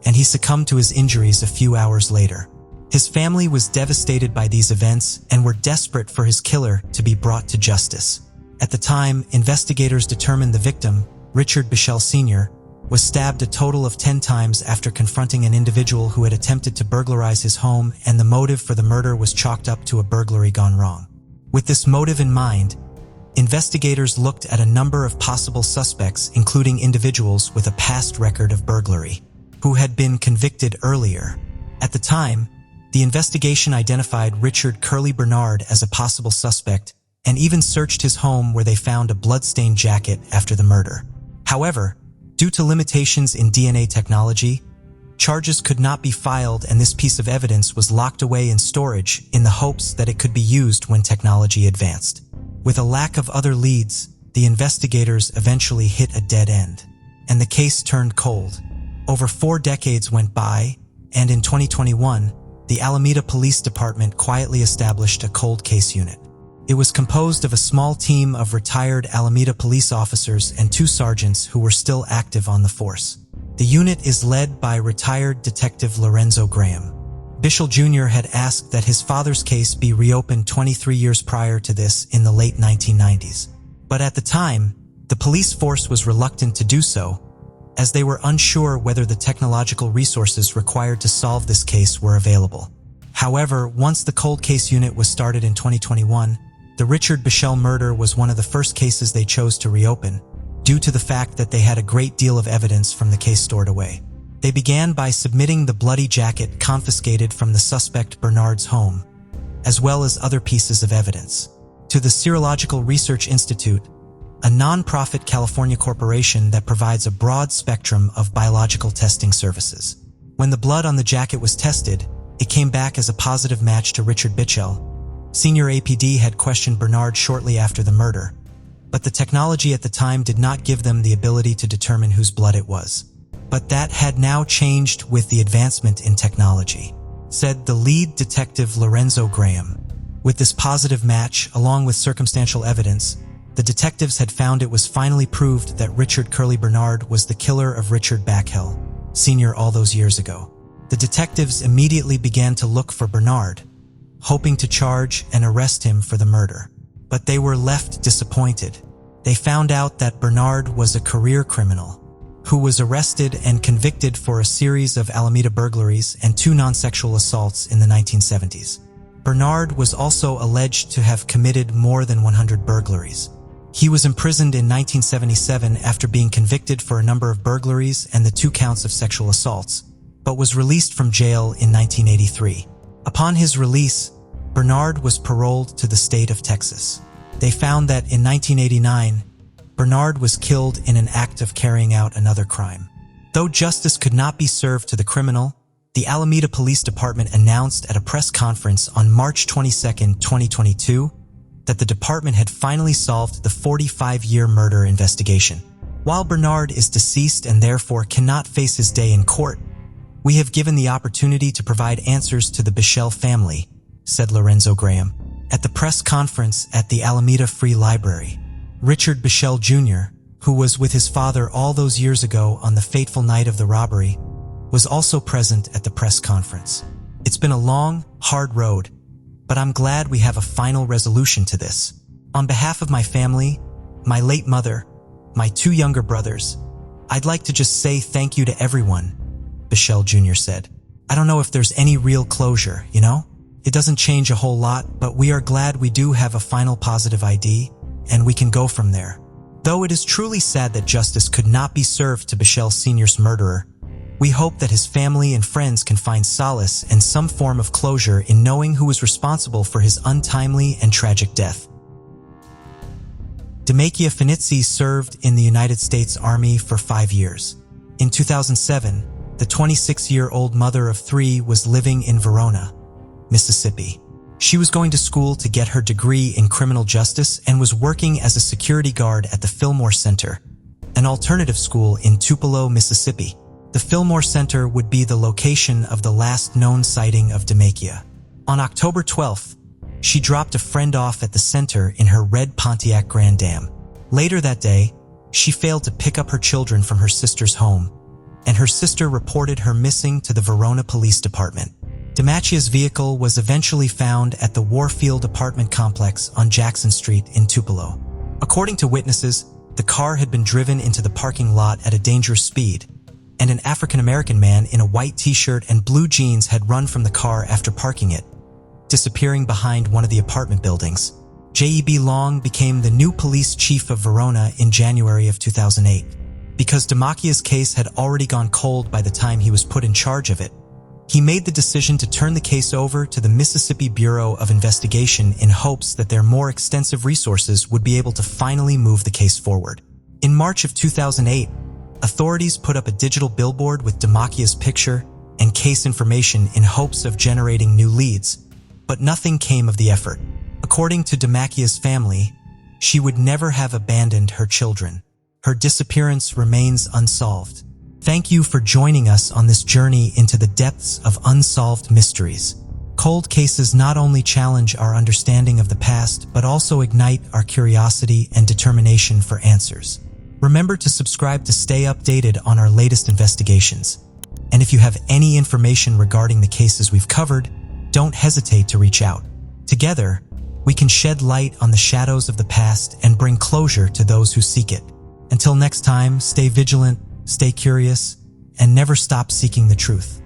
and he succumbed to his injuries a few hours later. His family was devastated by these events and were desperate for his killer to be brought to justice. At the time, investigators determined the victim, Richard Bichelle Sr., was stabbed a total of 10 times after confronting an individual who had attempted to burglarize his home, and the motive for the murder was chalked up to a burglary gone wrong. With this motive in mind, investigators looked at a number of possible suspects, including individuals with a past record of burglary, who had been convicted earlier. At the time, the investigation identified Richard Curly Bernard as a possible suspect and even searched his home, where they found a blood-stained jacket after the murder. However, due to limitations in DNA technology, charges could not be filed, and this piece of evidence was locked away in storage in the hopes that it could be used when technology advanced. With a lack of other leads, the investigators eventually hit a dead end, and the case turned cold. Over 4 decades went by, and in 2021, the Alameda Police Department quietly established a cold case unit. It was composed of a small team of retired Alameda police officers and 2 sergeants who were still active on the force. The unit is led by retired Detective Lorenzo Graham. Bichelle Jr. had asked that his father's case be reopened 23 years prior to this in the late 1990s. But at the time, the police force was reluctant to do so, as they were unsure whether the technological resources required to solve this case were available. However, once the cold case unit was started in 2021, the Richard Bichelle murder was one of the first cases they chose to reopen, due to the fact that they had a great deal of evidence from the case stored away. They began by submitting the bloody jacket confiscated from the suspect Bernard's home, as well as other pieces of evidence, to the Serological Research Institute, a non-profit California corporation that provides a broad spectrum of biological testing services. When the blood on the jacket was tested, it came back as a positive match to Richard Bichelle. Senior APD had questioned Bernard shortly after the murder, but the technology at the time did not give them the ability to determine whose blood it was. But that had now changed with the advancement in technology, said the lead detective Lorenzo Graham. With this positive match, along with circumstantial evidence, the detectives had found it was finally proved that Richard Curly Bernard was the killer of Richard Bichelle Sr. all those years ago. The detectives immediately began to look for Bernard, hoping to charge and arrest him for the murder. But they were left disappointed. They found out that Bernard was a career criminal who was arrested and convicted for a series of Alameda burglaries and 2 non-sexual assaults in the 1970s. Bernard was also alleged to have committed more than 100 burglaries. He was imprisoned in 1977 after being convicted for a number of burglaries and the 2 counts of sexual assaults, but was released from jail in 1983. Upon his release, Bernard was paroled to the state of Texas. They found that in 1989, Bernard was killed in an act of carrying out another crime. Though justice could not be served to the criminal, the Alameda Police Department announced at a press conference on March 22, 2022, that the department had finally solved the 45-year murder investigation. While Bernard is deceased and therefore cannot face his day in court, We have given the opportunity to provide answers to the Bichelle family, said Lorenzo Graham. At the press conference at the Alameda Free Library, Richard Bichelle Jr., who was with his father all those years ago on the fateful night of the robbery, was also present at the press conference. It's been a long, hard road, but I'm glad we have a final resolution to this. On behalf of my family, my late mother, my 2 younger brothers, I'd like to just say thank you to everyone, Bichelle Jr. said. I don't know if there's any real closure, you know? It doesn't change a whole lot, but we are glad we do have a final positive ID, and we can go from there. Though it is truly sad that justice could not be served to Bichelle Sr.'s murderer, we hope that his family and friends can find solace and some form of closure in knowing who was responsible for his untimely and tragic death. Demakia Finitzi served in the United States Army for 5 years. In 2007, the 26-year-old mother of 3 was living in Verona, Mississippi. She was going to school to get her degree in criminal justice and was working as a security guard at the Fillmore Center, an alternative school in Tupelo, Mississippi. The Fillmore Center would be the location of the last known sighting of Demakia. On October 12th, she dropped a friend off at the center in her red Pontiac Grand Am. Later that day, she failed to pick up her children from her sister's home, and her sister reported her missing to the Verona Police Department. Demakia's vehicle was eventually found at the Warfield apartment complex on Jackson Street in Tupelo. According to witnesses, the car had been driven into the parking lot at a dangerous speed, and an African-American man in a white t-shirt and blue jeans had run from the car after parking it, disappearing behind one of the apartment buildings. J.E.B. Long became the new police chief of Verona in January of 2008. Because Demakia's case had already gone cold by the time he was put in charge of it, he made the decision to turn the case over to the Mississippi Bureau of Investigation in hopes that their more extensive resources would be able to finally move the case forward. In March of 2008, authorities put up a digital billboard with Demakia's picture and case information in hopes of generating new leads, but nothing came of the effort. According to Demakia's family, she would never have abandoned her children. Her disappearance remains unsolved. Thank you for joining us on this journey into the depths of unsolved mysteries. Cold cases not only challenge our understanding of the past, but also ignite our curiosity and determination for answers. Remember to subscribe to stay updated on our latest investigations. And if you have any information regarding the cases we've covered, don't hesitate to reach out. Together, we can shed light on the shadows of the past and bring closure to those who seek it. Until next time, stay vigilant, stay curious, and never stop seeking the truth.